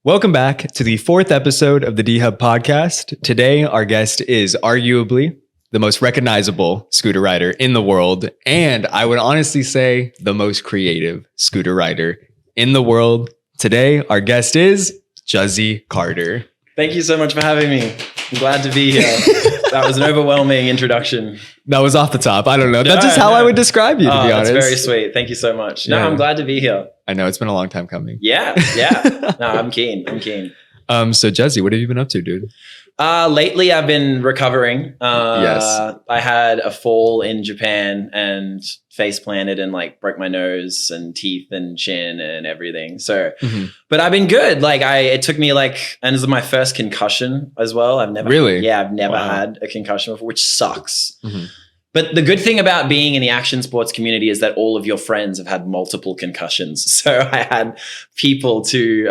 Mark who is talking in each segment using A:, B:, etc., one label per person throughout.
A: Welcome back to the fourth episode of the Dehubbed podcast. Today, our guest is arguably the most recognizable scooter rider in the world, and I would honestly say the most creative scooter rider in the world. Today, our guest is Juzzy Carter.
B: Thank you so much for having me. I'm glad to be here. That was an overwhelming introduction.
A: That was off the top. I don't know. That's just how I would describe you, to be honest.
B: That's very sweet. Thank you so much. No, I'm glad to be here.
A: I know it's been a long time coming.
B: Yeah. No, I'm keen.
A: So Juzzy, what have you been up to, dude?
B: Lately, I've been recovering.
A: Yes.
B: I had a fall in Japan and face planted and like broke my nose and teeth and chin and everything. So, but I've been good. It took me and this is my first concussion as well. I've never had a concussion before, which sucks. But the good thing about being in the action sports community is that all of your friends have had multiple concussions. So I had people to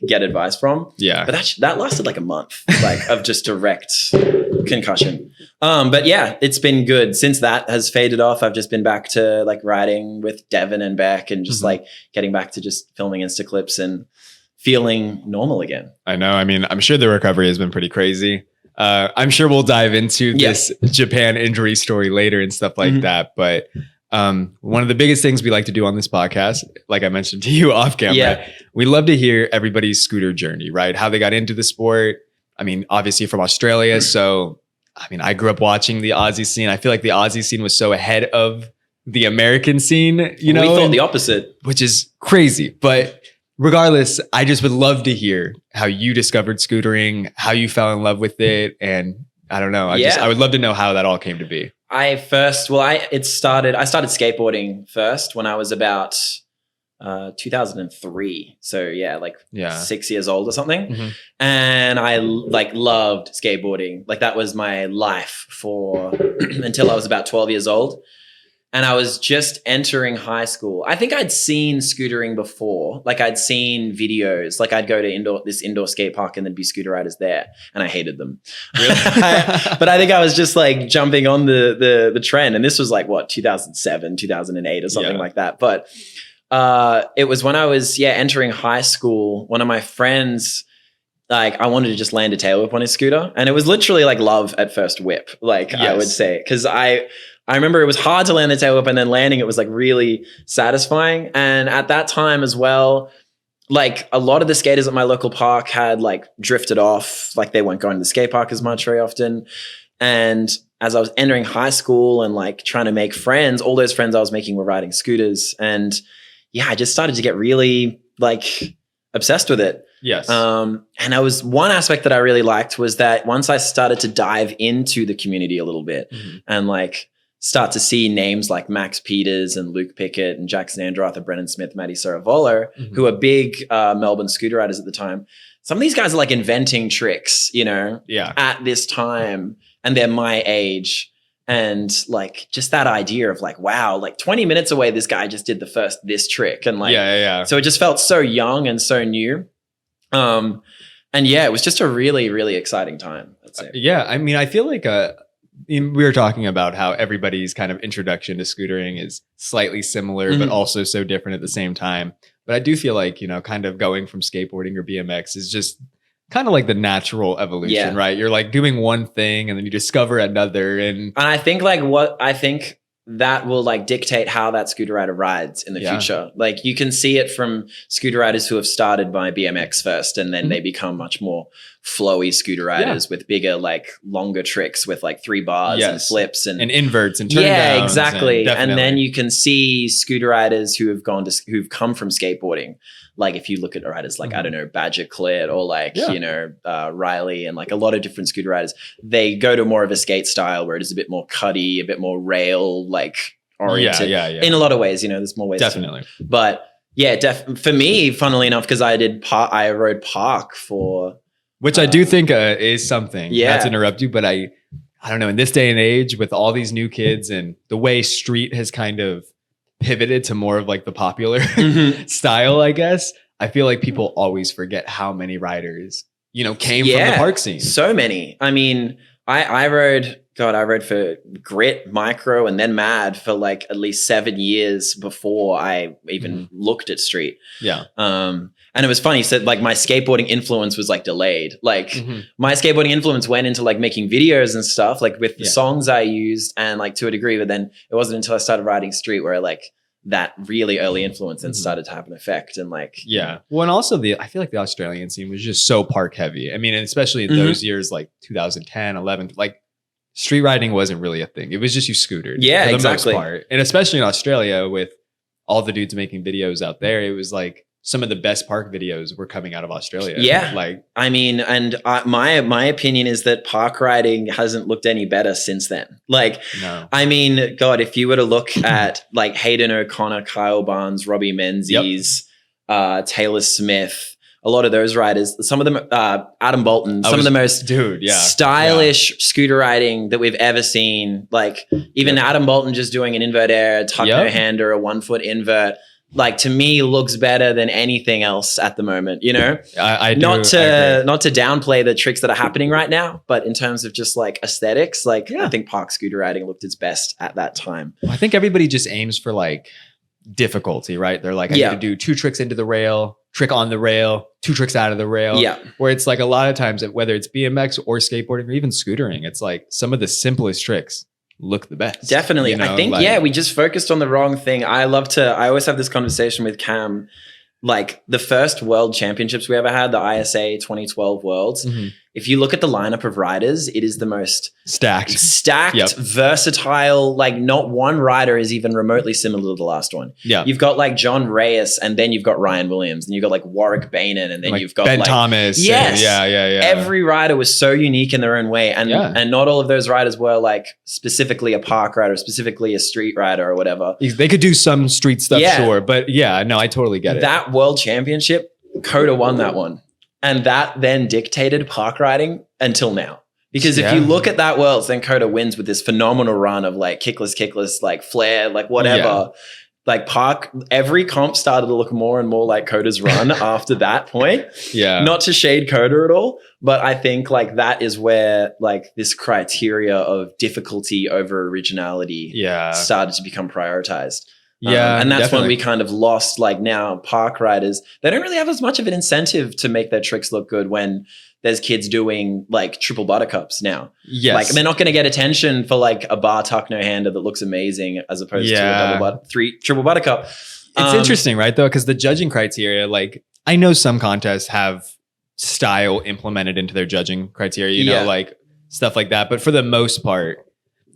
B: get advice from. Yeah. But that lasted like a month, of just direct concussion. But yeah, it's been good. Since that has faded off, I've just been back to riding with Devin and Beck and just getting back to just filming Insta clips and feeling normal again.
A: I know. I mean, I'm sure the recovery has been pretty crazy. I'm sure we'll dive into this Japan injury story later and stuff like that. But one of the biggest things we like to do on this podcast, like I mentioned to you off camera, we love to hear everybody's scooter journey, right? How they got into the sport. I mean, obviously from Australia. So, I mean, I grew up watching the Aussie scene. I feel like the Aussie scene was so ahead of the American scene, you know?
B: We thought the opposite.
A: Which is crazy. But regardless, I just would love to hear how you discovered scootering, how you fell in love with it. And I don't know. I would love to know how that all came to be.
B: I started skateboarding first when I was about 2003. So 6 years old or something. And I loved skateboarding. That was my life for until I was about 12 years old. And I was just entering high school. I think I'd seen scootering before. I'd seen videos. I'd go to this indoor skate park and there'd be scooter riders there. And I hated them. Really? But I think I was just jumping on the trend. And this was 2007, 2008 or something like that. But it was when I was, entering high school. One of my friends, I wanted to just land a tail whip on his scooter. And it was literally love at first whip, I would say. Because I remember it was hard to land the tail whip, and then landing it was really satisfying. And at that time as well, a lot of the skaters at my local park had drifted off. They weren't going to the skate park as much very often. And as I was entering high school and trying to make friends, all those friends I was making were riding scooters. And I just started to get really obsessed with it.
A: Yes.
B: And one aspect that I really liked was that once I started to dive into the community a little bit and start to see names like Max Peters and Luke Pickett and Jackson Androth, Brennan Smith, Matty Saravolo, who are big Melbourne scooter riders at the time. Some of these guys are inventing tricks, at this time, and they're my age. And just that idea of wow, 20 minutes away, this guy just did this trick. And so it just felt so young and so new. And it was just a really, really exciting time. I'd say.
A: I mean, I feel we were talking about how everybody's kind of introduction to scootering is slightly similar, but also so different at the same time. But I do feel kind of going from skateboarding or BMX is just kind of the natural evolution, right? You're doing one thing and then you discover another. And
B: I think that will dictate how that scooter rider rides in the future. You can see it from scooter riders who have started by BMX first, and then they become much more flowy scooter riders with bigger, longer tricks with 3 bars and flips and
A: inverts and turn downs.
B: Yeah, exactly. And then you can see scooter riders who've come from skateboarding. If you look at riders I don't know, Badger Clit or Riley and a lot of different scooter riders, they go to more of a skate style where it is a bit more cutty, a bit more rail oriented. In a lot of ways, there's more ways.
A: Definitely.
B: But for me, funnily enough, because I rode park for,
A: which I do think is something. Not to interrupt you, but I don't know, in this day and age with all these new kids and the way street has kind of pivoted to more of the popular style, I guess. I feel people always forget how many riders, came from the park scene.
B: So many. I mean, I rode for Grit, Micro, and then Mad for at least 7 years before I even looked at street.
A: Yeah.
B: And it was funny. So like my skateboarding influence was like delayed. Like my skateboarding influence went into like making videos and stuff, like with the songs I used and like to a degree. But then it wasn't until I started riding street where like that really early influence then started to have an effect. And like,
A: well, and also I feel like the Australian scene was just so park heavy. I mean, and especially in those years, like 2010, 11, like street riding wasn't really a thing. It was just you scootered.
B: Yeah,
A: for the
B: exactly.
A: most part. And especially in Australia with all the dudes making videos out there, it was like some of the best park videos were coming out of Australia.
B: Yeah.
A: Like,
B: I mean, and my opinion is that park riding hasn't looked any better since then. Like,
A: no.
B: I mean, God, if you were to look at like Hayden O'Connor, Kyle Barnes, Robbie Menzies, Taylor Smith, a lot of those riders, some of them, Adam Bolton, some of the most stylish scooter riding that we've ever seen. Like even Adam Bolton just doing an invert air, a tuck no hand or a 1 foot invert. Like to me looks better than anything else at the moment, you know,
A: I do,
B: not to downplay the tricks that are happening right now, but in terms of just like aesthetics, like I think park scooter riding looked its best at that time.
A: I think everybody just aims for like difficulty, right? They're like, I need to do 2 tricks into the rail, trick on the rail, 2 tricks out of the rail.
B: Yeah.
A: Where it's like a lot of times, whether it's BMX or skateboarding or even scootering, it's like some of the simplest tricks look the best.
B: Definitely.
A: You know?
B: I think, we just focused on the wrong thing. I always have this conversation with Cam, like the first world championships we ever had, the ISA 2012 Worlds. If you look at the lineup of riders, it is the most stacked, versatile, like not one rider is even remotely similar to the last one. Yeah. You've got like John Reyes and then you've got Ryan Williams and you've got like Warwick Bainan and then like you've got
A: Ben Thomas.
B: Yes.
A: Yeah.
B: Every rider was so unique in their own way. And not all of those riders were like specifically a park rider, specifically a street rider or whatever.
A: They could do some street stuff, sure. But I totally get it.
B: That world championship, Coda won that one. And that then dictated park riding until now. Because if you look at that Worlds, then Coda wins with this phenomenal run of like kickless, like flare, like whatever. Like every comp started to look more and more like Coda's run after that point. Yeah. Not to shade Coda at all, but I think like that is where like this criteria of difficulty over originality started to become prioritized. And that's when we kind of lost, like now park riders, they don't really have as much of an incentive to make their tricks look good when there's kids doing like triple buttercups now. Yes. Like they're not going to get attention for like a bar tuck no hander that looks amazing as opposed to a triple buttercup.
A: It's interesting, right? Though, because the judging criteria, like I know some contests have style implemented into their judging criteria, you know, like stuff like that. But for the most part,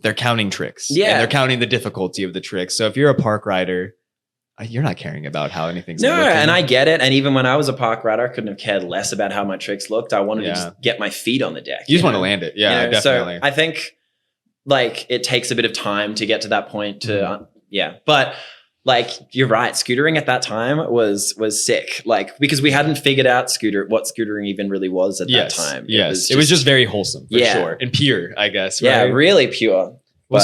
A: they're counting tricks. Yeah. And they're counting the difficulty of the tricks. So if you're a park rider, you're not caring about how anything's looking.
B: And I get it. And even when I was a park rider, I couldn't have cared less about how my tricks looked. I wanted to just get my feet on the deck.
A: You just want to land it. Yeah, you know? Definitely.
B: So I think like it takes a bit of time to get to that point to, But like, you're right. Scootering at that time was sick. Like, because we hadn't figured out what scootering even really was at that time.
A: Yes. It was just very wholesome for sure. And pure, I guess. Right?
B: Yeah, really pure.
A: Well,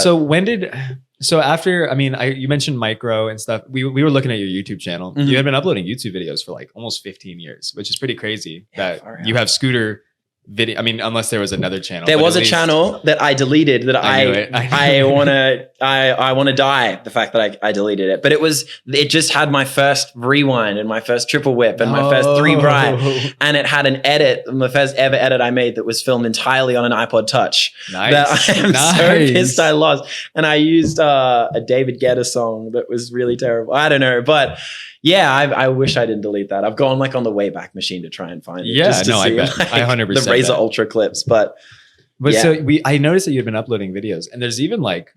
A: so after, I mean, you mentioned micro and stuff. We were looking at your YouTube channel. You had been uploading YouTube videos for like almost 15 years, which is pretty crazy that you have scooter video. I mean, unless there was another channel.
B: There was a channel that I deleted that I want to die the fact that I deleted it. But it just had my first rewind and my first triple whip and my first 3 bri. And it had an edit, the first ever edit I made that was filmed entirely on an iPod Touch. Nice. That I am so pissed I lost. And I used a David Guetta song that was really terrible. I don't know, but yeah, I wish I didn't delete that. I've gone like on the Wayback Machine to try and find it.
A: Yeah,
B: just to
A: no,
B: see,
A: I bet.
B: like,
A: I 100%
B: the Razor Ultra clips, but
A: so I noticed that you've been uploading videos, and there's even like,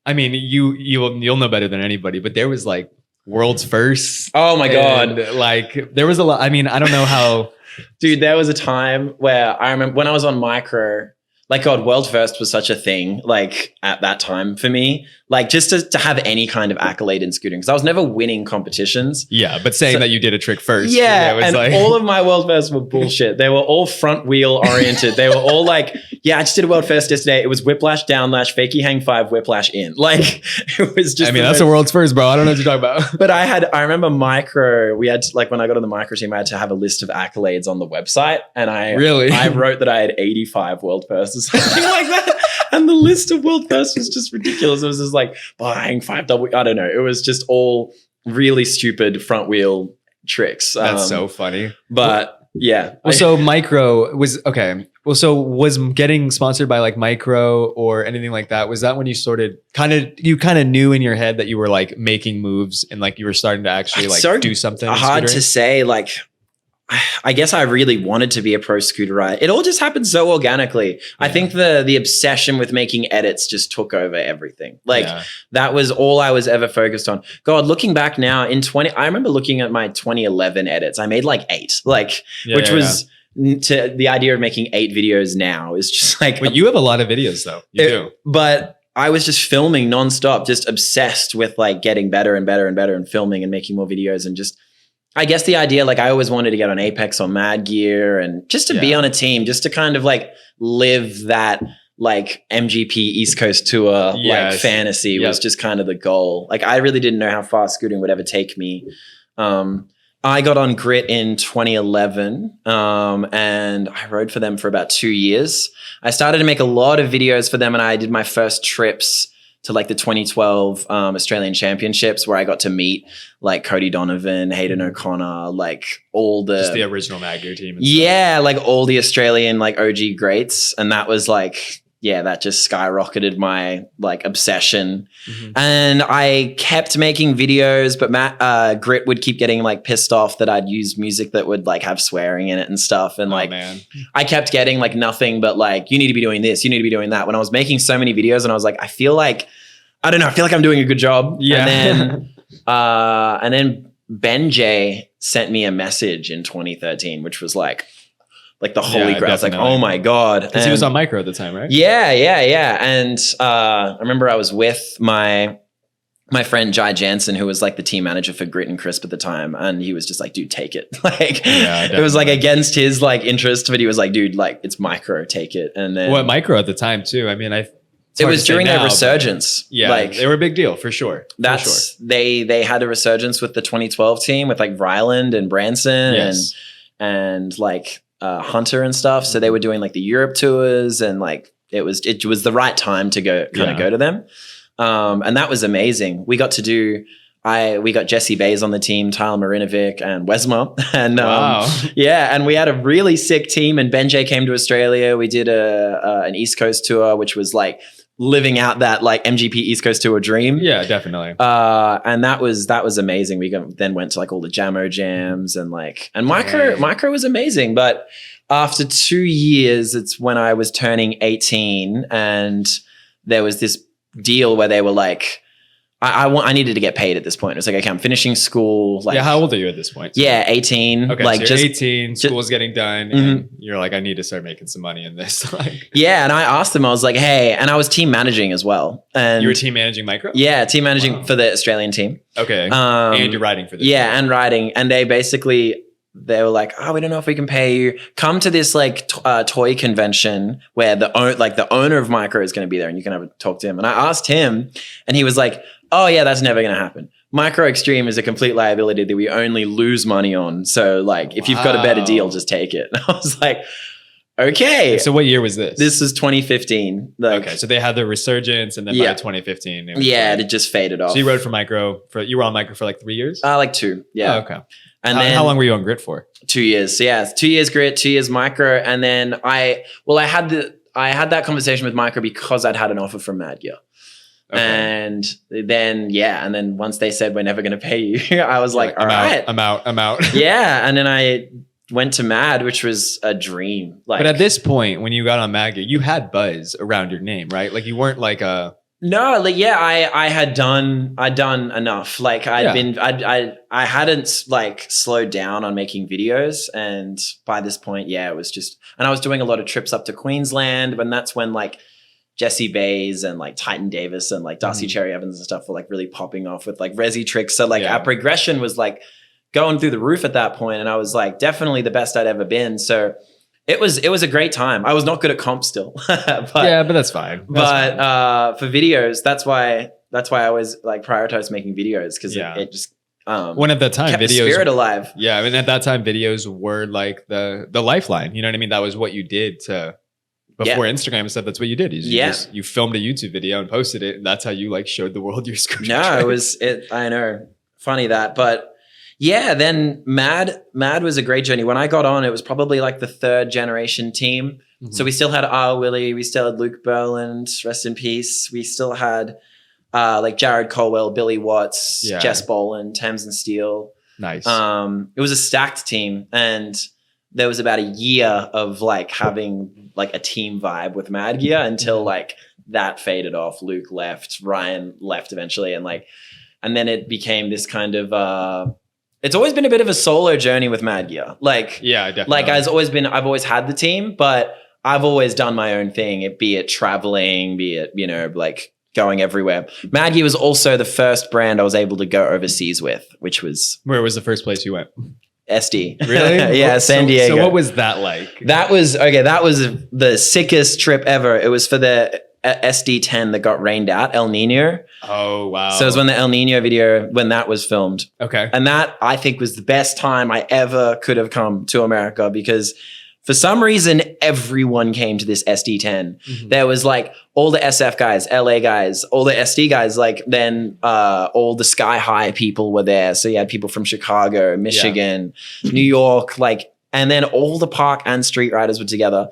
A: I mean, you'll know better than anybody, but there was like world's first.
B: Oh my god!
A: Like there was a lot. I mean, I don't know how.
B: Dude, there was a time where I remember when I was on micro. Like, God, world first was such a thing, like, at that time for me. Like, just to have any kind of accolade in scooting. Because I was never winning competitions.
A: Yeah, but saying that you did a trick first.
B: Yeah, and like all of my world firsts were bullshit. They were all front wheel oriented. They were all like, I just did a world first yesterday. It was whiplash, downlash, fakie hang 5, whiplash in. Like, it was just...
A: I mean, that's the world's first, bro. I don't know what you're talking about.
B: But I remember micro, we had to, like, when I got on the micro team, I had to have a list of accolades on the website. And I wrote that I had 85 world firsts or something like that. And the list of world firsts was just ridiculous. It was just like buying 5 double. I don't know. It was just all really stupid front wheel tricks.
A: That's so funny.
B: But yeah.
A: Well, so Micro was okay. Well, so was getting sponsored by like Micro or anything like that? Was that when you started you kind of knew in your head that you were like making moves and like you were starting to actually like do something?
B: Hard to say. Like, I guess I really wanted to be a pro scooter rider. It all just happened so organically. Yeah. I think the obsession with making edits just took over everything. Like that was all I was ever focused on. God, looking back now I remember looking at my 2011 edits. I made like 8, which was to the idea of making 8 videos now is just like.
A: But you have a lot of videos though. You do.
B: But I was just filming nonstop, just obsessed with like getting better and better and better and filming and making more videos and just. I guess the idea, like I always wanted to get on Apex or Mad Gear and just to be on a team, just to kind of like live that like MGP East Coast tour like fantasy was just kind of the goal. Like I really didn't know how far scooting would ever take me. I got on Grit in 2011 and I rode for them for about 2 years. I started to make a lot of videos for them and I did my first trips to like the 2012 Australian Championships where I got to meet like Cody Donovan, Hayden O'Connor, like all the...
A: Just the original Mad Gear team.
B: Yeah, like all the Australian like OG greats. And that was like, that just skyrocketed my like obsession. And I kept making videos, but Grit would keep getting like pissed off that I'd use music that would like have swearing in it and stuff. And I kept getting like nothing but like, you need to be doing this, you need to be doing that. When I was making so many videos and I was like, I feel like I'm doing a good job. Yeah. And then Ben J sent me a message in 2013, which was like the holy grail. It's like, oh my God.
A: Because he was on Micro at the time, right?
B: Yeah. And I remember I was with my friend Jai Jansen, who was like the team manager for Grit and Crisp at the time. And he was just like, dude, take it. It was like against his like interest, but he was like, dude, like it's Micro, take it. And then
A: Micro at the time too. I mean, it
B: was during their resurgence.
A: They were a big deal for sure.
B: They had a resurgence with the 2012 team with like Ryland and Branson and like Hunter and stuff. So they were doing like the Europe tours and like it was the right time to go to them. And that was amazing. We got Jesse Bays on the team, Tyler Marinovic and Wesma. And and we had a really sick team and Ben J came to Australia. We did an East Coast tour, which was like living out that like MGP East Coast tour dream.
A: Yeah, definitely.
B: And that was amazing. We then went to like all the Jammo jams and Micro was amazing. But after 2 years, it's when I was turning 18 and there was this deal where they were like, I needed to get paid at this point. It was like, okay, I'm finishing school. Like,
A: how old are you at this point?
B: Yeah, 18.
A: Okay, like so you're 18, school's getting done, and you're like, I need to start making some money in this.
B: Yeah, and I asked them, I was like, hey, and I was team managing as well. And
A: you were team managing Micro?
B: Yeah, team managing for the Australian team.
A: Okay, and you're riding for this.
B: Yeah, team. And riding. And they were like, oh, we don't know if we can pay you. Come to this like toy convention where the owner of Micro is going to be there and you can have a talk to him. And I asked him and he was like, oh yeah, that's never going to happen. Micro Extreme is a complete liability that we only lose money on. So like if you've got a better deal, just take it. And I was like, okay.
A: So what year was this?
B: This was 2015.
A: Okay. So they had the resurgence and then by 2015.
B: It just faded off.
A: So you rode for Micro you were on Micro for like 3 years?
B: Like 2. Yeah.
A: Oh, okay. And then how long were you on Grit for?
B: 2 years. So yeah, 2 years Grit, 2 years Micro. And then I had that conversation with Micro because I'd had an offer from Mad Gear. Okay. And then once they said we're never going to pay you, I was like, all right,
A: I'm out.
B: Yeah. And then I went to Mad, which was a dream.
A: But at this point, when you got on Mad Gear, you had buzz around your name, right? Like you weren't like a...
B: No, like, I'd done enough. Like I hadn't like slowed down on making videos. And by this point, it was just, and I was doing a lot of trips up to Queensland, and that's when like Jesse Bays and like Titan Davis and like Darcy Cherry Evans and stuff were like really popping off with like resi tricks. So like our progression was like going through the roof at that point. And I was like definitely the best I'd ever been. So it was a great time. I was not good at comp still, but
A: that's fine.
B: For videos, that's why I always like prioritize making videos because it just
A: when at that time
B: kept
A: videos
B: the spirit alive.
A: Yeah, I mean at that time videos were like the lifeline. You know what I mean? That was what you did before Instagram and stuff. That's what you did. You filmed a YouTube video and posted it, and that's how you like showed the world your scooter.
B: No, I know, funny that, but. Yeah, then Mad was a great journey. When I got on, it was probably like the 3rd generation team. Mm-hmm. So we still had R. Willie, we still had Luke Berland, rest in peace. We still had like Jared Colwell, Billy Watts, Jess Boland, Thames and Steele.
A: Nice.
B: It was a stacked team, and there was about a year of like having like a team vibe with Mad Gear until like that faded off. Luke left, Ryan left eventually, and then it became this kind of it's always been a bit of a solo journey with Mad Gear. Like,
A: yeah, definitely.
B: Like I've always had the team, but I've always done my own thing, be it traveling, be it, you know, like going everywhere. Mad Gear was also the first brand I was able to go overseas with, which was...
A: Where was the first place you went?
B: SD.
A: Really?
B: Yeah, San Diego.
A: So what was that like?
B: That was the sickest trip ever. It was for the SD10 that got rained out, El Nino.
A: Oh, wow.
B: So it was when the El Nino video, when that was filmed.
A: Okay.
B: And that, I think, was the best time I ever could have come to America, because for some reason, everyone came to this SD10. Mm-hmm. There was like all the SF guys, LA guys, all the SD guys, like then all the Sky High people were there. So you had people from Chicago, Michigan, New York, like, and then all the park and street riders were together.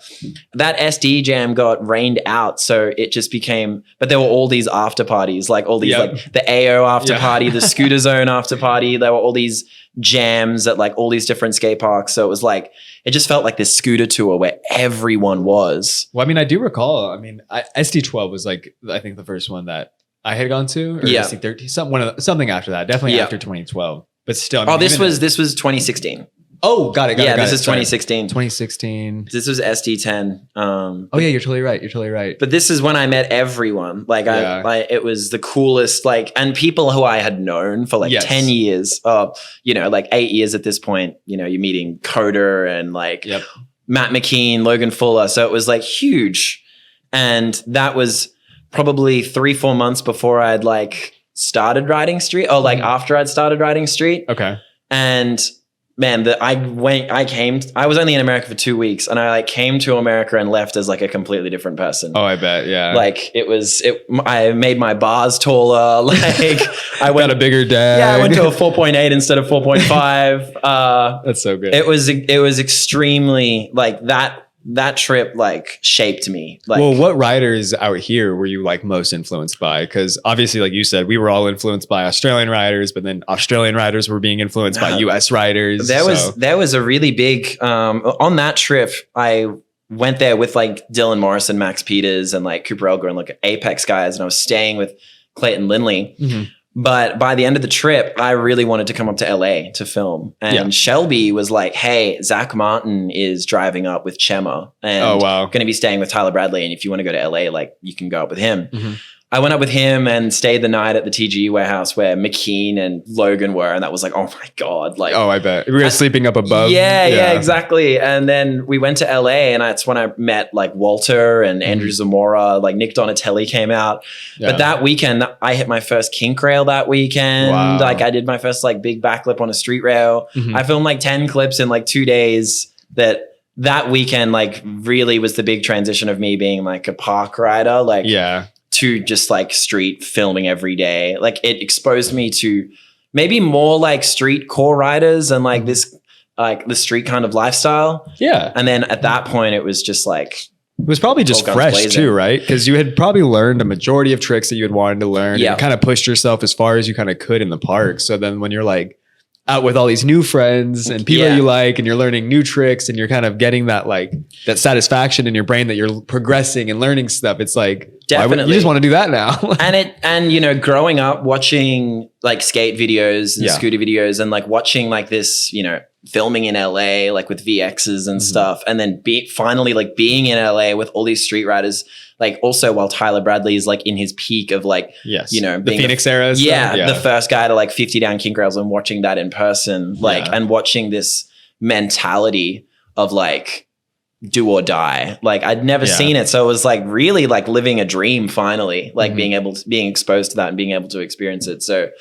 B: That SD jam got rained out. So it just became, but there were all these after parties, like all these, like the AO after party, the Scooter Zone after party. There were all these jams at like all these different skate parks. So it was like, it just felt like this scooter tour where everyone was.
A: Well, I mean, I do recall, SD12 was like, I think the first one that I had gone to, or SD13, something after that, definitely after 2012, but still. I mean,
B: this was 2016.
A: Oh, got it.
B: This is 2016.
A: 2016.
B: This was SD10.
A: Oh yeah, you're totally right.
B: But this is when I met everyone. Like it was the coolest. Like, and people who I had known for like 10 years. You know, like 8 years at this point. You know, you're meeting Coder and like Matt McKean, Logan Fuller. So it was like huge, and that was probably 3-4 months before I'd like started riding street, or like after I'd started riding street.
A: Okay,
B: and. Man, I was only in America for 2 weeks, and I like came to America and left as like a completely different person.
A: Oh, I bet. Yeah.
B: Like I made my bars taller. Like I
A: got a bigger dag.
B: Yeah. I went to a 4.8 instead of 4.5.
A: That's so good.
B: It was extremely like that trip like shaped me. Like,
A: well, what riders out here were you like most influenced by? Because obviously, like you said, we were all influenced by Australian riders, but then Australian riders were being influenced by US riders.
B: There was a really big on that trip. I went there with like Dylan Morrison, Max Peters, and like Cooper Elgar and like Apex guys, and I was staying with Clayton Lindley. Mm-hmm. But by the end of the trip, I really wanted to come up to LA to film. And Shelby was like, hey, Zach Martin is driving up with Chema and going to be staying with Tyler Bradley. And if you want to go to LA, like you can go up with him. Mm-hmm. I went up with him and stayed the night at the TGE warehouse where McKean and Logan were. And that was like, oh my God. Like,
A: oh, I bet. We were sleeping up above.
B: Yeah, exactly. And then we went to LA, and that's when I met like Walter and Andrew Zamora, like Nick Donatelli came out. Yeah. But that weekend I hit my first kink rail that weekend. Wow. Like I did my first like big backflip on a street rail. Mm-hmm. I filmed like 10 clips in like 2 days. That weekend like really was the big transition of me being like a park rider. Like, to just like street filming every day. Like it exposed me to maybe more like street core riders and like this, like the street kind of lifestyle. Yeah. And then at that point it was just like,
A: it was probably just fresh blazing. Too, right? Because you had probably learned a majority of tricks that you had wanted to learn. Yeah. And kind of pushed yourself as far as you kind of could in the park. So then when you're like out with all these new friends and people you like, and you're learning new tricks, and you're kind of getting that like that satisfaction in your brain that you're progressing and learning stuff. It's like, definitely, you just want to do that now.
B: and you know, growing up watching like skate videos and scooter videos, and like watching like this, you know, filming in LA, like with VXs and stuff. And then finally like being in LA with all these street riders, like also while Tyler Bradley is like in his peak of like, you know,
A: the Phoenix era.
B: The first guy to like 50 down kink rails, and watching that in person, like, and watching this mentality of like, do or die. Like I'd never seen it. So it was like really like living a dream finally, like being exposed to that and being able to experience it. So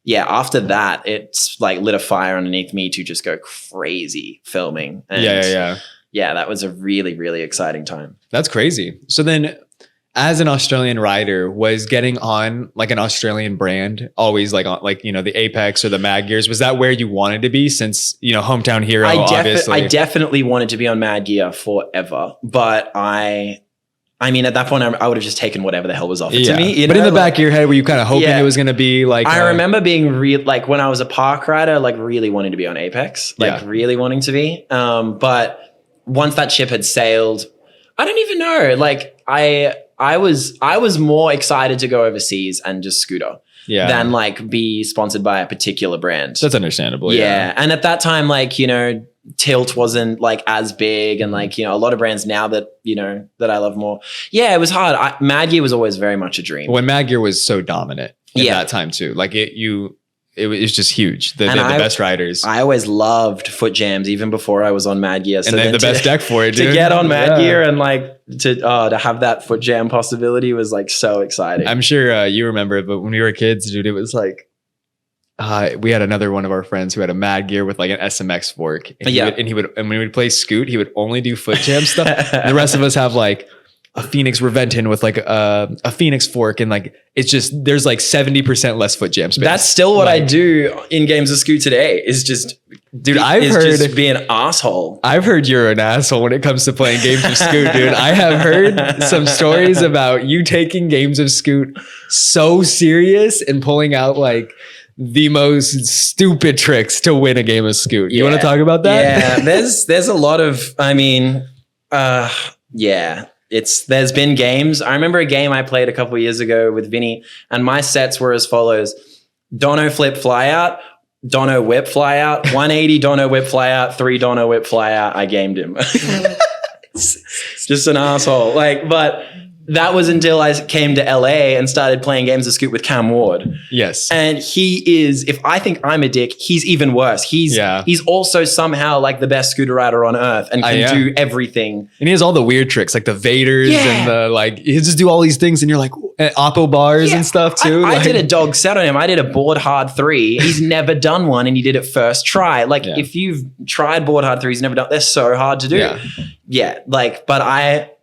B: yeah, after that, it's like lit a fire underneath me to just go crazy filming. And yeah, that was a really, really exciting time.
A: That's crazy. So then as an Australian rider, was getting on like an Australian brand always like on like, you know, the Apex or the Mad Gears? Was that where you wanted to be since, you know, hometown hero, obviously?
B: I definitely wanted to be on Mad Gear forever, but I mean, at that point, I would have just taken whatever the hell was offered to me.
A: But in the back of your head, were you kind of hoping it was going to be like...
B: I remember being like when I was a park rider, like really wanting to be on Apex, like really wanting to be. But once that ship had sailed, I don't even know. Like I was more excited to go overseas and just scooter than like be sponsored by a particular brand.
A: That's understandable.
B: Yeah. And at that time, like, you know, Tilt wasn't like as big, and like, you know, a lot of brands now that, you know, that I love more. Yeah, it was hard. Mad Gear was always very much a dream.
A: When Mad Gear was so dominant at that time too, like it was just huge. They had the best riders.
B: I always loved foot jams even before I was on Mad Gear.
A: So and they had the best deck for it, dude.
B: To get on Mad Gear and like to have that foot jam possibility was like so exciting.
A: I'm sure you remember it, but when we were kids, dude, it was like we had another one of our friends who had a Mad Gear with like an SMX fork. And when we would play Scoot, he would only do foot jam stuff. And the rest of us have like a Phoenix Reventon with like a Phoenix fork, and like it's just there's like 70% less foot jam space.
B: That's still what I do in games of Scoot today. Is just just be an asshole.
A: I've heard you're an asshole when it comes to playing games of Scoot, dude. I have heard some stories about you taking games of Scoot so serious and pulling out like the most stupid tricks to win a game of Scoot. You want to talk about that?
B: Yeah, there's a lot of, I mean, there's been games. I remember a game I played a couple of years ago with Vinny, and my sets were as follows: Dono flip fly out, Dono whip fly out, 180 Dono whip fly out, 3 Dono whip fly out. I gamed him. Just an asshole. Like, but that was until I came to LA and started playing games of Scoot with Cam Ward.
A: Yes.
B: And he is, if I think I'm a dick, he's even worse. He's also somehow like the best scooter rider on earth and can do everything.
A: And he has all the weird tricks, like the Vaders and the like, he just do all these things and you're like, oppo bars and stuff too.
B: I did a dog set on him. I did a board hard 3. He's never done one and he did it first try. Like if you've tried board hard 3s, never done, they're so hard to do. Yeah. Like, but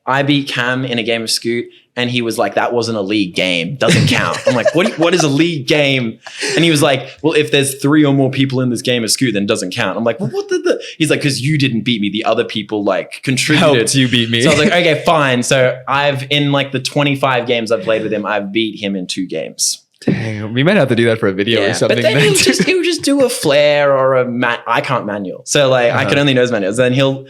B: I beat Cam in a game of Scoot and he was like, that wasn't a league game. Doesn't count. I'm like, what is a league game? And he was like, well, if there's 3 or more people in this game of Scoot, then it doesn't count. I'm like, well, what the? He's like, because you didn't beat me. The other people like contributed.
A: Helped you beat me.
B: So I was like, okay, fine. So in like the 25 games I've played with him, I've beat him in 2 games.
A: Dang, we might have to do that for a video or something.
B: But then he would just do a flare or I can't manual. So like I can only nose manuals. Then he'll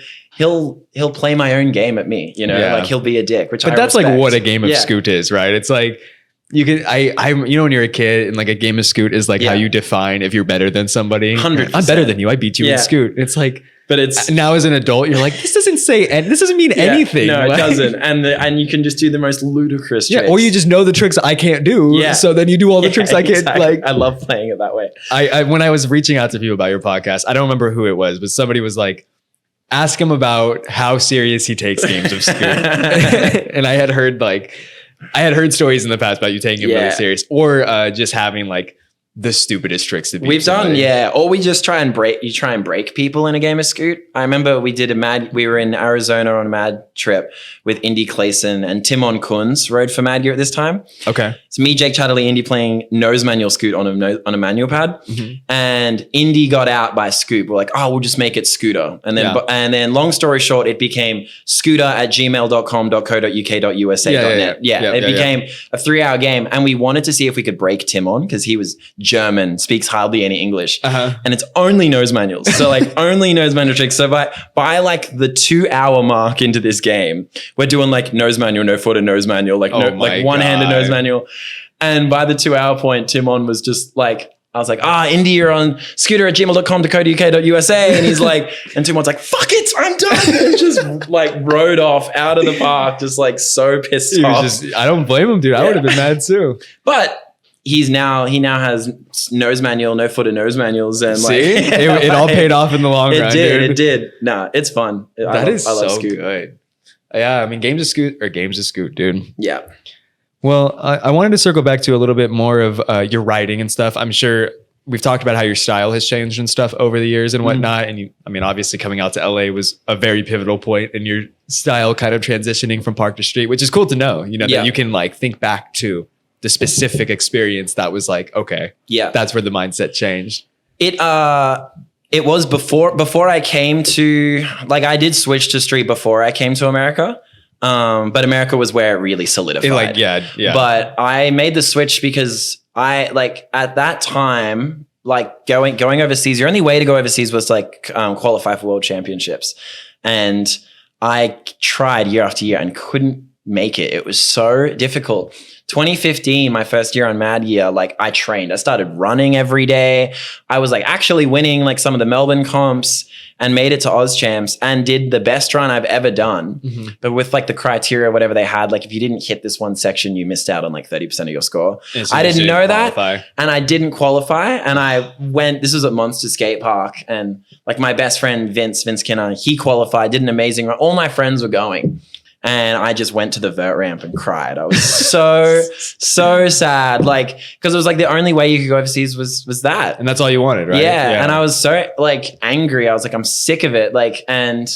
B: play my own game at me, you know, like he'll be a dick, but
A: that's respect. Like what a game of Scoot is, right? It's like you can, you know, when you're a kid and like a game of Scoot is like how you define if you're better than somebody.
B: 100%.
A: I'm better than you. I beat you in Scoot. It's like,
B: but it's
A: now as an adult, you're like, this doesn't say, and this doesn't mean anything.
B: No,
A: like,
B: it doesn't. And you can just do the most ludicrous tricks.
A: Or you just know the tricks I can't do. Yeah. So then you do all the tricks I can't.
B: Exactly.
A: Like,
B: I love playing it that way.
A: I when I was reaching out to people about your podcast, I don't remember who it was, but somebody was like, ask him about how serious he takes games of Scoot. And I had heard stories in the past about you taking it really serious, or just having like the stupidest tricks to beat.
B: We've done, or we just try and break people in a game of Scoot. I remember we were in Arizona on a Mad trip with Indy Clayson and Timon Kunz rode for Mad Gear at this time.
A: Okay.
B: It's me, Jake Chatterley, Indy playing nose manual Scoot on a manual pad. Mm-hmm. And Indy got out by Scoot. We're like, we'll just make it Scooter. And then long story short, it became scooter@gmail.com.co.uk.usa.net. It became a 3-hour game. And we wanted to see if we could break Tim on because he was German, speaks hardly any English. And it's only nose manuals. So like only nose manual tricks. So by like the 2-hour mark into this game, we're doing like nose manual, no footer, nose manual, like one-handed nose manual. And by the 2-hour point, Timon was just like, I was like, Indy, you're on scooter@gmail.com.co.uk.usa. And he's like, and Timon's like, fuck it, I'm done. And just like rode off out of the park, just like so pissed off.
A: I don't blame him, dude. I would have been mad too.
B: But he now has nose manual, no footer nose manuals. And
A: see, like, it all paid off in the long run.
B: It did. No, it's fun.
A: I love so Scoot. Good. Yeah, I mean, games of Scoot, dude.
B: Yeah.
A: Well, I wanted to circle back to a little bit more of your writing and stuff. I'm sure we've talked about how your style has changed and stuff over the years and whatnot. And obviously coming out to LA was a very pivotal point in your style kind of transitioning from park to street, which is cool to know, that you can like think back to the specific experience that was like, okay, that's where the mindset changed. It
B: was before I came to, like, I did switch to street before I came to America. But America was where it really solidified. But I made the switch because I, like, at that time, like going overseas, your only way to go overseas was like qualify for world championships. And I tried year after year and couldn't make it. It was so difficult. 2015, my first year on Mad Year, like I trained. I started running every day. I was like actually winning like some of the Melbourne comps and made it to Oz Champs and did the best run I've ever done. But with like the criteria, whatever they had, like if you didn't hit this one section, you missed out on like 30% of your score. I didn't know that. And I didn't qualify. And I went, this was at Monster Skate Park. And like my best friend, Vince Kinner, he qualified, did an amazing run. All my friends were going. And I just went to the vert ramp and cried. I was so sad. Like, because it was like the only way you could go overseas was that.
A: And that's all you wanted, right?
B: Yeah. And I was so like angry. I was like, I'm sick of it. Like, and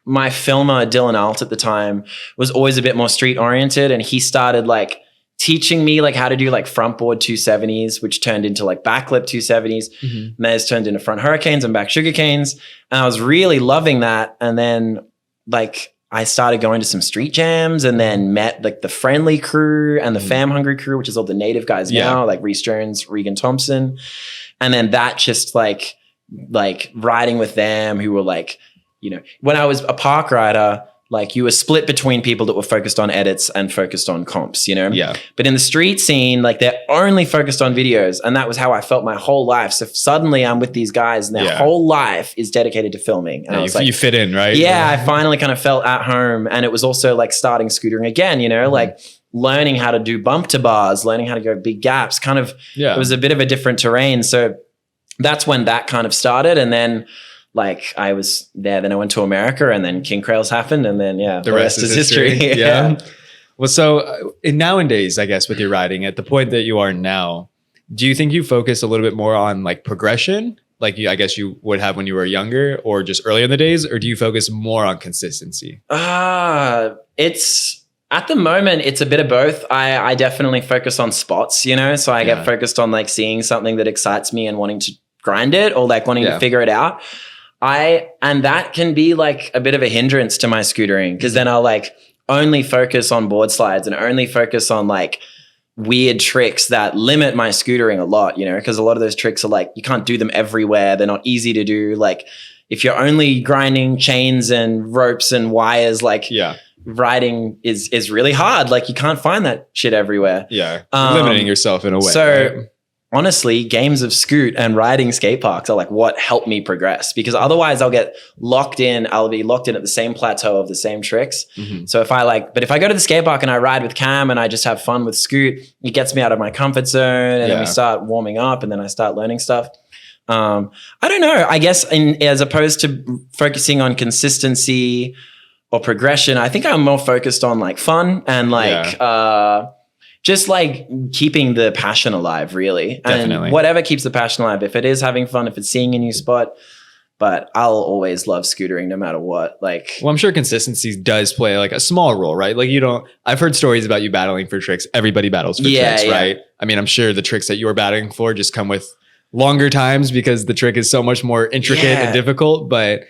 B: my filmer, Dylan Alt at the time, was always a bit more street oriented. And he started like teaching me like how to do like front board 270s, which turned into like backflip 270s. And those turned into front hurricanes and back sugar canes. And I was really loving that. And then like, I started going to some street jams and then met like the Friendly crew and the Fam Hungry crew, which is all the native guys now, like Reese Jones, Regan Thompson. And then that just like riding with them who were like, when I was a park rider, like you were split between people that were focused on edits and focused on comps,
A: Yeah.
B: But in the street scene, like they're only focused on videos. And that was how I felt my whole life. So suddenly I'm with these guys and their whole life is dedicated to filming. And I was like,
A: you fit in, right?
B: Yeah, I finally kind of felt at home. And it was also like starting scootering again, like learning how to do bump to bars, learning how to go big gaps, kind of, it was a bit of a different terrain. So that's when that kind of started. And then like I was there, then I went to America and then King Crails happened and then, the rest is history.
A: Yeah. Well, so nowadays, I guess with your riding at the point that you are now, do you think you focus a little bit more on like progression? Like I guess you would have when you were younger or just earlier in the days, or do you focus more on consistency?
B: It's at the moment, it's a bit of both. I definitely focus on spots, so I get focused on like seeing something that excites me and wanting to grind it or like wanting to figure it out. And that can be like a bit of a hindrance to my scootering because then I'll like only focus on board slides and only focus on like weird tricks that limit my scootering a lot, because a lot of those tricks are like, you can't do them everywhere. They're not easy to do. Like if you're only grinding chains and ropes and wires, like riding is really hard. Like you can't find that shit everywhere.
A: Yeah. Limiting yourself in a way.
B: So
A: right?
B: Honestly, games of scoot and riding skate parks are like what helped me progress because otherwise I'll get locked in. I'll be locked in at the same plateau of the same tricks. So if I go to the skate park and I ride with Cam and I just have fun with scoot, it gets me out of my comfort zone and then we start warming up and then I start learning stuff. I don't know. I guess as opposed to focusing on consistency or progression, I think I'm more focused on like fun and like, just like keeping the passion alive, really.
A: Definitely.
B: And whatever keeps the passion alive. If it is having fun, if it's seeing a new spot, but I'll always love scootering no matter what. Like,
A: well, I'm sure consistency does play like a small role, right? Like I've heard stories about you battling for tricks. Everybody battles for tricks, right? I mean, I'm sure the tricks that you're battling for just come with longer times because the trick is so much more intricate and difficult, but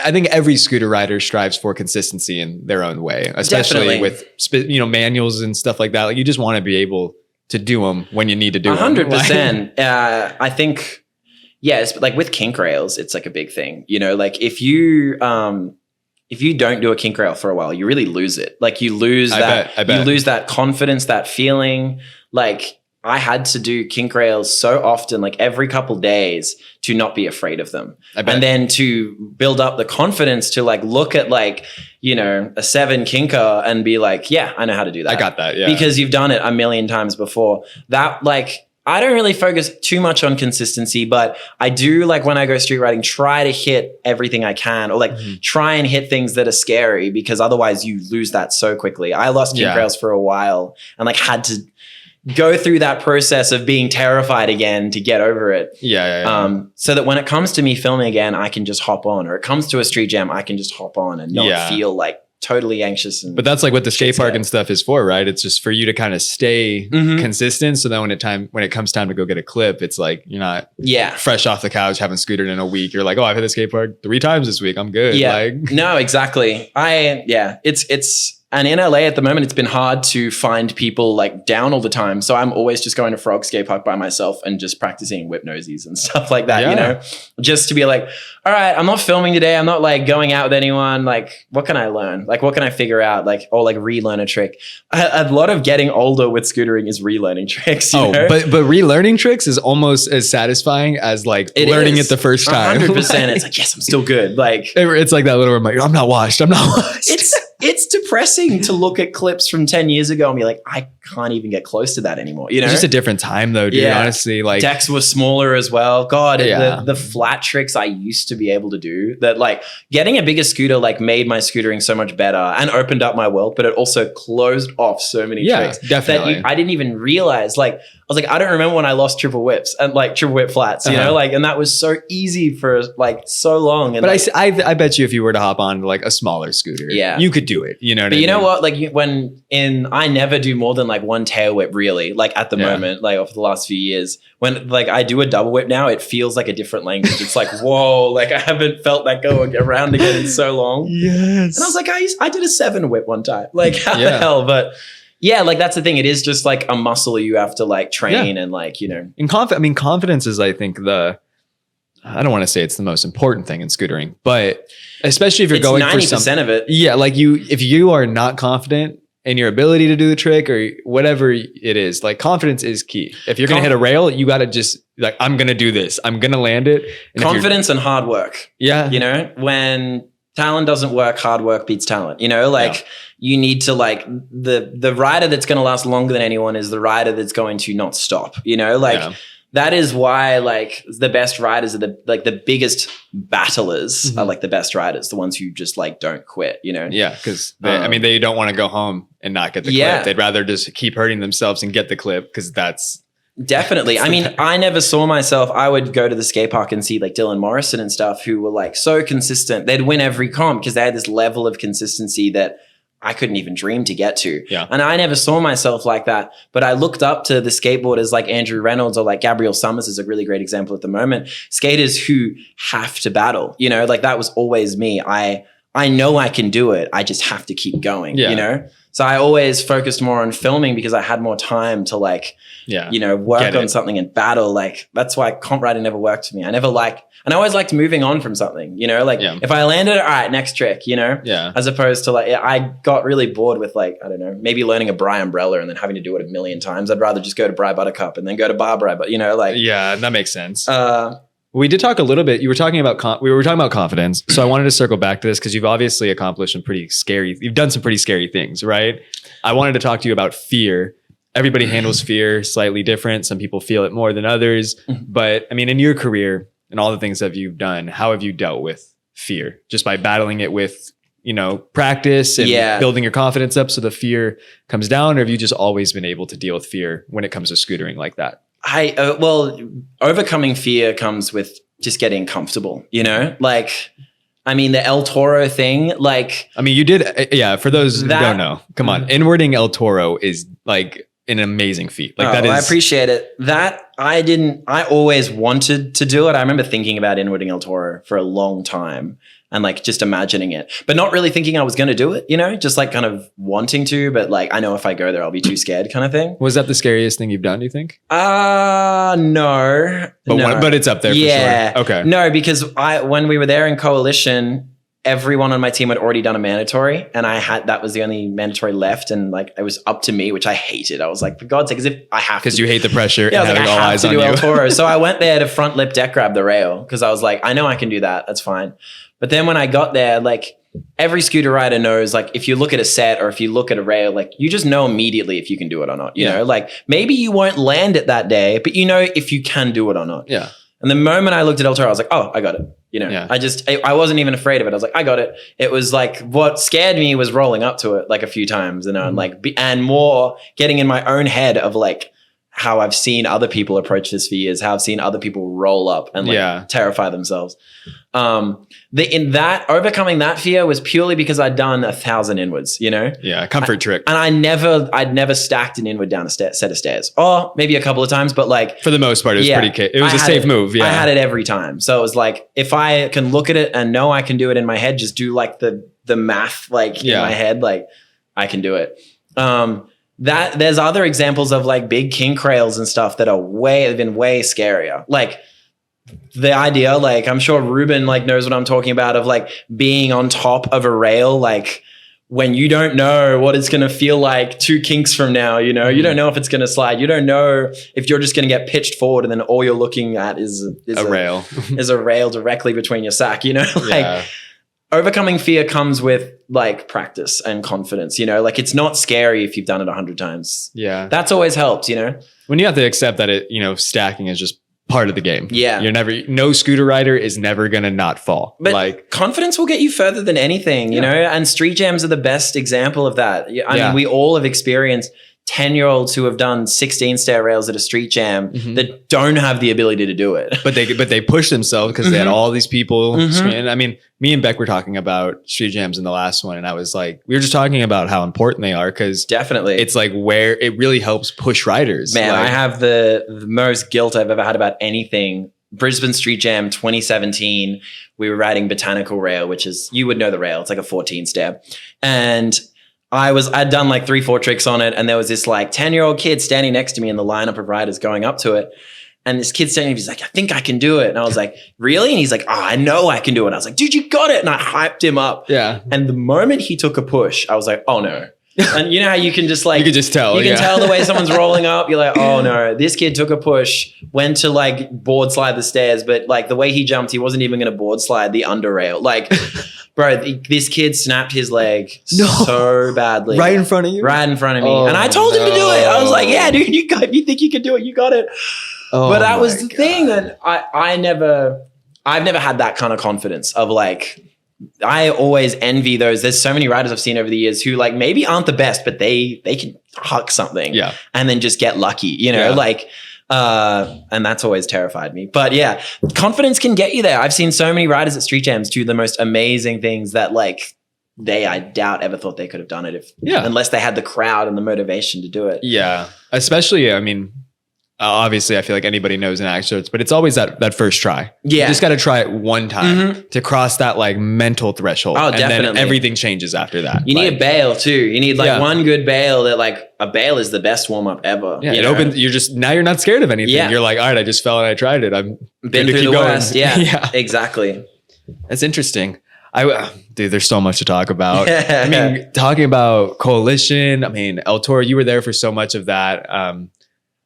A: I think every scooter rider strives for consistency in their own way, especially with manuals and stuff like that. Like you just want to be able to do them when you need to do them.
B: 100%. I think, it's like with kink rails, it's like a big thing. Like if you don't do a kink rail for a while, you really lose it. Like you lose you lose that confidence, that feeling. Like I had to do kink rails so often, like every couple days, to not be afraid of them. And then to build up the confidence to like look at like, a 7 kinker and be like, yeah, I know how to do that.
A: I got that. Yeah.
B: Because you've done it a million times before. That like, I don't really focus too much on consistency, but I do like when I go street riding, try to hit everything I can or like try and hit things that are scary because otherwise you lose that so quickly. I lost kink rails for a while and like had to go through that process of being terrified again to get over it. So that when it comes to me filming again, I can just hop on, or it comes to a street jam, I can just hop on and not feel like totally anxious. But
A: that's like what the skate park and stuff is for, right? It's just for you to kind of stay consistent. So that when it comes time to go get a clip, it's like you're not fresh off the couch, haven't scootered in a week. You're like, oh, I've hit the skate park 3 times this week. I'm good.
B: No, exactly. It's and in LA at the moment, it's been hard to find people like down all the time. So I'm always just going to Frog Skate Park by myself and just practicing whip nosies and stuff like that, you know, just to be like, all right, I'm not filming today. I'm not like going out with anyone. Like, what can I learn? Like, what can I figure out? Like, or like relearn a trick. A lot of getting older with scootering is relearning tricks. You know?
A: But relearning tricks is almost as satisfying as like learning it the first time.
B: 100%. It's like, yes, I'm still good. Like,
A: it's like that little reminder. I'm not washed.
B: It's depressing to look at clips from 10 years ago and be like, I can't even get close to that anymore. You know,
A: it's just a different time though, dude. Honestly, like
B: decks were smaller as well. God, the flat tricks I used to be able to do, that like getting a bigger scooter like made my scootering so much better and opened up my world, but it also closed off so many tricks
A: definitely.
B: That I didn't even realize. Like, I was like, I don't remember when I lost triple whips and like triple whip flats, you know, like, and that was so easy for like so long. And
A: but like, I bet you if you were to hop on like a smaller scooter, you could do it. You know what I mean?
B: You know what? Like I never do more than like one tail whip really, like at the moment, like over the last few years. When like I do a double whip now, it feels like a different language. It's like, whoa, like I haven't felt that go around again in so long.
A: Yes.
B: And I was like, I did a 7 whip one time. Like how the hell? But yeah, like that's the thing. It is just like a muscle you have to like train and like, you know.
A: And confidence is, I think, I don't want to say it's the most important thing in scootering, but especially if you're going 90% for 90%
B: of it.
A: Yeah, like if you are not confident in your ability to do the trick or whatever it is, like confidence is key. If you're going to hit a rail, you got to just like, I'm going to do this. I'm going to land it.
B: And confidence and hard work.
A: Yeah.
B: You know, when talent doesn't work, hard work beats talent, you know, like you need to like the rider that's going to last longer than anyone is the rider that's going to not stop, you know, like that is why like the best riders are the biggest battlers are like the best riders, the ones who just like don't quit, you know?
A: Yeah. Cause they don't want to go home and not get the clip. They'd rather just keep hurting themselves and get the clip. Cause that's
B: definitely. I mean, I never saw myself. I would go to the skate park and see like Dylan Morrison and stuff who were like so consistent. They'd win every comp because they had this level of consistency that I couldn't even dream to get to.
A: Yeah.
B: And I never saw myself like that. But I looked up to the skateboarders like Andrew Reynolds or like Gabriel Summers is a really great example at the moment. Skaters who have to battle, you know, like that was always me. I know I can do it. I just have to keep going, you know? So I always focused more on filming because I had more time to like, you know, work on something and battle. Like that's why comp riding never worked for me. And I always liked moving on from something, you know, like if I landed, all right, next trick, you know, as opposed to like, I got really bored with like, I don't know, maybe learning a Bri umbrella and then having to do it a million times. I'd rather just go to Bri Buttercup and then go to Bar Bri, but you know, like.
A: Yeah, that makes sense. We did talk a little bit. You were talking about we were talking about confidence. So I wanted to circle back to this because you've obviously accomplished you've done some pretty scary things, right? I wanted to talk to you about fear. Everybody handles fear slightly different. Some people feel it more than others. But I mean, in your career and all the things that you've done, how have you dealt with fear? Just by battling it with, you know, practice and building your confidence up so the fear comes down? Or have you just always been able to deal with fear when it comes to scootering like that?
B: Well, overcoming fear comes with just getting comfortable, you know, like, I mean, the El Toro thing, like,
A: I mean, you did. For those who don't know, come on. Inwarding El Toro is like an amazing feat. Like I
B: appreciate it. I always wanted to do it. I remember thinking about inwarding El Toro for a long time and like just imagining it, but not really thinking I was going to do it, you know, just like kind of wanting to, but like, I know if I go there, I'll be too scared kind of thing.
A: Was that the scariest thing you've done, do you think?
B: No.
A: But it's up there for sure. Okay.
B: No, because when we were there in Coalition, everyone on my team had already done a mandatory and that was the only mandatory left. And like, it was up to me, which I hated. I was like, for God's sake, as if I have to.
A: Because you hate the pressure and having all eyes on
B: you.
A: El
B: Toro. So I went there to front lip deck grab the rail because I was like, I know I can do that. That's fine. But then when I got there, like every scooter rider knows, like if you look at a set or if you look at a rail, like you just know immediately if you can do it or not, you know, like maybe you won't land it that day, but you know if you can do it or not.
A: Yeah.
B: And the moment I looked at El Toro, I was like, oh, I got it. You know, I wasn't even afraid of it. I was like, I got it. It was like, what scared me was rolling up to it like a few times and like, and more getting in my own head of like, how I've seen other people approach this for years, how I've seen other people roll up and like terrify themselves. Overcoming that fear was purely because I'd done 1,000 inwards, you know?
A: Yeah, comfort trick.
B: And I'd never stacked an inward down a set of stairs. Or maybe a couple of times, but like
A: for the most part, it was it was a safe move. Yeah,
B: I had it every time. So it was like, if I can look at it and know I can do it in my head, just do like the math like in my head, like I can do it. That there's other examples of like big kink rails and stuff that have been way scarier. Like the idea, like I'm sure Ruben like knows what I'm talking about, of like being on top of a rail, like when you don't know what it's going to feel like 2 kinks from now, you know, you don't know if it's going to slide. You don't know if you're just going to get pitched forward and then all you're looking at is a rail, is a rail directly between your sack, you know, like overcoming fear comes with like practice and confidence, you know, like it's not scary if you've done it 100 times. Yeah. That's always helped, you know,
A: when you have to accept that it, you know, stacking is just part of the game.
B: Yeah.
A: No scooter rider is never going to not fall.
B: But
A: like
B: confidence will get you further than anything, you know, and street jams are the best example of that. I mean, we all have experienced 10-year-olds who have done 16 stair rails at a street jam that don't have the ability to do it.
A: But they push themselves because they had all these people. I mean, me and Beck were talking about street jams in the last one, and I was like, we were just talking about how important they are, because
B: definitely
A: it's like where it really helps push riders.
B: Man,
A: like,
B: I have the most guilt I've ever had about anything. Brisbane Street Jam 2017, we were riding Botanical Rail, which is, you would know the rail. It's like a 14 stair. And I'd done like 3-4 tricks on it, and there was this like 10-year-old kid standing next to me in the lineup of riders going up to it. And this kid standing, he's like, I think I can do it. And I was like, really? And he's like, I know I can do it. I was like, dude, you got it. And I hyped him up.
A: Yeah.
B: And the moment he took a push, I was like, oh no. And you know how you can just like,
A: you can just tell.
B: You can tell the way someone's rolling up. You're like, oh no, this kid took a push, went to like board slide the stairs, but like the way he jumped, he wasn't even going to board slide the under rail. Like, bro, this kid snapped his leg so badly.
A: Right in front of you?
B: Right in front of me. And I told him to do it. I was like, yeah, dude, if you think you can do it, you got it. But that was the thing that I've never had that kind of confidence of like, I always envy those. There's so many riders I've seen over the years who like maybe aren't the best, but they can huck something and then just get lucky, you know, like, and that's always terrified me. But yeah, confidence can get you there. I've seen so many riders at street jams do the most amazing things that like I doubt ever thought they could have done it unless they had the crowd and the motivation to do it.
A: Yeah. Especially, I mean, obviously I feel like anybody knows an accident, but it's always that first try. Yeah. You just got to try it one time to cross that like mental threshold.
B: Oh,
A: and
B: definitely.
A: then everything changes after that.
B: You need a bail too. You need like one good bail that like a bail is the best warm up ever.
A: Yeah. It opens, now you're not scared of anything. Yeah. You're like, all right, I just fell and I tried it. I'm
B: been through the worst. Yeah, exactly.
A: That's interesting. Dude, there's so much to talk about. I mean, talking about Coalition, I mean, El Toro, you were there for so much of that.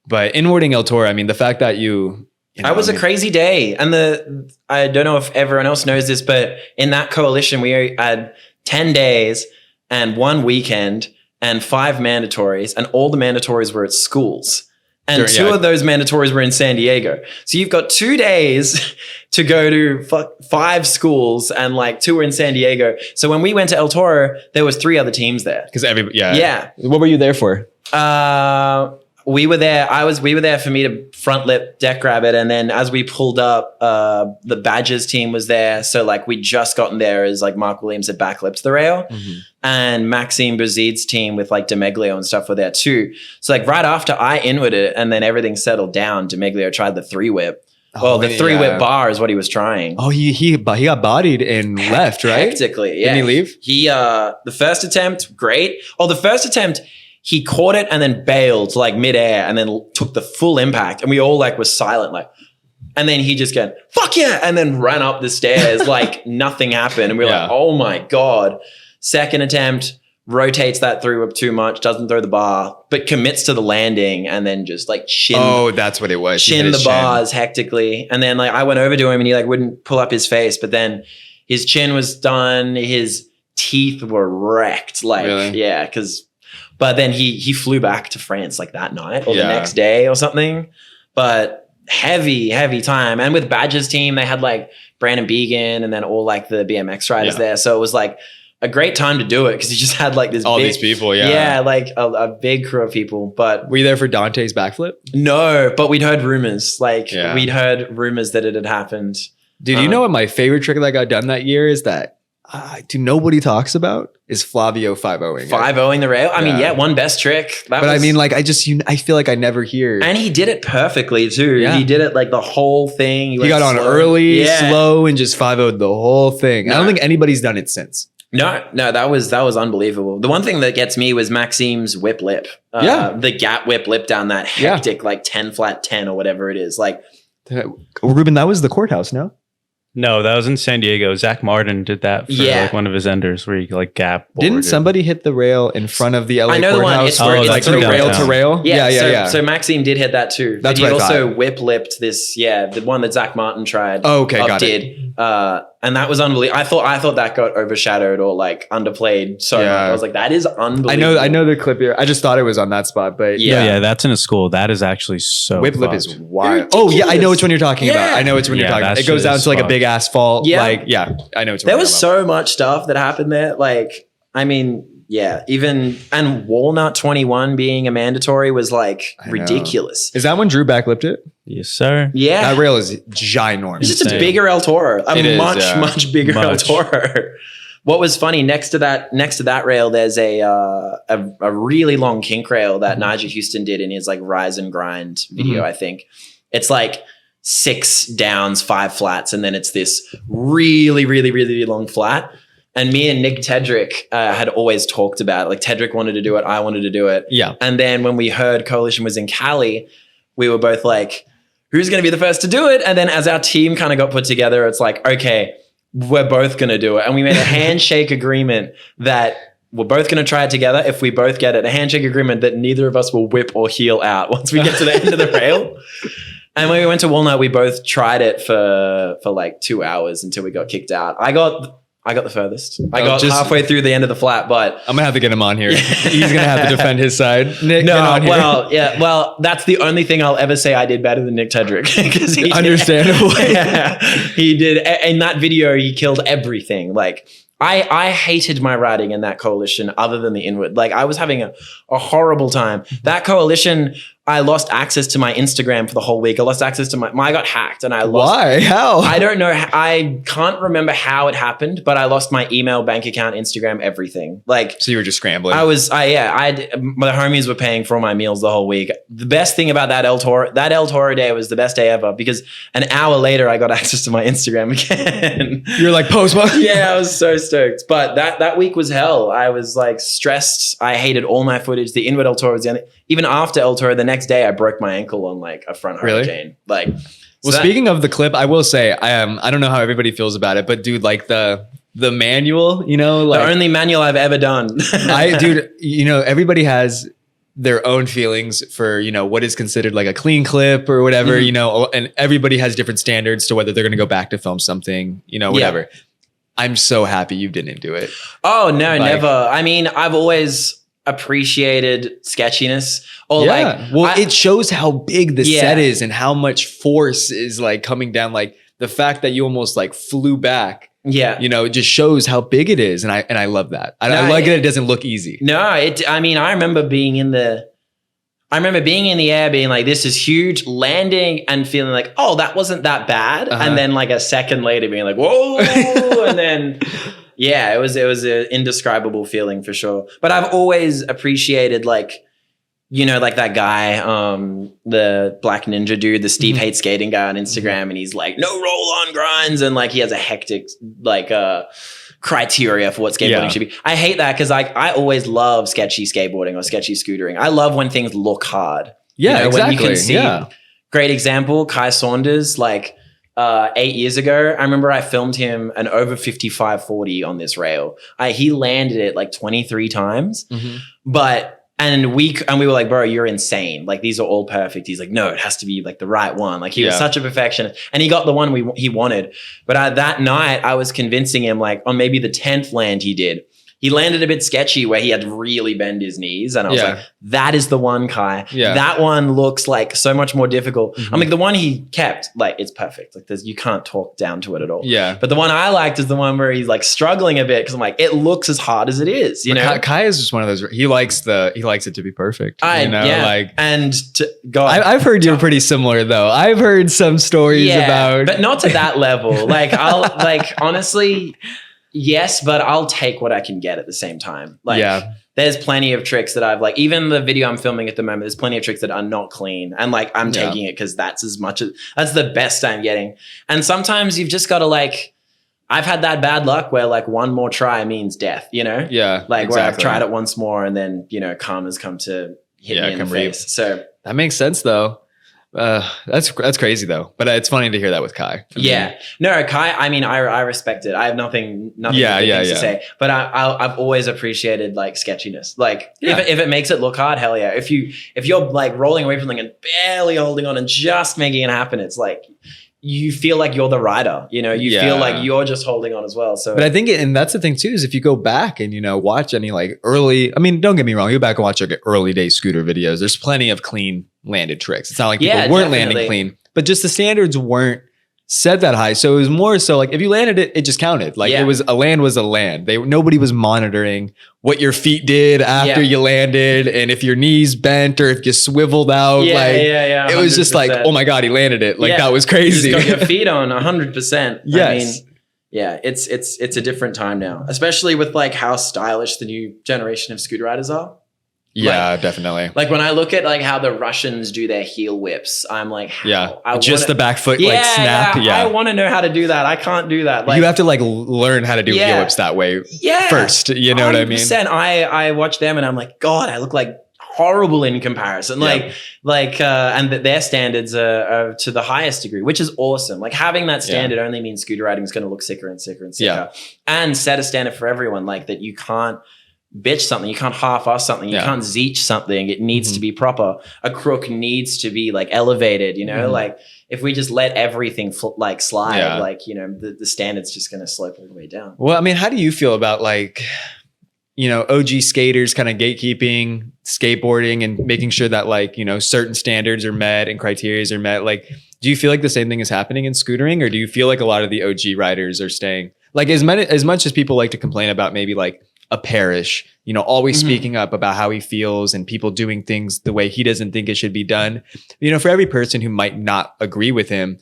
A: But inwarding El Toro, I mean, the fact that
B: it was a crazy day. And I don't know if everyone else knows this, but in that coalition, we had 10 days and 1 weekend and 5 mandatories, and all the mandatories were at schools. And 2 of those mandatories were in San Diego. So you've got 2 days to go to 5 schools, and like 2 were in San Diego. So when we went to El Toro, there was 3 other teams there.
A: Because What were you there for?
B: We were there. We were there for me to front lip deck grab it. And then as we pulled up, the Badgers team was there. So like we'd just gotten there as like Mark Williams had backlipped the rail, and Maxime Bouzid's team with like Demeglio and stuff were there too. So like right after I inwarded it and then everything settled down, Demeglio tried the 3-whip. Well, the 3-whip bar is what he was trying.
A: Oh, he got bodied and left, right?
B: Hectically, yeah.
A: Didn't he leave?
B: The first attempt, great. Oh, the first attempt, he caught it and then bailed like midair and then took the full impact. And we all like was silent, like, and then he just went, fuck yeah. And then ran up the stairs like nothing happened. And we were like, oh my God. Second attempt, rotates that through up too much, doesn't throw the bar, but commits to the landing and then just like
A: that's what it was.
B: Shin the bars hectically. And then like I went over to him and he like wouldn't pull up his face, but then his chin was done. His teeth were wrecked. Like, yeah, but then he flew back to France like that night or the next day or something. But heavy time. And with Badger's team, they had like Brandon Began and then all like the BMX riders there. So it was like a great time to do it because you just had like this
A: these people,
B: like a big crew of people. But
A: were you there for Dante's backflip?
B: No, but we'd heard rumors. We'd heard rumors that it had happened.
A: Dude, you know what my favorite trick that got done that year is that nobody talks about is Flavio 5-0ing.
B: 5-0ing the rail? I mean, one best trick.
A: I mean, like, I feel like I never hear.
B: And he did it perfectly too. Yeah. He did it like the whole thing.
A: He got on early, slow, and just 5-0'd the whole thing. No. I don't think anybody's done it since.
B: No, that was unbelievable. The one thing that gets me was Maxim's whip lip. The gap whip lip down that hectic, like 10 flat 10 or whatever it is. Like,
A: Ruben, that was the courthouse, no?
C: No, that was in San Diego. Zach Martin did that for like one of his enders where he like gap boarded.
A: Didn't somebody hit the rail in front of the LA
B: I know
A: courthouse?
B: The one. It's
A: like sort of rail to rail?
B: Yeah. So Maxime did hit that too.
A: That's
B: he
A: what I
B: also
A: thought.
B: whip lipped this, the one that Zach Martin tried.
A: Oh, okay, got it.
B: And that was unbelievable. I thought that got overshadowed or like underplayed. So I was like, that is unbelievable.
A: I know the clip here. I just thought it was on that spot, but
C: yeah, that's in a school. That is actually so
A: whip lip is wild. Oh yeah, I know which one you're talking about. I know which one you're talking about. It goes down to like a big asphalt. Yeah. Like, I know.
B: There was so much stuff that happened there. Like, I mean, and Walnut 21 being a mandatory was like ridiculous.
A: Is that when Drew backlipped it?
C: Yes, sir.
B: Yeah.
A: That rail is ginormous.
B: It's just a bigger El Toro. Much bigger El Toro. What was funny, next to that rail, there's a really long kink rail that Nigel Houston did in his like Rise and Grind video, I think. It's like 6 downs, 5 flats, and then it's this really, really, really long flat. And me and Nick Tedrick had always talked about it. Like Tedrick wanted to do it, I wanted to do it.
A: Yeah.
B: And then when we heard Coalition was in Cali, we were both like, who's going to be the first to do it? And then as our team kind of got put together, it's like, okay, we're both going to do it. And we made a handshake agreement that we're both going to try it together. If we both get it, a handshake agreement that neither of us will whip or heel out once we get to the end of the rail. And when we went to Walnut, we both tried it for like 2 hours until we got kicked out. I got the furthest. I got halfway through the end of the flat, but
A: I'm gonna have to get him on here. He's gonna have to defend his side. Nick, get on here.
B: Well, that's the only thing I'll ever say I did better than Nick Tedrick.
A: Understandable.
B: He did. In that video, he killed everything. Like, I hated my riding in that coalition other than the inward. Like, I was having a horrible time. That coalition, I lost access to my Instagram for the whole week. I lost access to I got hacked and I lost.
A: Why? How?
B: I don't know. I can't remember how it happened, but I lost my email, bank account, Instagram, everything. Like,
A: so you were just scrambling.
B: My homies were paying for all my meals the whole week. The best thing about that El Toro day was the best day ever because an hour later I got access to my Instagram again.
A: You're like, post what?
B: Yeah, I was so stoked. But that week was hell. I was like stressed. I hated all my footage. The inward El Toro was the only, even after El Toro, the next day I broke my ankle on like a front hurricane. Like,
A: well, speaking of the clip, I will say, I don't know how everybody feels about it, but dude, like the manual, you know, like
B: the only manual I've ever done.
A: Everybody has their own feelings for, you know, what is considered like a clean clip or whatever, you know, and everybody has different standards to whether they're going to go back to film something, you know, whatever. Yeah. I'm so happy you didn't do it.
B: Oh, no, never. I mean, I've always appreciated sketchiness
A: it shows how big the set is and how much force is like coming down, like the fact that you almost like flew back, you know, it just shows how big it is, and I love that. I like it doesn't look easy.
B: I remember being in the air being like, this is huge, landing and feeling like, oh, that wasn't that bad, and then like a second later being like, whoa. And then it was an indescribable feeling for sure. But I've always appreciated, like, you know, like that guy, the Black Ninja dude, the Steve Hates Skating guy on Instagram, and he's like, no roll on grinds, and like he has a hectic like criteria for what skateboarding should be. I hate that because I always love sketchy skateboarding or sketchy scootering. I love when things look hard.
A: Yeah, you know, exactly.
B: When you can see, great example, Kai Saunders, like 8 years ago, I remember I filmed him an over 55 40 on this rail. He landed it like 23 times, and we were like, bro, you're insane. Like, these are all perfect. He's like, no, it has to be like the right one. Like, he was such a perfectionist, and he got the one he wanted. But that night I was convincing him, like, on maybe the 10th land he did, He landed a bit sketchy where he had to really bend his knees. And I was like, that is the one, Kai. Yeah. That one looks like so much more difficult. I'm like, the one he kept, like, it's perfect. Like, you can't talk down to it at all. Yeah. But the one I liked is the one where he's like struggling a bit because I'm like, it looks as hard as it is, you know?
A: Kai is just one of those, he likes it to be perfect.
B: Like, and
A: I've heard you're pretty similar though. I've heard some stories about,
B: but not to that level. Like, honestly, yes, but I'll take what I can get at the same time. Like, there's plenty of tricks that I've even the video I'm filming at the moment, there's plenty of tricks that are not clean. And like, I'm taking it because that's the best I'm getting. And sometimes you've just got to I've had that bad luck where one more try means death, you know?
A: Yeah.
B: Like where I've tried it once more and then, karma's come to hit me in the face. So
A: that makes sense though. That's crazy though, but it's funny to hear that with Kai.
B: No, Kai. I mean, I respect it. I have nothing to say. But I've always appreciated sketchiness. If it makes it look hard, hell yeah. If you're rolling away from something and barely holding on and just making it happen, it's you feel like you're the rider. You know, you feel like you're just holding on as well. So,
A: but I think, and that's the thing too, is if you go back and watch any early. I mean, don't get me wrong, you go back and watch early day scooter videos. There's plenty of clean landed tricks. It's not like people weren't landing clean, but just the standards weren't set that high. So it was more so if you landed it, it just counted. It was a land. Nobody was monitoring what your feet did after you landed and if your knees bent or if you swiveled out. It was just oh my God, he landed it. That was crazy.
B: You just got your feet on 100%.
A: Yes.
B: I mean, it's a different time now, especially with how stylish the new generation of scooter riders are.
A: Yeah, definitely.
B: When I look at how the Russians do their heel whips, I'm like, how?
A: The back foot snap.
B: I want to know how to do that. I can't do that.
A: You have to learn how to do heel whips that way first. You know 100%. What I mean?
B: I watch them and I'm like, God, I look horrible in comparison. And that their standards are to the highest degree, which is awesome. Having that standard only means scooter riding is going to look sicker and sicker and sicker. And set a standard for everyone that you can't bitch something, you can't half-ass something, you can't zeech something. It needs to be proper. A crook needs to be elevated, you know? If we just let everything slide, the standard's just going to slope all the way down.
A: Well, I mean, how do you feel about OG skaters kind of gatekeeping skateboarding and making sure that certain standards are met and criteria are met? Do you feel the same thing is happening in scootering, or do you feel a lot of the OG riders are staying as much as people like to complain about maybe a Parrish, always speaking up about how he feels and people doing things the way he doesn't think it should be done. For every person who might not agree with him,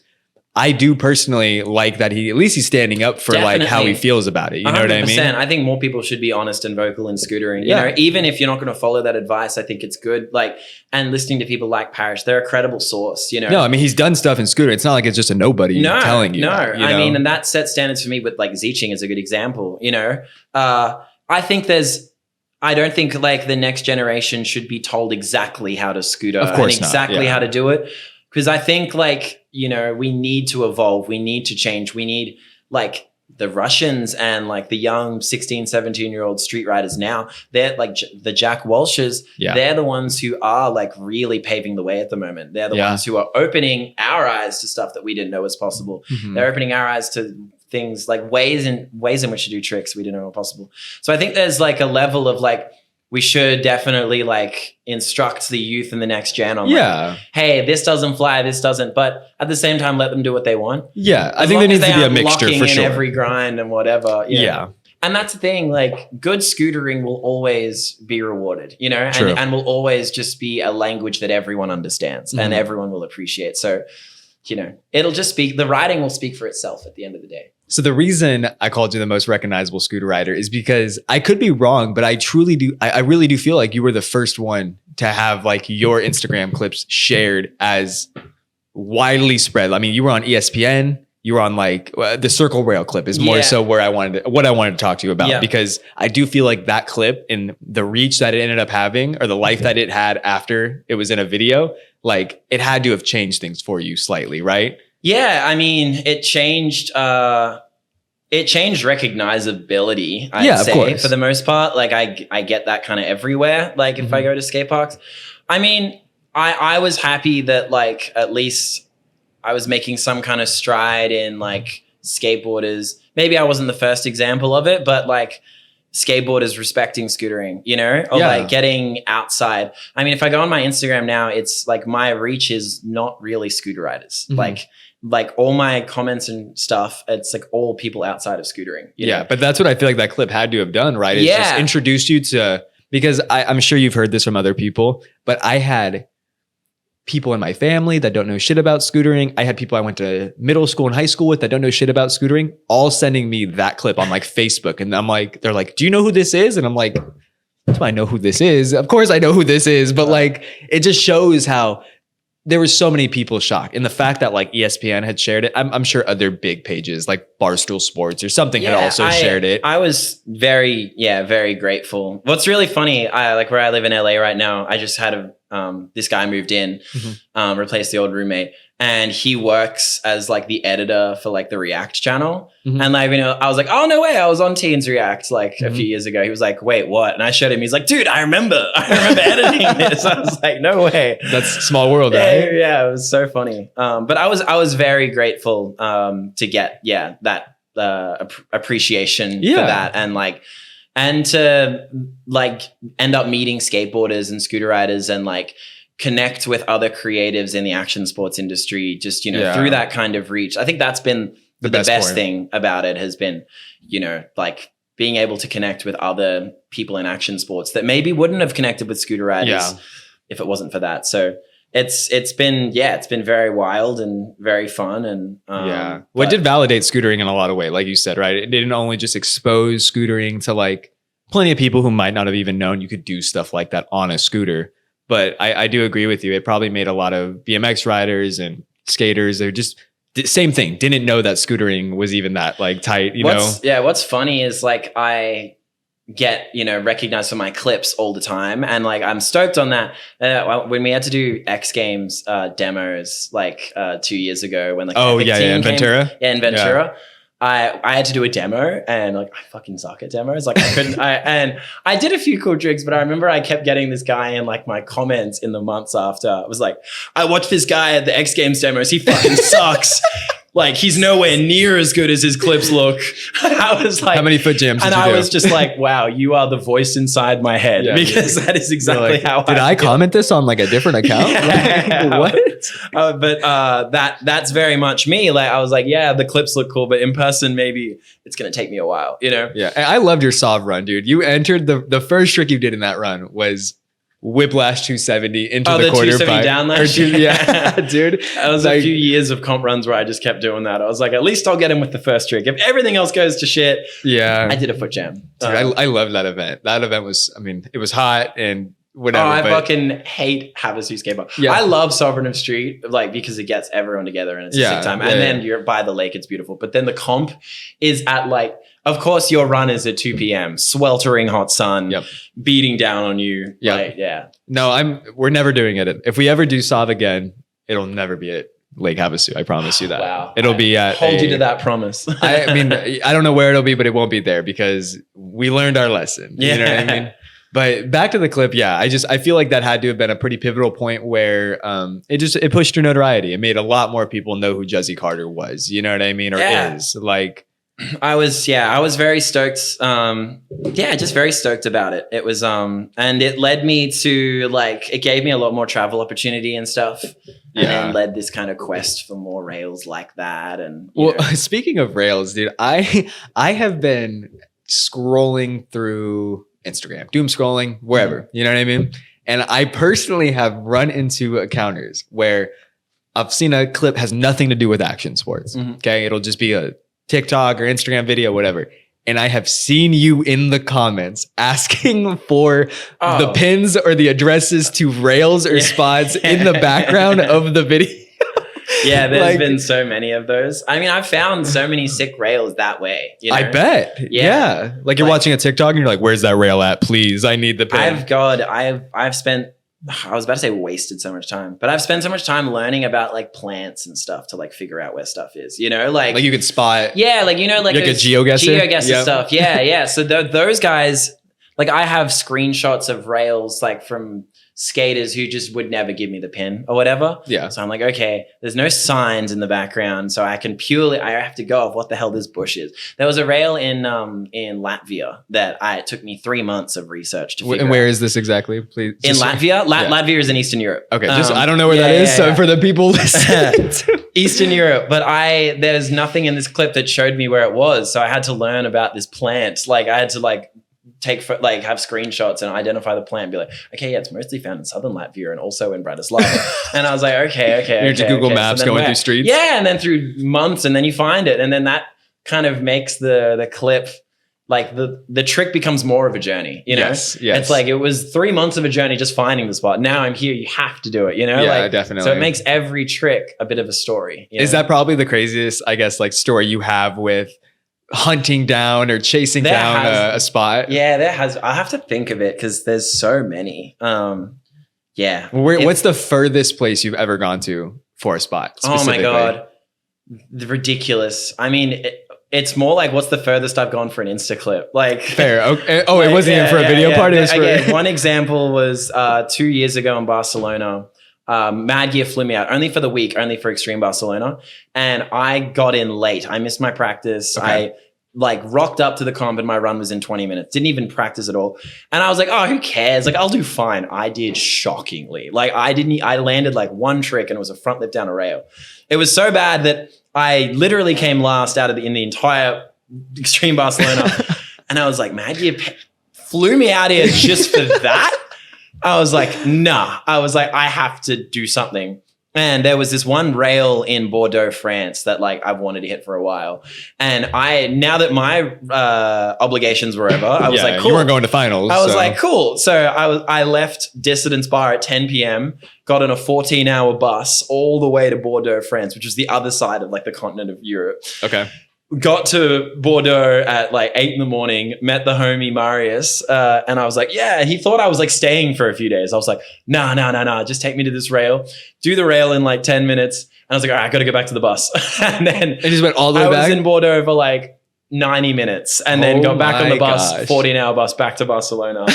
A: I do personally like that he's standing up for how he feels about it. You know what I mean?
B: I think more people should be honest and vocal in scootering. You know, even if you're not going to follow that advice, I think it's good. And listening to people like Parrish, they're a credible source, No,
A: I mean, he's done stuff in scootering. It's not like it's just a nobody telling you.
B: No,
A: that,
B: I mean, and that sets standards for me with zeeching is a good example, I think I don't think the next generation should be told exactly how to scooter and exactly how to do it. Because I think we need to evolve. We need to change. We need the Russians and the young 16, 17-year-old street riders now. They're the Jack Walshes. Yeah. They're the ones who are really paving the way at the moment. They're the ones who are opening our eyes to stuff that we didn't know was possible. Mm-hmm. They're opening our eyes to things ways in which to do tricks we didn't know were possible. So I think there's a level of we should definitely instruct the youth in the next gen on hey, this doesn't fly, this doesn't, but at the same time let them do what they want.
A: Yeah, I think there needs to be a mixture for sure.
B: Every grind and whatever. Yeah. And that's the thing, good scootering will always be rewarded, and will always just be a language that everyone understands and everyone will appreciate. So, it'll just the riding will speak for itself at the end of the day.
A: So the reason I called you the most recognizable scooter rider is because I could be wrong, but I truly do. I really do feel like you were the first one to have your Instagram clips shared as widely spread. I mean, you were on ESPN. You were on the circle rail clip is more so where what I wanted to talk to you about, because I do feel like that clip and the reach that it ended up having or the life that it had after it was in a video, it had to have changed things for you slightly, right?
B: Yeah, I mean, it changed recognizability, I'd say, for the most part. I get that kind of everywhere, if I go to skate parks. I mean, I was happy that at least I was making some kind of stride in skateboarders. Maybe I wasn't the first example of it, but skateboarders respecting scootering, you know, or like getting outside. I mean, if I go on my Instagram now, it's like my reach is not really scooter riders. Like all my comments and stuff, it's like all people outside of scootering. You know?
A: But that's what I feel like that clip had to have done, right? It's just introduced you to, because I'm sure you've heard this from other people, but I had people in my family that don't know shit about scootering. I had people I went to middle school and high school with that don't know shit about scootering, all sending me that clip on like Facebook. And I'm like, they're like, do you know who this is? And I'm like, do I know who this is? Of course I know who this is, but like, it just shows how there were so many people shocked. And the fact that like ESPN had shared it, I'm sure other big pages like Barstool Sports or something had also shared it.
B: I was very grateful. What's really funny, like where I live in LA right now, I just had this guy moved in, replaced the old roommate, and he works as like the editor for like the React channel. And like, you know, I was like, oh no way, I was on Teens React like a few years ago. He was like, wait, what? And I showed him, he's like, dude, I remember editing this. I was like, no way.
A: That's small world, right?
B: Yeah, it was so funny. But I was very grateful to get that appreciation for that, and to like end up meeting skateboarders and scooter riders and like connect with other creatives in the action sports industry, just, you know, through that kind of reach. I think that's been the best thing about it, has been, you know, like being able to connect with other people in action sports that maybe wouldn't have connected with scooter riders if it wasn't for that. So it's been very wild and very fun. And
A: well, it did validate scootering in a lot of ways, like you said, right? It didn't only just expose scootering to like plenty of people who might not have even known you could do stuff like that on a scooter. But I do agree with you. It probably made a lot of BMX riders and skaters, they're just same thing. Didn't know that scootering was even that like tight, you know?
B: Yeah. What's funny is like I get, you know, recognized for my clips all the time. And like, I'm stoked on that. When we had to do X Games demos like 2 years ago when like,
A: in Ventura.
B: In Ventura. I had to do a demo, and like I fucking suck at demos. Like I couldn't. I did a few cool tricks, but I remember I kept getting this guy in like my comments in the months after. I was like, I watched this guy at the X Games demos. He fucking sucks. Like he's nowhere near as good as his clips look. I was like,
A: how many foot jams?
B: And I was just like, wow, you are the voice inside my head, because that is exactly
A: like,
B: how.
A: Did I comment this on like a different account? What?
B: But that's very much me. Like I was like, yeah, the clips look cool, but in person, maybe it's gonna take me a while. You know?
A: Yeah, and I loved your Sov run, dude. You entered the first trick you did in that run was whiplash 270 into the quarter
B: 270 down there.
A: Dude.
B: That was like, a few years of comp runs where I just kept doing that. I was like, at least I'll get him with the first trick. If everything else goes to shit, I did a foot jam.
A: Dude, I love that event. That event was, I mean, it was hot and whatever.
B: I fucking hate Havasu skateboard. Yeah. I love Sovereign of Street, like because it gets everyone together and it's a sick time. And then you're by the lake, it's beautiful. But then the comp is at like, of course, your run is at 2 p.m. sweltering hot sun, beating down on you. No,
A: we're never doing it. If we ever do Sov again, it'll never be at Lake Havasu. I promise you that.
B: Wow.
A: It'll be at
B: hold you to that promise.
A: I mean, I don't know where it'll be, but it won't be there because we learned our lesson. You know what I mean? But back to the clip, I feel like that had to have been a pretty pivotal point where it pushed your notoriety. It made a lot more people know who Juzzy Carter was. You know what I mean? Or is like.
B: I was very stoked. Just very stoked about it. It was, and it led me to like, it gave me a lot more travel opportunity and stuff. And then led this kind of quest for more rails like that. And
A: speaking of rails, dude, I have been scrolling through Instagram, doom scrolling, wherever, you know what I mean? And I personally have run into encounters where I've seen a clip has nothing to do with action sports. Okay. It'll just be a TikTok or Instagram video, whatever. And I have seen you in the comments asking for the pins or the addresses to rails or spots in the background of the video.
B: Yeah, there's been so many of those. I mean, I've found so many sick rails that way. You know?
A: I bet. Yeah. Like you're watching a TikTok and you're like, where's that rail at? Please, I need the pin.
B: I've spent, I was about to say wasted so much time, but I've spent so much time learning about like plants and stuff to like figure out where stuff is, you know, like
A: you could spot.
B: Yeah. Like, you know, like
A: a GeoGuessr
B: stuff. Yeah. Yeah. So those guys, like I have screenshots of rails like from skaters who just would never give me the pin or whatever.
A: Yeah.
B: So I'm like, okay, there's no signs in the background, so I have to go off what the hell this bush is. There was a rail in Latvia that it took me 3 months of research to figure
A: And where
B: out.
A: is this exactly? Please.
B: In Latvia? Latvia is in Eastern Europe.
A: Okay, I don't know where that is, so for the people listening.
B: Eastern Europe, but there's nothing in this clip that showed me where it was, so I had to learn about this plant. Like I had to have screenshots and identify the plant and be like, okay, yeah, it's mostly found in southern Latvia and also in Bratislava. And I was like, okay.
A: You're into Google Maps, going through streets.
B: Yeah, and then through months, and then you find it, and then that kind of makes the clip, like the trick becomes more of a journey, you know?
A: Yes.
B: It's like it was 3 months of a journey just finding the spot. Now I'm here, you have to do it, you know?
A: Yeah,
B: like,
A: definitely.
B: So it makes every trick a bit of a story.
A: Is that probably the craziest, I guess, like story you have with hunting down or chasing down a spot?
B: Yeah, there has. I have to think of it because there's so many. Yeah.
A: What's the furthest place you've ever gone to for a spot?
B: Oh my God. Ridiculous. I mean, it's more like what's the furthest I've gone for an Insta clip? Like
A: fair. Okay. Oh, it wasn't even for a video part. It was for
B: one example was 2 years ago in Barcelona. Mad Gear flew me out only for the week, only for Extreme Barcelona. And I got in late. I missed my practice.
A: Okay.
B: I rocked up to the comp and my run was in 20 minutes. Didn't even practice at all. And I was like, oh, who cares? Like, I'll do fine. I did shockingly. Like I landed like one trick and it was a front lip down a rail. It was so bad that I literally came last in the entire Extreme Barcelona. And I was like, Mad Gear flew me out here just for that? I was like, nah. I was like, I have to do something. And there was this one rail in Bordeaux, France that like I've wanted to hit for a while. And now that my obligations were over, I was like, cool.
A: You weren't going to finals.
B: I was like, cool. So I left Dissidence Bar at 10 p.m., got on a 14-hour bus all the way to Bordeaux, France, which was the other side of like the continent of Europe.
A: Okay.
B: Got to Bordeaux at like 8 a.m, met the homie Marius, and I was like, yeah, he thought I was like staying for a few days. I was like, nah, just take me to this rail, do the rail in like 10 minutes. And I was like, all right, I got to go back to the bus. And then
A: it just went all the way back?
B: I was in Bordeaux for like 90 minutes and then got back on the bus, 14-hour bus back to Barcelona.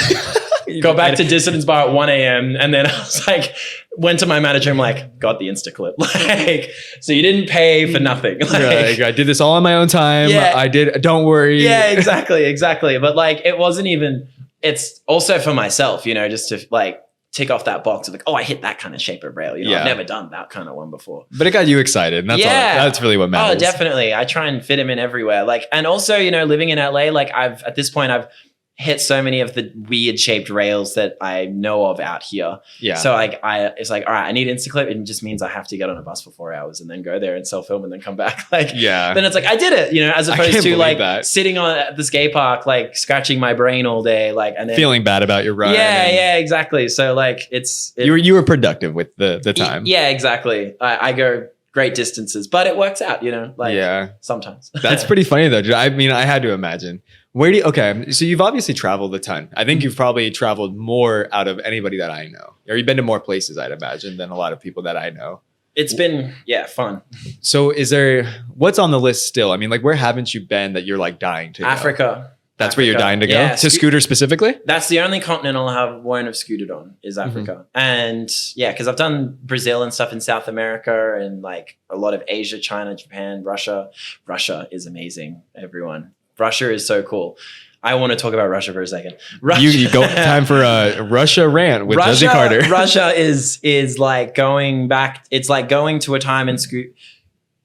B: Got back to Dissidence Bar at 1 a.m. And then I was like, went to my manager. I'm like, got the Insta clip. Like, so you didn't pay for nothing. Like,
A: I did this all on my own time.
B: Yeah.
A: I did. Don't worry.
B: Yeah, exactly. But like, it wasn't even, it's also for myself, you know, just to like tick off that box of like, oh, I hit that kind of shape of rail. You know, I've never done that kind of one before.
A: But it got you excited. And that's all. That's really what matters.
B: Oh, definitely. I try and fit him in everywhere. Like, and also, you know, living in LA, like at this point, I've hit so many of the weird shaped rails that I know of out here. Yeah. So like it's like, all right, I need Instaclip. It just means I have to get on a bus for 4 hours and then go there and self-film and then come back. Like, yeah. Then it's like, I did it, you know, as opposed to like sitting at the skate park, like scratching my brain all day, like, and then
A: feeling bad about your run.
B: Yeah, exactly. So like
A: you were productive with the time.
B: Yeah, exactly. I go great distances, but it works out, you know, like sometimes.
A: That's pretty funny though. I mean, I had to imagine. Okay, so you've obviously traveled a ton. I think you've probably traveled more out of anybody that I know. Or you've been to more places, I'd imagine, than a lot of people that I know.
B: It's been, fun.
A: So what's on the list still? I mean, like, where haven't you been that you're like dying to go?
B: Africa.
A: That's where you're dying to go? To scooter specifically?
B: That's the only continent won't have scooted on is Africa. Mm-hmm. And because I've done Brazil and stuff in South America and like a lot of Asia, China, Japan, Russia. Russia is amazing, everyone. Russia is so cool. I want to talk about Russia for a second.
A: You go time for a Russia rant with Juzzy Carter.
B: Russia is like going back. It's like going to a time in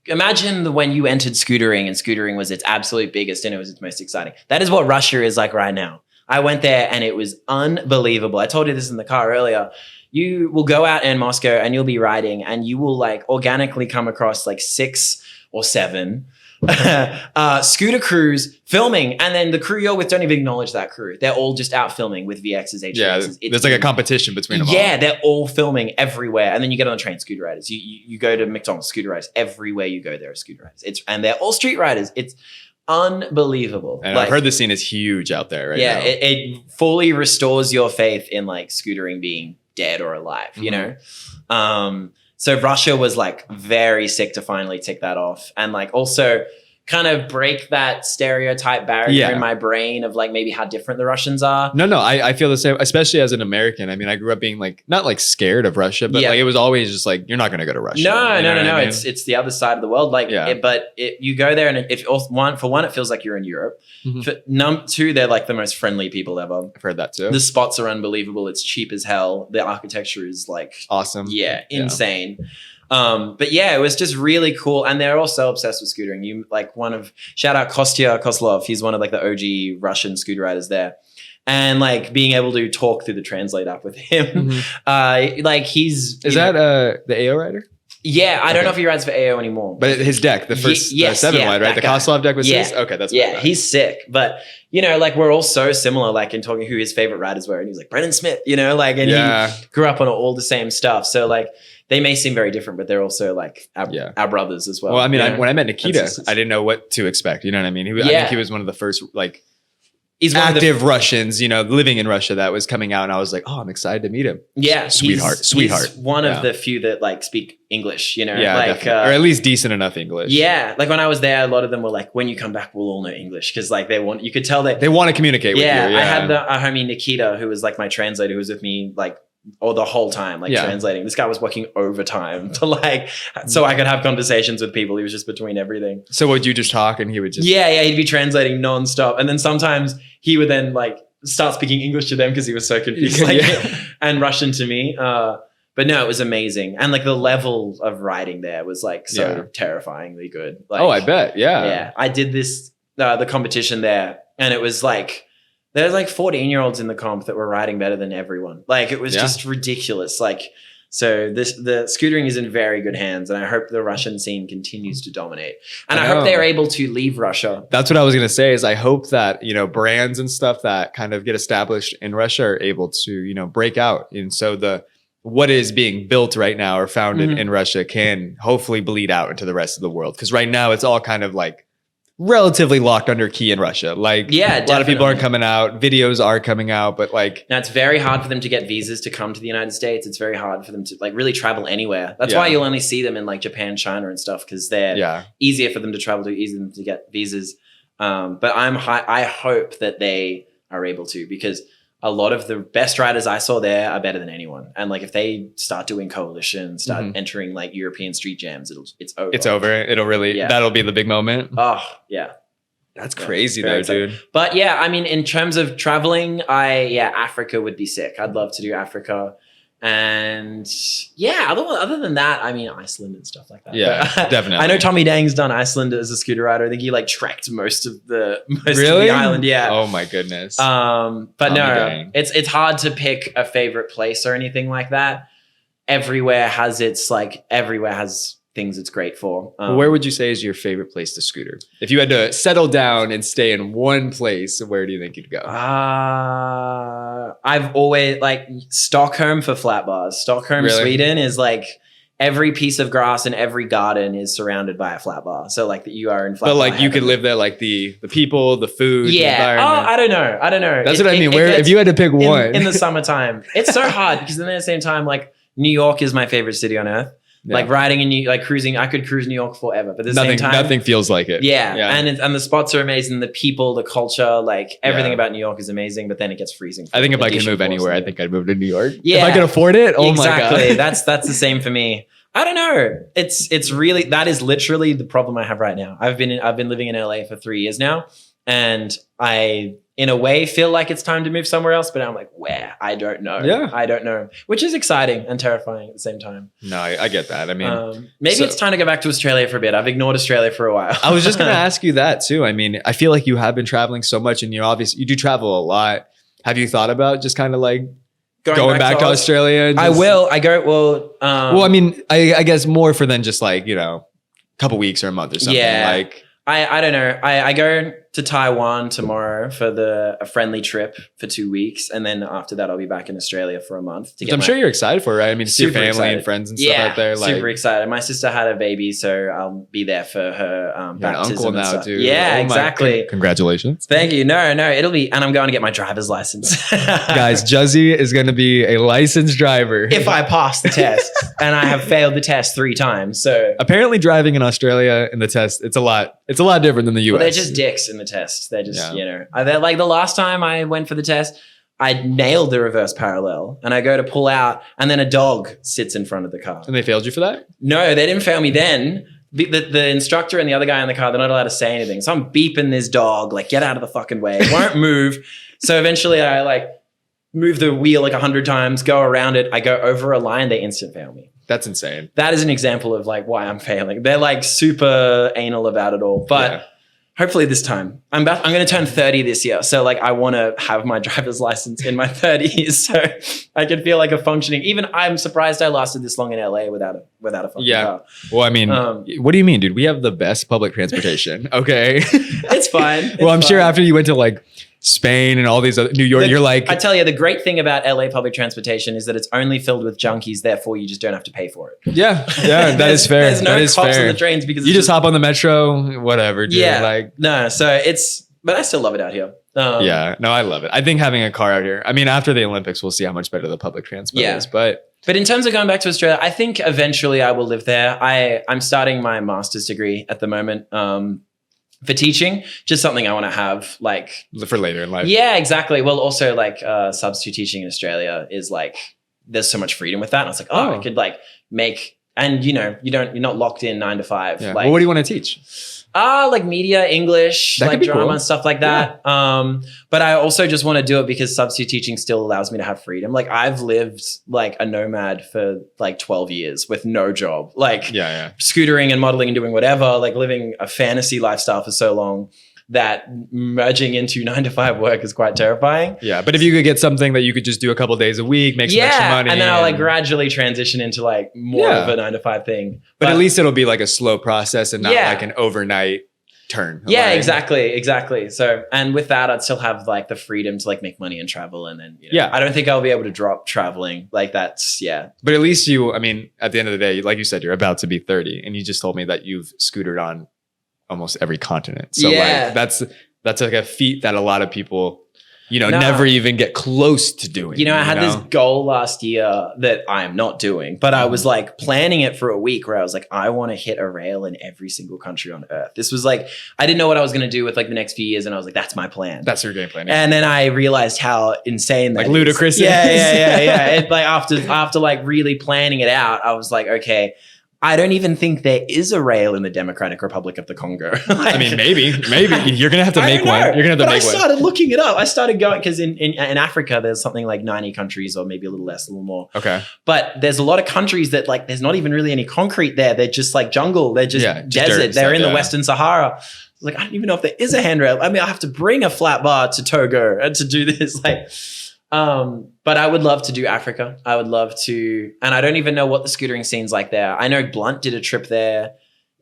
B: Imagine when you entered scootering and scootering was its absolute biggest and it was its most exciting. That is what Russia is like right now. I went there and it was unbelievable. I told you this in the car earlier. You will go out in Moscow and you'll be riding and you will like organically come across like 6 or 7 scooter crews filming, and then the crew you're with don't even acknowledge that crew. They're all just out filming with VXs, HVXs.
A: Yeah, there's like a competition between them all.
B: Yeah, they're all filming everywhere. And then you get on the train, scooter riders. You go to McDonald's, scooter riders. Everywhere you go, there are scooter riders. And they're all street riders. It's unbelievable.
A: And like, I've heard the scene is huge out there right now.
B: It fully restores your faith in like scootering being dead or alive, you know? So Russia was like very sick to finally tick that off. And like also kind of break that stereotype barrier in my brain of like maybe how different the Russians are.
A: No, I feel the same, especially as an American. I mean, I grew up being like, not like scared of Russia, but like it was always just like, you're not going to go to Russia.
B: No.
A: I mean?
B: It's the other side of the world. Like, you go there and for one, it feels like you're in Europe. For two, they're like the most friendly people ever.
A: I've heard that too.
B: The spots are unbelievable. It's cheap as hell. The architecture is like
A: awesome.
B: Yeah, insane. But yeah, it was just really cool. And they're also obsessed with scootering. You like shout out Kostya Koslov. He's one of like the OG Russian scooter riders there. And like being able to talk through the Translate app with him. Like is
A: that the AO rider?
B: Yeah, I don't know if he rides for AO anymore.
A: But his deck, the first 7 wide, right? The Koslov deck was his? Okay, that's
B: he's sick. But, like we're all so similar, like in talking who his favorite riders were. And he's like, Brendan Smith, like, and he grew up on all the same stuff. So like they may seem very different, but they're also like our brothers as well.
A: Well, I mean, when I met Nikita, I didn't know what to expect. You know what I mean? I think he was one of the first like he's active Russians, living in Russia that was coming out. And I was like, oh, I'm excited to meet him.
B: Yeah.
A: Sweetheart.
B: He's one of the few that like speak English,
A: Yeah,
B: like,
A: or at least decent enough English.
B: Yeah. Like when I was there, a lot of them were like, when you come back, we'll all know English. Cause like you could tell that
A: they want to communicate with you. Yeah.
B: I had a homie Nikita, who was like my translator, who was with me like the whole time, like translating. This guy was working overtime to so I could have conversations with people. He was just between everything.
A: So would you just talk and he would just...
B: Yeah, he'd be translating nonstop. And then sometimes he would then like start speaking English to them because he was so confused and Russian to me. But no, it was amazing. And like the level of riding there was like so terrifyingly good. Like,
A: I bet. Yeah.
B: Yeah. I did the competition there and it was like, there's like 14-year-olds in the comp that were riding better than everyone. Like it was just ridiculous. Like, so the scootering is in very good hands and I hope the Russian scene continues to dominate. And I hope they're able to leave Russia.
A: That's what I was going to say is I hope that, brands and stuff that kind of get established in Russia are able to, break out. And so what is being built right now or founded in Russia can hopefully bleed out into the rest of the world. Because right now it's all kind of like relatively locked under key in Russia. Like a lot of people aren't coming out. Videos are coming out, but like...
B: Now it's very hard for them to get visas to come to the United States. It's very hard for them to like really travel anywhere. That's why you'll only see them in like Japan, China and stuff because they're easier for them to travel to, easier for them to get visas. But I hope that they are able to because a lot of the best riders I saw there are better than anyone. And like if they start doing coalitions, start entering like European street jams, it's over.
A: It's over. It'll really, that'll be the big moment.
B: Oh, yeah.
A: That's crazy though, dude.
B: But yeah, I mean, in terms of traveling, Africa would be sick. I'd love to do Africa. And other than that, I mean, Iceland and stuff like that.
A: Yeah, definitely.
B: I know Tommy Dang's done Iceland as a scooter rider. I think he like trekked most of the island. Yeah.
A: Oh my goodness.
B: But
A: Tommy Dang.
B: It's hard to pick a favorite place or anything like that. Everywhere has things it's great for.
A: Where would you say is your favorite place to scooter? If you had to settle down and stay in one place, where do you think you'd go?
B: I've always like Stockholm for flat bars. Stockholm, Sweden is like every piece of grass in every garden is surrounded by a flat bar. So like you are in flat bar.
A: But like you could live there, like the people, the food, the environment.
B: I don't know.
A: That's what I mean. If you had to pick one
B: in the summertime, it's so hard because then at the same time, like New York is my favorite city on earth. Yeah. Like riding in like cruising, I could cruise New York forever. But at the same time,
A: nothing feels like it.
B: Yeah. And the spots are amazing. The people, the culture, like everything about New York is amazing. But then it gets freezing.
A: I think if I could move anywhere, I think I'd move to New York. Yeah, if I could afford it. Oh my god,
B: that's the same for me. I don't know. It's really that is literally the problem I have right now. I've been living in LA for 3 years now, and I in a way feel like it's time to move somewhere else, but I'm like, where? I don't know.
A: Yeah.
B: I don't know, which is exciting and terrifying at the same time.
A: No, I get that. I mean,
B: maybe it's time to go back to Australia for a bit. I've ignored Australia for a while.
A: I was just going to ask you that too. I mean, I feel like you have been traveling so much and you do travel a lot. Have you thought about just kind of like going back to Australia?
B: I will. I go, well,
A: I mean, I guess more for than just like, a couple weeks or a month or something.
B: Yeah.
A: Like,
B: I don't know. I go to Taiwan tomorrow for a friendly trip for 2 weeks. And then after that, I'll be back in Australia for a month.
A: I'm sure you're excited for it, right? I mean, to see your family and friends and stuff out there. Like,
B: super excited. My sister had a baby, so I'll be there for her baptism.
A: Uncle now,
B: stuff.
A: dude.
B: Yeah, exactly.
A: Congratulations.
B: Thank you. No, it'll be, and I'm going to get my driver's license.
A: Guys, Juzzy is going to be a licensed driver.
B: If I pass the test, and I have failed the test 3 times. So
A: apparently driving in Australia in the test, it's a lot different than the US.
B: Well, they're just dicks in the test. They're just, they're like the last time I went for the test, I nailed the reverse parallel and I go to pull out and then a dog sits in front of the car.
A: And they failed you for that?
B: No, they didn't fail me then. The instructor and the other guy in the car, they're not allowed to say anything. So I'm beeping this dog, like, get out of the fucking way. It won't move. So eventually I like move the wheel like 100 times, go around it. I go over a line, they instant fail me.
A: That's insane.
B: That is an example of like why I'm failing. They're like super anal about it all. But hopefully this time I'm going to turn 30 this year. So like I want to have my driver's license in my 30s so I can feel like a functioning. Even I'm surprised I lasted this long in LA without a fucking car.
A: Well, I mean, what do you mean, dude? We have the best public transportation. Okay.
B: It's fine.
A: Well, I'm sure after you went to like Spain and all these other New York, you're like,
B: I tell you, the great thing about LA public transportation is that it's only filled with junkies. Therefore, you just don't have to pay for it.
A: Yeah, that is fair.
B: There's no
A: that is
B: cops
A: fair.
B: on the trains because
A: you just hop on the metro, whatever. Dude.
B: Yeah,
A: like
B: no. So but I still love it out here.
A: Yeah, no, I love it. I think having a car out here. I mean, after the Olympics, we'll see how much better the public transport is. But
B: in terms of going back to Australia, I think eventually I will live there. I'm starting my master's degree at the moment. For teaching, just something I want to have like
A: for later in life.
B: Yeah, exactly. Well, also like substitute teaching in Australia is like there's so much freedom with that. And I was like, I could like make, and you're not locked in 9 to 5.
A: Yeah.
B: Like,
A: well, what do you want to teach?
B: Like media, English,
A: that
B: like drama
A: cool.
B: and stuff like that. Yeah. But I also just want to do it because substitute teaching still allows me to have freedom. Like I've lived like a nomad for like 12 years with no job, like scootering and modeling and doing whatever, like living a fantasy lifestyle for so long that merging into 9 to 5 work is quite terrifying.
A: Yeah. But if you could get something that you could just do a couple days a week, make some extra money.
B: And then I'll like gradually transition into like more of a 9 to 5 thing.
A: But at least it'll be like a slow process and not like an overnight turn.
B: Yeah, exactly. So, and with that, I'd still have like the freedom to like make money and travel. And then, I don't think I'll be able to drop traveling. Like that's, But
A: at least I mean, at the end of the day, like you said, you're about to be 30 and you just told me that you've scootered on almost every continent. So like that's like a feat that a lot of people, never even get close to doing.
B: I had this goal last year that I'm not doing, but I was like planning it for a week where I was like, I want to hit a rail in every single country on earth. This was like, I didn't know what I was going to do with like the next few years. And I was like, that's my plan.
A: That's your game plan.
B: Yeah. And then I realized how insane that
A: like ludicrous.
B: Yeah. It, like after like really planning it out, I was like, okay, I don't even think there is a rail in the Democratic Republic of the Congo.
A: I mean, maybe you're gonna have to make one. You're gonna have to make one.
B: I started looking it up. I started going because in Africa there's something like 90 countries or maybe a little less, a little more.
A: Okay.
B: But there's a lot of countries that like there's not even really any concrete there. They're just like jungle. They're just desert. They're in the Western Sahara. Like I don't even know if there is a handrail. I mean, I have to bring a flat bar to Togo and to do this like. But I would love to do Africa. I would love to, and I don't even know what the scootering scene's like there. I know Blunt did a trip there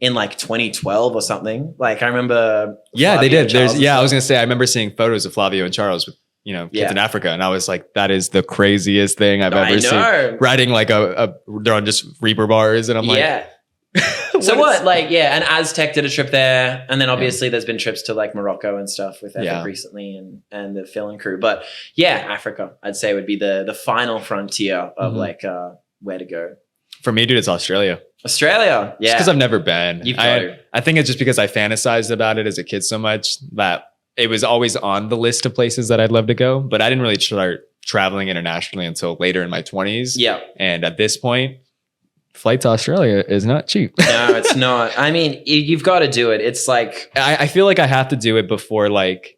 B: in like 2012 or something. Like I remember.
A: Yeah, they did. I was gonna say I remember seeing photos of Flavio and Charles with kids in Africa, and I was like, that is the craziest thing I've ever seen. Riding like they're on just Reaper bars, and I'm like,
B: and Aztec did a trip there, and then obviously there's been trips to like Morocco and stuff with Epic recently and the Phil and crew. But Africa I'd say would be the final frontier of like where to go.
A: For me, dude, it's Australia.
B: Yeah,
A: just because I've never been.
B: You've got to.
A: I think it's just because I fantasized about it as a kid so much that it was always on the list of places that I'd love to go, but I didn't really start traveling internationally until later in my 20s.
B: Yeah, and
A: at this point, flight to Australia is not cheap.
B: No, it's not. I mean, you've got to do it. It's like
A: I feel like I have to do it before like,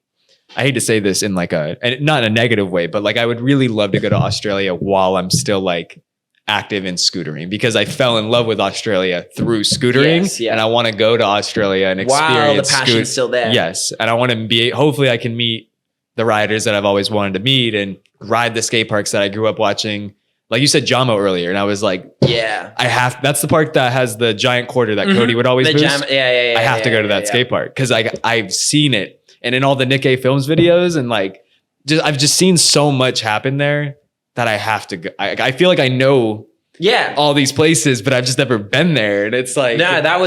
A: I hate to say this in like and not in a negative way, but like I would really love to go to Australia while I'm still like active in scootering because I fell in love with Australia through scootering and I want to go to Australia and experience
B: while the passion's still there.
A: Yes. And I want to hopefully I can meet the riders that I've always wanted to meet and ride the skate parks that I grew up watching. Like you said, Jamo earlier, and I was like, that's the park that has the giant quarter that Cody would always boost. I have to go to that skate park because I've seen it. and in all the Nikkei Films videos, and like I've just seen so much happen there that I have to go. I feel like I know all these places, but I've just never been there. And it's like,
B: no, that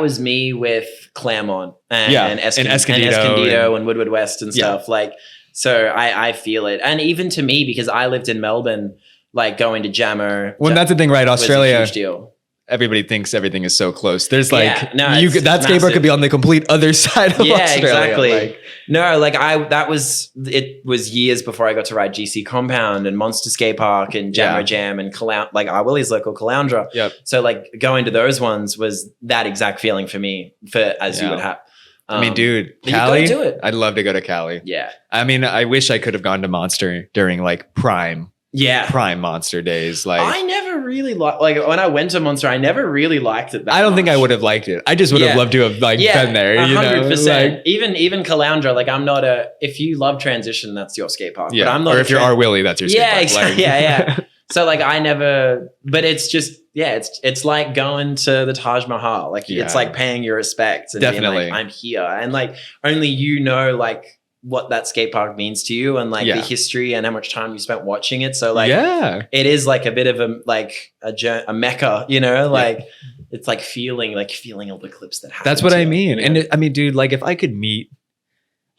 B: was me with Claremont and Escondido and Woodward West and stuff. Like, so I feel it. And even to me, because I lived in Melbourne, like going to Jammer.
A: Well, that's the thing, right? Australia,
B: was a huge deal.
A: Everybody thinks everything is so close. There's like,
B: that
A: skate park could be on the complete other side of Australia.
B: Exactly.
A: Like,
B: no, like it was years before I got to ride GC Compound and Monster Skate Park and Jammer Jam and like our Willie's local Caloundra.
A: Yep.
B: So like going to those ones was that exact feeling for me as you would have.
A: I mean, dude, Cali,
B: you gotta do it.
A: I'd love to go to Cali.
B: Yeah.
A: I mean, I wish I could have gone to Monster during like prime Monster days. Like,
B: I never really like when I went to Monster, I never really liked it.
A: I don't think I would have liked it. I just would have loved to have like been there.
B: 100%.
A: Like,
B: even Caloundra, like I'm not if you love Transition, that's your skate park.
A: Yeah.
B: But I'm not.
A: Or if you're R. Willie, that's your skate park.
B: Exactly. Yeah. So like I never, but it's just it's like going to the Taj Mahal. Like it's like paying your respects and being like, I'm here, and like only you know like what that skate park means to you and like the history and how much time you spent watching it. So like it is like a bit of a mecca, you know, like it's like feeling all the clips that happen.
A: That's what I mean.
B: You know?
A: And I mean, dude, like if I could meet,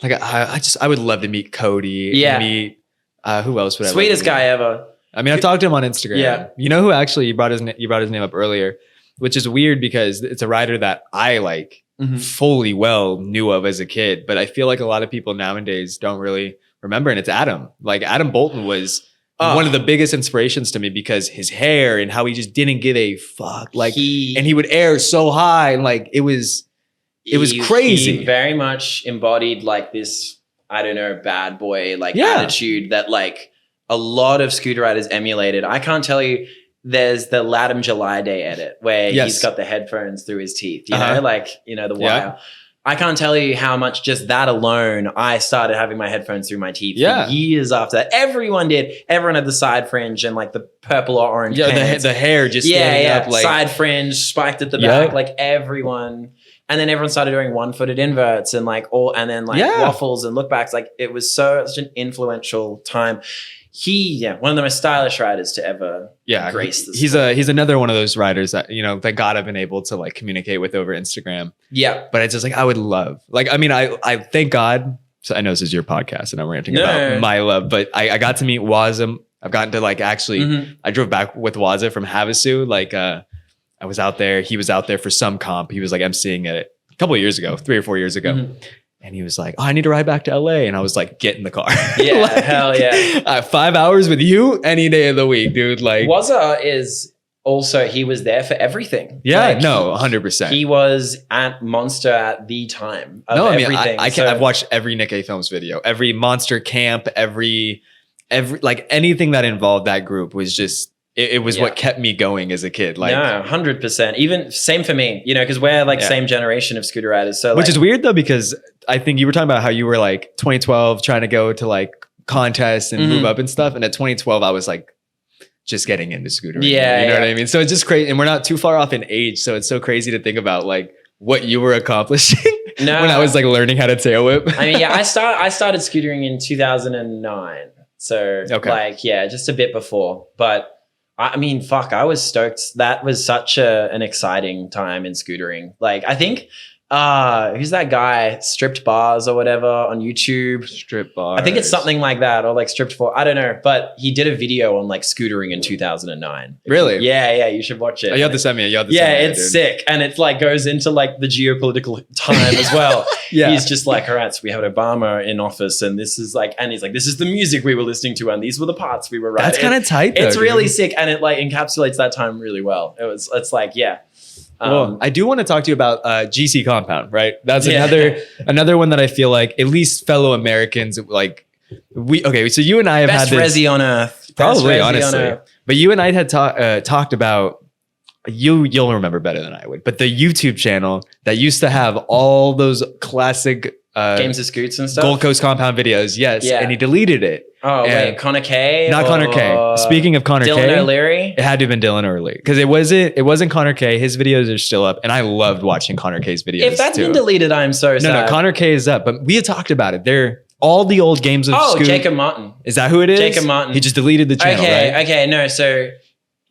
A: like I would love to meet Cody.
B: Yeah.
A: Meet who else would I?
B: Sweetest guy ever.
A: I mean, I've talked to him on Instagram. Yeah. You know who actually you brought his name up earlier, which is weird because it's a rider that I like fully well knew of as a kid, but I feel like a lot of people nowadays don't really remember. And it's Adam. Like Adam Bolton was one of the biggest inspirations to me because his hair and how he just didn't give a fuck. Like, and he would air so high, and like it was crazy.
B: He very much embodied like this, I don't know, bad boy like attitude that like a lot of scooter riders emulated. I can't tell you. There's the Latham July Day edit where he's got the headphones through his teeth, you know, like, you know, the wire. Yeah. I can't tell you how much just that alone, I started having my headphones through my teeth for years after that. Everyone did. Everyone had the side fringe and like the purple or orange pants.
A: The hair just standing up. Like,
B: side fringe, spiked at the back, like everyone. And then everyone started doing one-footed inverts and like waffles and lookbacks. Like it was such an influential time. One of the most stylish riders to ever grace this.
A: He's another one of those riders that, you know, thank God I've been able to like communicate with over Instagram. Yeah. But it's just like, I would love, like, I mean, I thank God. So I know this is your podcast and I'm ranting about my love, but I got to meet Waza. I've gotten to like, actually, I drove back with Waza from Havasu. Like, I was out there. He was out there for some comp. He was like emceeing it a couple of years ago, 3 or 4 years ago. And he was like, I need to ride back to LA. And I was like, get in the car.
B: Yeah, like, hell yeah.
A: 5 hours with you any day of the week, dude. Like,
B: Waza is also, he was there for everything.
A: Yeah, like, no, 100%.
B: He was at Monster at the time of everything.
A: I've watched every Nikkei Films video, every Monster camp, every like anything that involved that group was just, it was what kept me going as a kid. Like,
B: no, 100%. Even same for me, you know, because we're like same generation of scooter riders. So,
A: which is weird though, because I think you were talking about how you were like 2012 trying to go to like contests and move up and stuff. And at 2012, I was like just getting into scootering.
B: Yeah.
A: You know what I mean? So it's just crazy. And we're not too far off in age. So it's so crazy to think about like what you were accomplishing when I was like learning how to tail whip.
B: I mean, I started scootering in 2009. So like, just a bit before, but I mean, fuck, I was stoked. That was such an exciting time in scootering. Like, I think, who's that guy? Stripped Bars or whatever on YouTube.
A: Stripped Bars.
B: I think it's something like that, or like Stripped For. I don't know, but he did a video on like scootering in 2009.
A: Really?
B: Yeah, you should watch it.
A: Oh, you have to send me it.
B: It's sick, and it's like goes into like the geopolitical time as well. He's just like, all right, so we have Obama in office, and this is like, and he's like, this is the music we were listening to, and these were the parts we were writing.
A: That's kind of tight.
B: It's really sick, and it like encapsulates that time really well. It's like,
A: well, I do want to talk to you about GC Compound, right? That's another one that I feel like at least fellow Americans like so you and I have
B: best
A: had this
B: resi on earth,
A: probably honestly, but you and I had talked about you'll remember better than I would, but the YouTube channel that used to have all those classic
B: Games of Scoots and stuff.
A: Gold Coast Compound videos, yes.
B: Yeah.
A: And he deleted it.
B: Oh,
A: And
B: wait, Connor K?
A: not Connor K. Speaking of Connor
B: Dylan
A: K,
B: O'Leary?
A: it had to have been Dylan O'Leary because it wasn't Connor K. His videos are still up, and I loved watching Connor K's videos.
B: If that's been deleted, I'm so sad.
A: No, Connor K is up, but we had talked about it. They're all the old games of Scoot.
B: Jacob Martin.
A: Is that who it is?
B: Jacob Martin.
A: He just deleted the channel, right?
B: Okay, no, so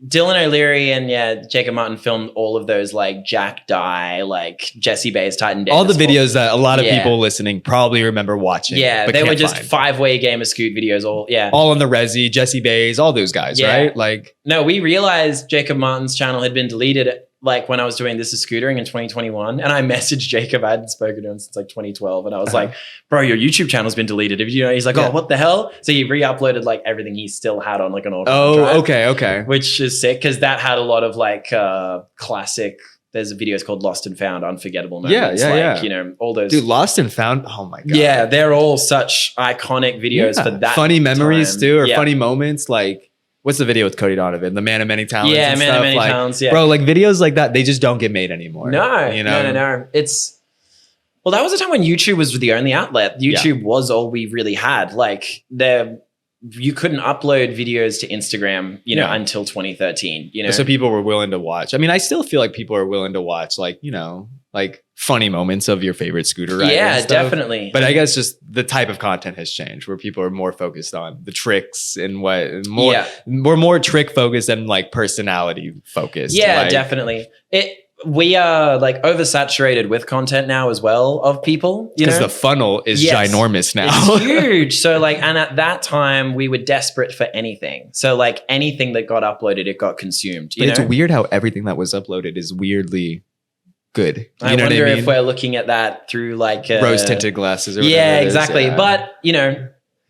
B: Dylan O'Leary and Jacob Martin filmed all of those like Jack Dye, like Jesse Bays, Titan Davis.
A: All the videos that a lot of people listening probably remember watching.
B: Yeah,
A: but
B: they were
A: can't
B: just
A: find.
B: 5-way Game of Scoot videos. All
A: on the Resi, Jesse Bays, all those guys, right? Like,
B: no, we realized Jacob Martin's channel had been deleted like when I was doing This Is Scootering in 2021, and I messaged Jacob. I hadn't spoken to him since like 2012, and I was like, "Bro, your YouTube channel's been deleted." He's like, "Oh, what the hell?" So he re-uploaded like everything he still had on like an old drive,
A: okay,
B: which is sick because that had a lot of like classic. There's videos called Lost and Found, unforgettable moments. You know, all those.
A: Dude, Lost and Found. Oh my god.
B: Yeah, they're all such iconic videos for that.
A: Funny memories
B: time.
A: too, or funny moments like. What's the video with Cody Donovan? The Man of Many Talents.
B: Yeah,
A: and
B: Man of Many Talents. Yeah,
A: bro, like videos like that, they just don't get made anymore.
B: No,
A: you know?
B: no. Well, that was a time when YouTube was the only outlet. YouTube was all we really had. Like you couldn't upload videos to Instagram, until 2013.
A: So people were willing to watch. I mean, I still feel like people are willing to watch, like funny moments of your favorite scooter ride.
B: Yeah, definitely.
A: But I guess just the type of content has changed, where people are more focused on the tricks and we're more trick focused and like personality focused.
B: Yeah, definitely. We are like oversaturated with content now as well of people, because
A: the funnel is ginormous now.
B: It's huge. So like, and at that time we were desperate for anything. So like anything that got uploaded, it got consumed.
A: But it's weird how everything that was uploaded is weirdly good.
B: I wonder if we're looking at that through like
A: rose tinted glasses or whatever.
B: Yeah, exactly. Yeah. But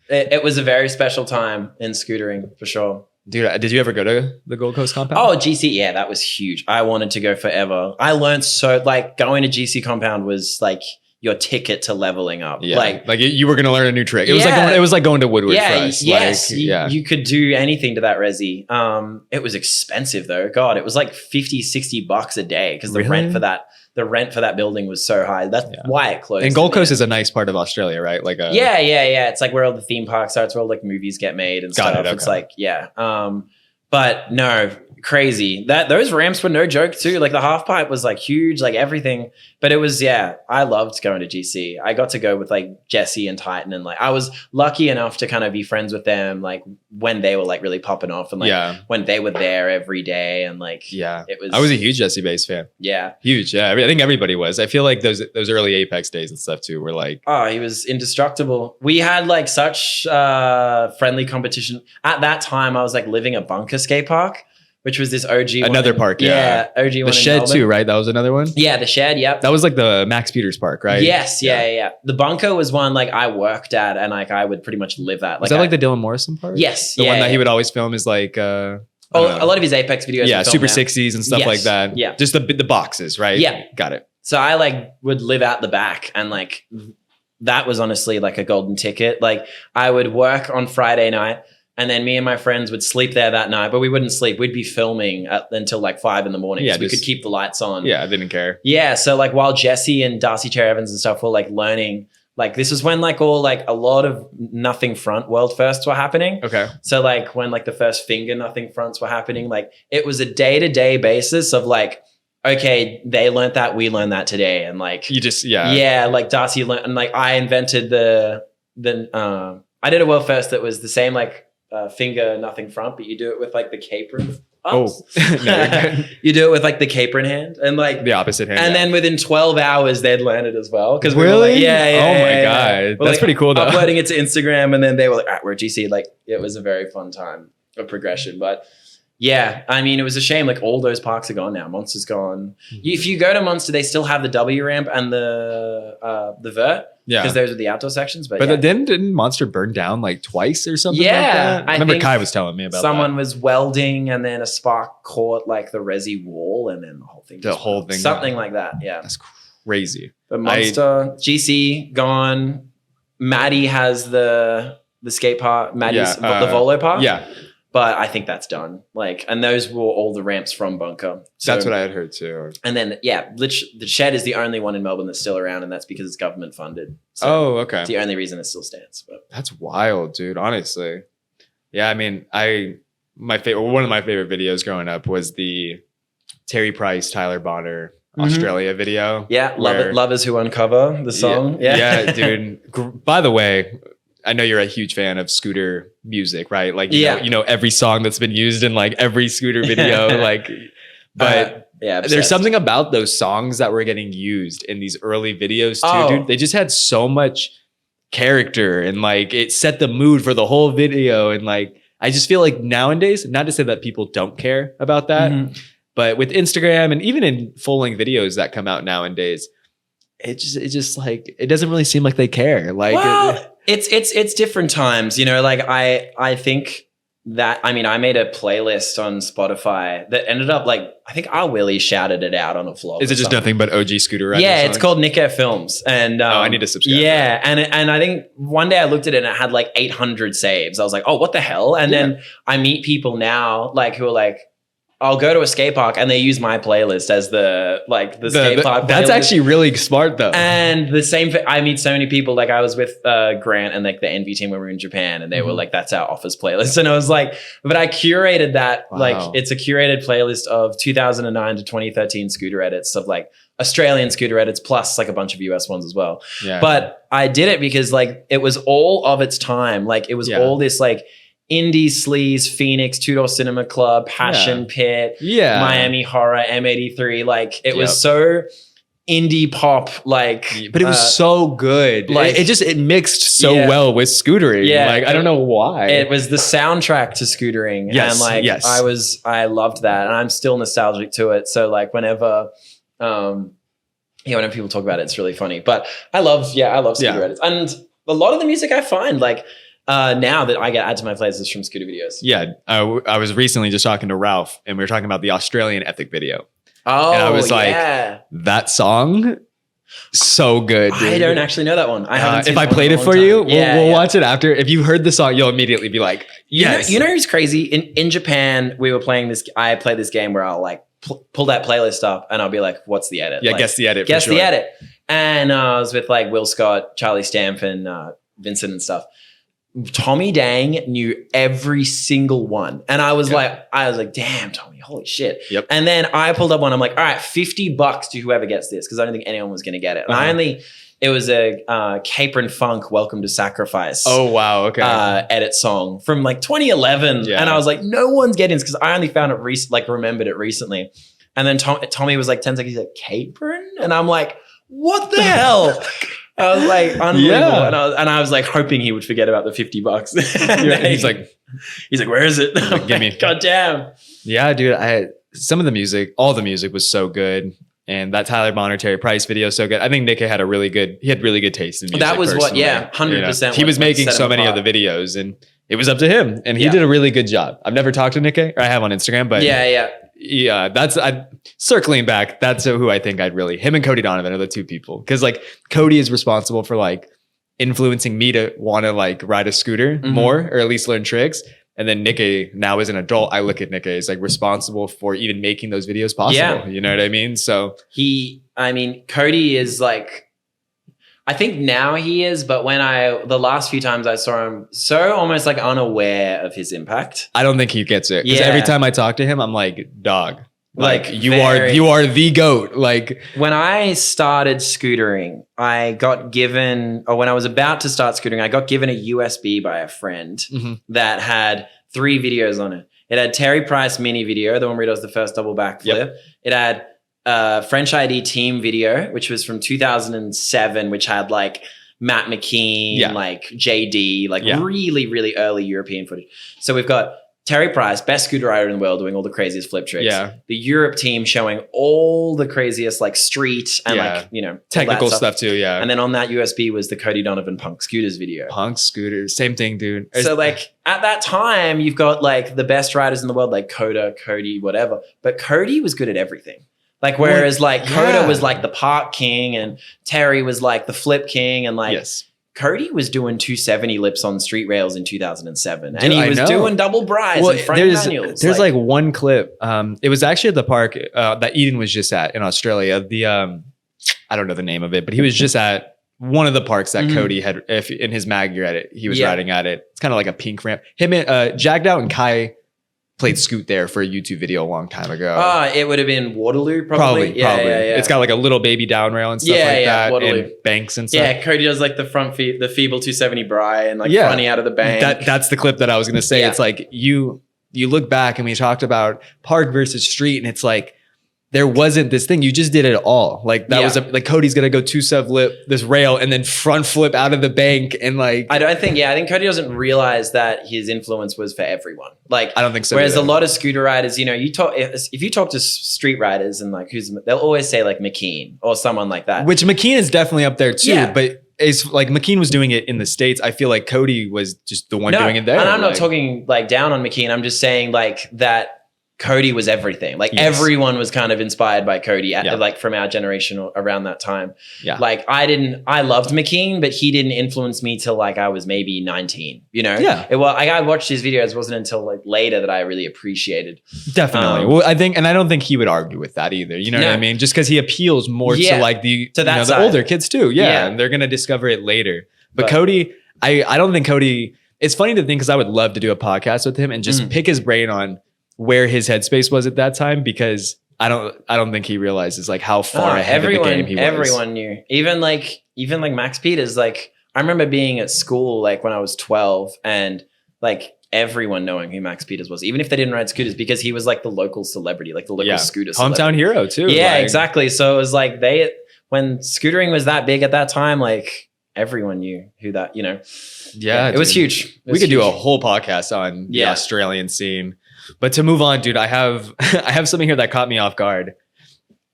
B: it was a very special time in scootering for sure.
A: Dude, did you ever go to the Gold Coast Compound?
B: Oh, GC. Yeah, that was huge. I wanted to go forever. I learned going to GC Compound was like your ticket to leveling up.
A: Yeah. Like you were going to learn a new trick. It was like going to Woodward for us.
B: Yes. You could do anything to that resi. It was expensive though. God, it was like $50-$60 a day because the rent for that building was so high. That's why it closed.
A: And Gold Coast is a nice part of Australia, right? Like
B: yeah. It's like where all the theme parks are. It's where all like movies get made and stuff. It's like, but no, crazy. Those ramps were no joke too. Like the half pipe was like huge, like everything. But it was, I loved going to GC. I got to go with like Jesse and Titan, and like I was lucky enough to kind of be friends with them like when they were like really popping off, and like when they were there every day, and like it was.
A: I was a huge Jesse Bass fan.
B: Yeah,
A: huge. Yeah, I think everybody was. I feel like those early Apex days and stuff too were like,
B: oh, he was indestructible. We had like such friendly competition at that time. I was like living a bunker skate park, which was this OG
A: another park,
B: OG one.
A: The Shed too, right? That was another one.
B: Yeah, the Shed. Yep.
A: That was like the Max Peters Park, right?
B: Yes. Yeah. The bunker was one like I worked at, and like I would pretty much live at. Like,
A: was that like the Dylan Morrison park?
B: Yes.
A: The one that he would always film is like.
B: A lot of his Apex videos.
A: Yeah, Super 60s and stuff like that.
B: Yeah.
A: Just the boxes, right?
B: Yeah.
A: Got it.
B: So I like would live out the back, and like that was honestly like a golden ticket. Like I would work on Friday night, and then me and my friends would sleep there that night, but we wouldn't sleep. We'd be filming until like 5 a.m.
A: Yeah,
B: so we could keep the lights on.
A: Yeah, I didn't care.
B: Yeah, so like while Jesse and Darcy Cherry Evans and stuff were like learning, like this is when like all like a lot of nothing front world firsts were happening.
A: Okay.
B: So like when like the first finger nothing fronts were happening, like it was a day-to-day basis of like, okay, they learned that, we learned that today. And like
A: you just
B: like Darcy learned, and like I invented I did a world first that was the same like finger nothing front, but you do it with like the capron. You do it with like the capron hand and like
A: the opposite hand,
B: and then within 12 hours they'd learn it as well. Because
A: really,
B: we were like,
A: oh my god, that's
B: like,
A: pretty cool though.
B: Uploading it to Instagram, and then they were like, all right, we're at GC. Like it was a very fun time of progression, but. Yeah, I mean, it was a shame. Like all those parks are gone now. Monster's gone. If you go to Monster, they still have the W ramp and the vert. Yeah, because those are the outdoor sections. But
A: didn't Monster burn down like twice or something?
B: Yeah,
A: like that? I remember Kai was telling me about.
B: Someone was welding, and then a spark caught like the resi wall, and then the whole thing. Something like that. Yeah,
A: that's crazy.
B: But Monster GC gone. Maddie has the skate park. Maddie's the Volo park.
A: Yeah.
B: But I think that's done. Like, and those were all the ramps from Bunker. So,
A: that's what I had heard too.
B: And then, the shed is the only one in Melbourne that's still around, and that's because it's government funded. So
A: okay.
B: It's the only reason it still stands. But
A: that's wild, dude. Honestly, yeah. I mean, one of my favorite videos growing up was the Terry Price, Tyler Bonner, Australia video.
B: Yeah, Lovers Who Uncover the song.
A: Yeah, dude. By the way, I know you're a huge fan of scooter music, right? Like, you know every song that's been used in like every scooter video, like, but there's something about those songs that were getting used in these early videos too, dude. They just had so much character and like it set the mood for the whole video. And like, I just feel like nowadays, not to say that people don't care about that, but with Instagram and even in full-length videos that come out nowadays, it just like, it doesn't really seem like they care. Like,
B: it's different times, you know, like I think that, I mean, I made a playlist on Spotify that ended up like, I think our Willie shouted it out on a vlog.
A: Is it just nothing but OG scooter rider
B: Yeah,
A: songs?
B: it's called Nick Air Films. And
A: I need to subscribe.
B: Yeah, and I think one day I looked at it and it had like 800 saves. I was like, oh, what the hell? And then I meet people now like who are like, I'll go to a skate park and they use my playlist as the skate park playlist.
A: That's actually really smart though.
B: And the same, I meet so many people, like I was with Grant and like the Envy team when we were in Japan and they were like, that's our office playlist. And I was like, but I curated that, like it's a curated playlist of 2009 to 2013 scooter edits of like Australian scooter edits plus like a bunch of US ones as well. Yeah. But I did it because like it was all of its time. Like it was all this like Indie Sleaze, Phoenix, Two Door Cinema Club, Passion Pit, Miami Horror, M83. Like it was so indie pop, like,
A: but it was so good. Like it mixed so well with scootering. Yeah, like I don't know why.
B: It was the soundtrack to scootering.
A: Yes,
B: and like I loved that, and I'm still nostalgic to it. So like whenever, whenever people talk about it, it's really funny. But I love scooter edits, and a lot of the music I find like. Now that I get added to my playlist is from scooter videos. Yeah,
A: I was recently just talking to Ralph, and we were talking about the Australian Ethic video.
B: Oh,
A: and I was like, that song, so good. Dude.
B: I don't actually know that one. I haven't.
A: If I played it for you, we'll watch it after. If you heard the song, you'll immediately be like, yes.
B: You know who's crazy? In Japan, we were playing this. I played this game where I'll like pull that playlist up, and I'll be like, "What's the edit?"
A: Yeah,
B: like,
A: guess the edit.
B: Guess the edit. And I was with like Will Scott, Charlie Stamp, and Vincent and stuff. Tommy Dang knew every single one. And I was like, damn, Tommy, holy shit.
A: Yep.
B: And then I pulled up one. I'm like, all right, $50 to whoever gets this. Cause I don't think anyone was going to get it. And it was a Caper and Funk Welcome to Sacrifice.
A: Oh, wow. Okay.
B: Edit song from like 2011. Yeah. And I was like, no one's getting this. Cause I only found it remembered it recently. And then Tommy was like 10 seconds. He's like, Capering? And I'm like, what the hell? I was like, unbelievable. Yeah. And I was like hoping he would forget about the $50.
A: He's like,
B: where is it?
A: Like, give me.
B: God damn.
A: Yeah, dude. All the music was so good. And that Tyler Bonner, Terry Price video is so good. I think Nick had really good taste in music.
B: That was personally. 100%.
A: He was making so many of the videos and it was up to him. And he did a really good job. I've never talked to Nick, or I have on Instagram, but that's circling back. That's who I think him and Cody Donovan are the two people. Cause like Cody is responsible for like influencing me to want to like ride a scooter more, or at least learn tricks. And then Nicky, now as an adult, I look at Nicky as like responsible for even making those videos possible. Yeah. You know what I mean? So
B: Cody is like, I think now he is, but the last few times I saw him, so almost like unaware of his impact.
A: I don't think he gets it. Because every time I talk to him, I'm like, dog, like you are the GOAT. Like
B: when I started scootering, when I was about to start scootering, I got given a USB by a friend that had 3 videos on it. It had Terry Price mini video, the one where he does the first double backflip. Yep. It had French ID team video, which was from 2007, which had like Matt McKean, like JD, like really, really early European footage. So we've got Terry Price, best scooter rider in the world, doing all the craziest flip tricks. Yeah. The Europe team showing all the craziest like street and like,
A: technical stuff too. Yeah.
B: And then on that USB was the Cody Donovan Punk Scooters video.
A: Punk Scooters, same thing, dude.
B: So like at that time, you've got like the best riders in the world, like Coda, Cody, whatever. But Cody was good at everything. Like, whereas like Coda was like the park king and Terry was like the flip king and like Cody was doing 270 lips on street rails in 2007,
A: Dude,
B: and he was doing double bries and front manuals.
A: There's like one clip. It was actually at the park that Eden was just at in Australia. I don't know the name of it, but he was just at one of the parks that Cody had. If in his mag gear at it, he was riding at it. It's kind of like a pink ramp. Him and Jagged Out and Kai played Scoot there for a YouTube video a long time ago.
B: It would have been Waterloo, probably.
A: Yeah. It's got like a little baby down rail and stuff like that. Waterloo. And banks and stuff.
B: Yeah, Cody does like the front feet, the feeble 270 Bry and like funny out of the bank.
A: That's the clip that I was going to say. It's like you look back and we talked about park versus street, and it's like, there wasn't this thing. You just did it all. Like that was like Cody's gonna go 2-7 lip this rail and then front flip out of the bank and like.
B: I think Cody doesn't realize that his influence was for everyone. Like
A: I don't think so.
B: Whereas a lot of scooter riders, if you talk to street riders and like they'll always say like McKean or someone like that.
A: Which McKean is definitely up there too, but. It's like McKean was doing it in the States. I feel like Cody was just the one doing it there.
B: And I'm not talking like down on McKean. I'm just saying like that. Cody was everything. Like everyone was kind of inspired by Cody like from our generation or around that time. Yeah. Like I loved McKean, but he didn't influence me till like I was maybe 19, Yeah. I watched his videos. It wasn't until like later that I really appreciated.
A: Definitely. Well, I don't think he would argue with that either. You know what I mean? Just because he appeals more to like the older kids too. Yeah. And they're going to discover it later. But Cody, I don't think Cody, it's funny to think because I would love to do a podcast with him and just pick his brain on where his headspace was at that time, because I don't think he realizes like how far ahead of the game he was.
B: Everyone knew. Even like Max Peters, like I remember being at school like when I was 12 and like everyone knowing who Max Peters was, even if they didn't ride scooters, because he was like the local celebrity, like the local scooter celebrity.
A: Hometown hero too.
B: Yeah, exactly. So it was like when scootering was that big at that time, like everyone knew who that,
A: Yeah,
B: it was huge.
A: We could do a whole podcast on the Australian scene. But to move on, dude, I have something here that caught me off guard.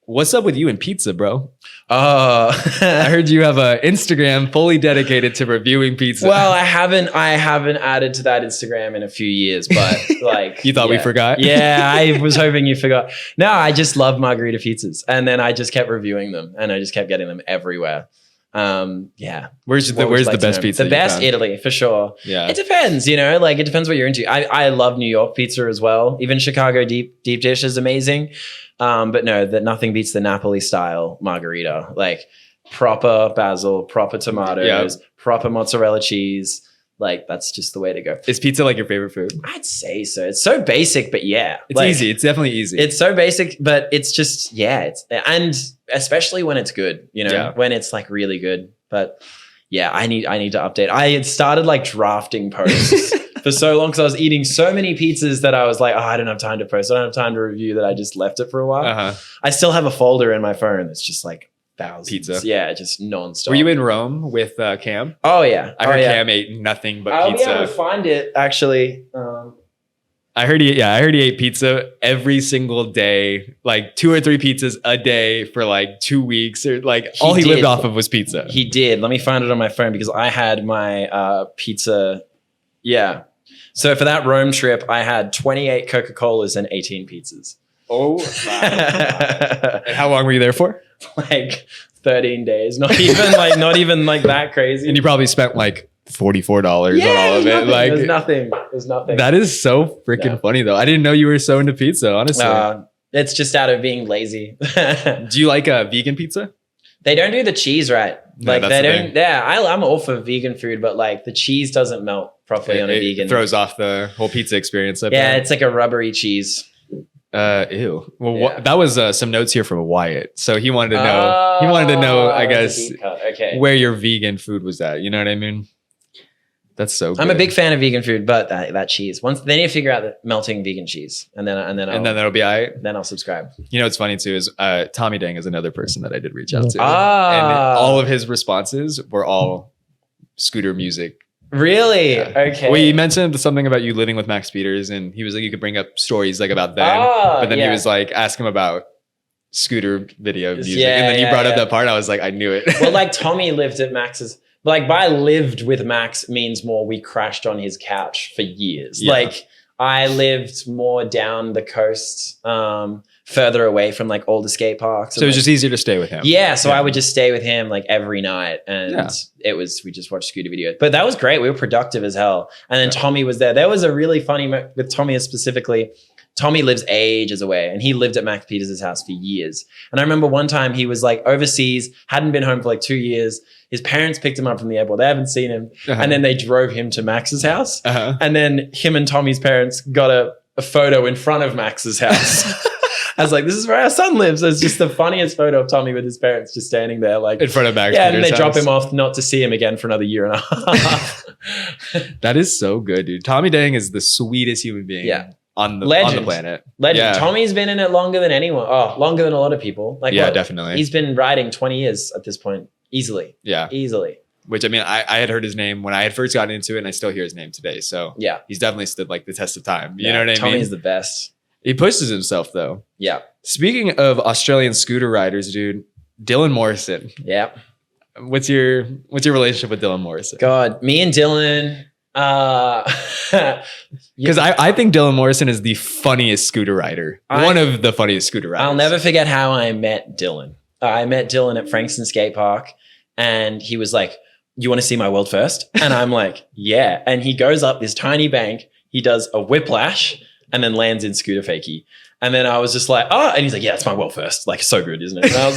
A: What's up with you and pizza, bro? I heard you have an Instagram fully dedicated to reviewing pizza.
B: Well, I haven't added to that Instagram in a few years, but like
A: you thought we forgot?
B: Yeah, I was hoping you forgot. No, I just love margarita pizzas, and then I just kept reviewing them, and I just kept getting them everywhere.
A: Where's the best pizza?
B: The best Italy for sure.
A: Yeah,
B: it depends, like it depends what you're into. I love New York pizza as well. Even Chicago deep dish is amazing. But no, that nothing beats the Napoli style margarita. Like proper basil, proper tomatoes, proper mozzarella cheese. Like that's just the way to go.
A: Is pizza like your favorite food?
B: I'd say so. It's so basic, but
A: it's easy. It's definitely easy.
B: It's so basic, but it's just and especially when it's good, when it's like really good. But I need to update. I had started like drafting posts for so long because I was eating so many pizzas that I was like, I don't have time to post. I don't have time to review, that I just left it for a while. I still have a folder in my phone that's just like thousands.
A: Pizza.
B: Yeah, just nonstop.
A: Were you in Rome with Cam?
B: Oh, yeah.
A: I heard Cam ate nothing but pizza.
B: I'll be able to find it, actually.
A: I heard he ate pizza every single day, like 2 or 3 pizzas a day for like 2 weeks, or like all he lived off of was pizza.
B: He did. Let me find it on my phone because I had my pizza. Yeah. So for that Rome trip, I had 28 Coca-Colas and 18 pizzas.
A: Oh, wow. And how long were you there for?
B: Like 13 days. Not even like that crazy.
A: And you probably spent like $44 on all of it. Like
B: it was nothing.
A: That is so freaking funny though. I didn't know you were so into pizza, honestly.
B: It's just out of being lazy.
A: Do you like vegan pizza?
B: They don't do the cheese right. Like they don't. Yeah, I'm all for vegan food, but like the cheese doesn't melt properly on a vegan.
A: It throws off the whole pizza experience.
B: It's like a rubbery cheese.
A: Ew. Well, that was some notes here from Wyatt. So he wanted to know. He wanted to know, I guess, where your vegan food was at. You know what I mean? That's so good.
B: I'm a big fan of vegan food, but that cheese. Once they need to figure out the melting vegan cheese, and then
A: that'll be all right.
B: Then I'll subscribe.
A: You know what's funny too is Tommy Dang is another person that I did reach out to, and all of his responses were all scooter music.
B: Really?
A: Yeah.
B: Okay.
A: Well, you mentioned something about you living with Max Peters, and he was like, you could bring up stories like about them, but then he was like, ask him about scooter video music, and then you brought up that part. I was like, I knew it.
B: Well, like Tommy lived at Max's. Like by lived with Max means more we crashed on his couch for years. Yeah. Like I lived more down the coast, further away from like all the skate parks.
A: So it was just easier to stay with him.
B: Yeah. So I would just stay with him like every night, and we just watched scooter videos. But that was great. We were productive as hell. And then Tommy was there. There was a really funny with Tommy specifically. Tommy lives ages away, and he lived at Max Peters' house for years. And I remember one time he was like overseas, hadn't been home for like 2 years. His parents picked him up from the airport. They haven't seen him. And then they drove him to Max's house. And then him and Tommy's parents got a photo in front of Max's house. I was like, this is where our son lives. It's just the funniest photo of Tommy with his parents just standing there like
A: in front of Max.
B: Yeah, and they drop him off not to see him again for another year and a half.
A: That is so good, dude. Tommy Dang is the sweetest human being.
B: Yeah.
A: On the planet.
B: Legend. Yeah. Tommy's been in it longer than anyone. Oh, longer than a lot of people. Like,
A: definitely.
B: He's been riding 20 years at this point. Easily.
A: Yeah.
B: Easily.
A: Which, I mean, I had heard his name when I had first gotten into it, and I still hear his name today. So
B: yeah,
A: he's definitely stood like the test of time. You know what I mean?
B: Tommy's the best.
A: He pushes himself though.
B: Yeah.
A: Speaking of Australian scooter riders, dude, Dylan Morrison.
B: Yeah.
A: What's your relationship with Dylan Morrison?
B: God, me and Dylan...
A: because I think Dylan Morrison is the funniest scooter rider. One of the funniest scooter riders.
B: I'll never forget how I met Dylan. I met Dylan at Frankston Skate Park, and he was like, you want to see my world first? And I'm like, yeah. And he goes up this tiny bank, he does a whiplash, and then lands in scooter fakie. And then I was just like, oh, and he's like, yeah, it's my world first. Like, so good, isn't it? And I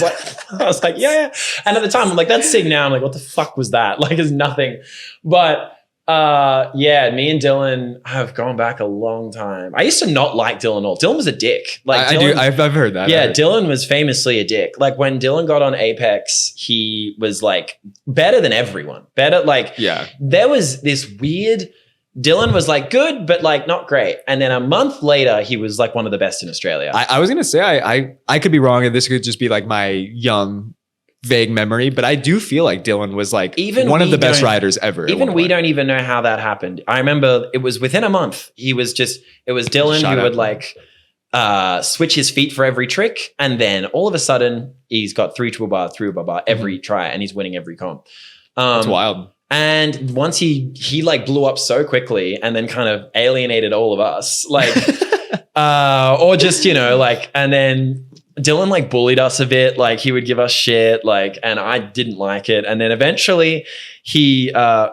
B: was like, yeah. And at the time, I'm like, that's sick now. I'm like, what the fuck was that? Like, it's nothing. But yeah, me and Dylan have gone back a long time. I used to not like Dylan at all. Dylan was a dick. Like
A: I've heard that.
B: Yeah, Dylan was famously a dick. Like when Dylan got on Apex, he was like better than everyone. Better, like there was this weird. Dylan was like good, but like not great. And then a month later, he was like one of the best in Australia.
A: I was gonna say I could be wrong, and this could just be like my young vague memory, but I do feel like Dylan was like one of the best riders ever.
B: Even we don't even know how that happened. I remember it was within a month. It was Dylan who would like switch his feet for every trick, and then all of a sudden he's got through to a bar every try, and he's winning every comp.
A: That's wild.
B: And once he like blew up so quickly, and then kind of alienated all of us, like or just like, and then Dylan like bullied us a bit, like he would give us shit, like, and I didn't like it. And then eventually he,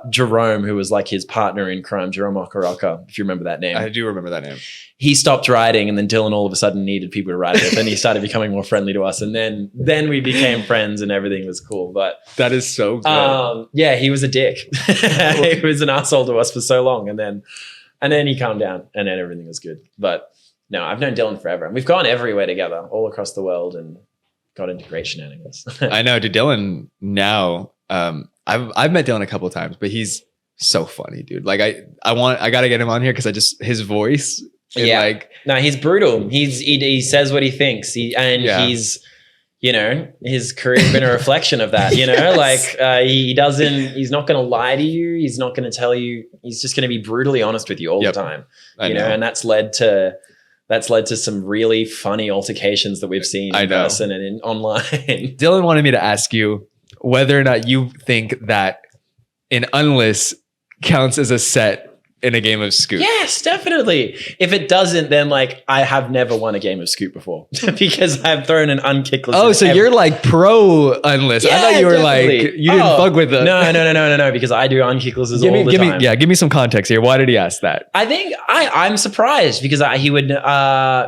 B: Jerome, who was like his partner in crime, Jerome Okaraka, if you remember that name.
A: I do remember that name.
B: He stopped riding, and then Dylan all of a sudden needed people to ride with, and he started becoming more friendly to us. And then we became friends, and everything was cool. But
A: that is so good.
B: Yeah, he was a dick. He was an asshole to us for so long. And then he calmed down, and then everything was good. But no, I've known Dylan forever, and we've gone everywhere together, all across the world, and got into great shenanigans.
A: I know, dude. Dylan now, I've met Dylan a couple of times, but he's so funny, dude. Like I gotta get him on here because his voice.
B: No, he's brutal. He says what he thinks. He's his career's been a reflection of that. He's not going to lie to you. He's not going to tell you. He's just going to be brutally honest with you all the time. I know. And that's led to some really funny altercations that we've seen in person and online.
A: Dylan wanted me to ask you whether or not you think that an unless counts as a set in a game of Scoot.
B: Yes, definitely. If it doesn't, then like I have never won a game of Scoot before because I've thrown an unkickless.
A: Oh, so you're like pro unless.
B: Yeah,
A: I thought you were
B: definitely.
A: Like you didn't fuck with them.
B: No, because I do unkicklesses all the time.
A: Give me some context here. Why did he ask that?
B: I think I'm surprised because he would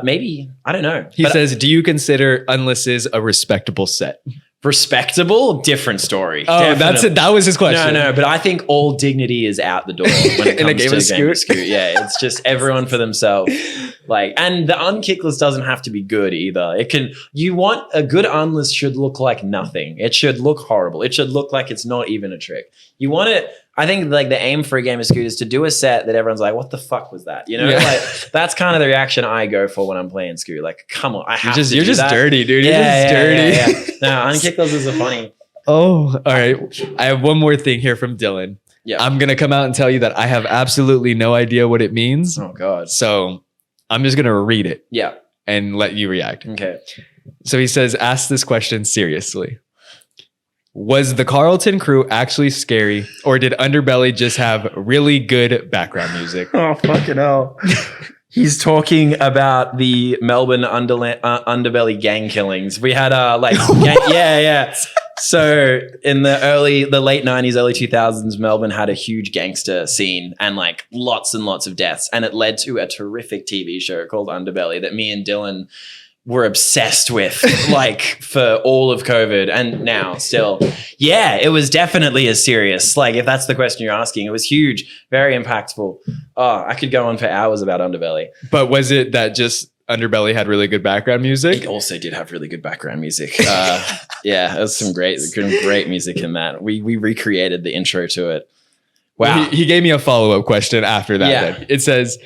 B: maybe, I don't know.
A: He says, do you consider unlesses a respectable set?
B: Respectable, different story.
A: Oh, definitely. That was his question.
B: No, but I think all dignity is out the door when it comes
A: in a game of
B: Scoot. Yeah, it's just everyone for themselves. Like, and the unkickless doesn't have to be good either. You want a good unless should look like nothing. It should look horrible. It should look like it's not even a trick. You want it. I think like the aim for a game of Scoot is to do a set that everyone's like, what the fuck was that? Like that's kind of the reaction I go for when I'm playing Scoot. Like, come on,
A: you're just dirty, dude. You're just dirty.
B: No, unkicklesses are funny.
A: Oh, all right. I have one more thing here from Dylan.
B: Yeah.
A: I'm going to come out and tell you that I have absolutely no idea what it means.
B: Oh, God.
A: So I'm just going to read it.
B: Yeah.
A: And let you react.
B: Okay.
A: So he says, ask this question seriously. Was the Carlton crew actually scary, or did Underbelly just have really good background music?
B: Oh, fucking hell. He's talking about the Melbourne Underbelly gang killings. We had yeah. So in the late 90s, early 2000s, Melbourne had a huge gangster scene and like lots and lots of deaths. And it led to a terrific TV show called Underbelly that me and Dylan were obsessed with like for all of COVID and now still. Yeah, it was definitely as serious. Like if that's the question you're asking, it was huge, very impactful. Oh, I could go on for hours about Underbelly.
A: But was it that just Underbelly had really good background music?
B: It also did have really good background music. Yeah, there's some great music in that. We recreated the intro to it. Wow.
A: Well, he gave me a follow-up question after that.
B: Yeah.
A: Then. It says,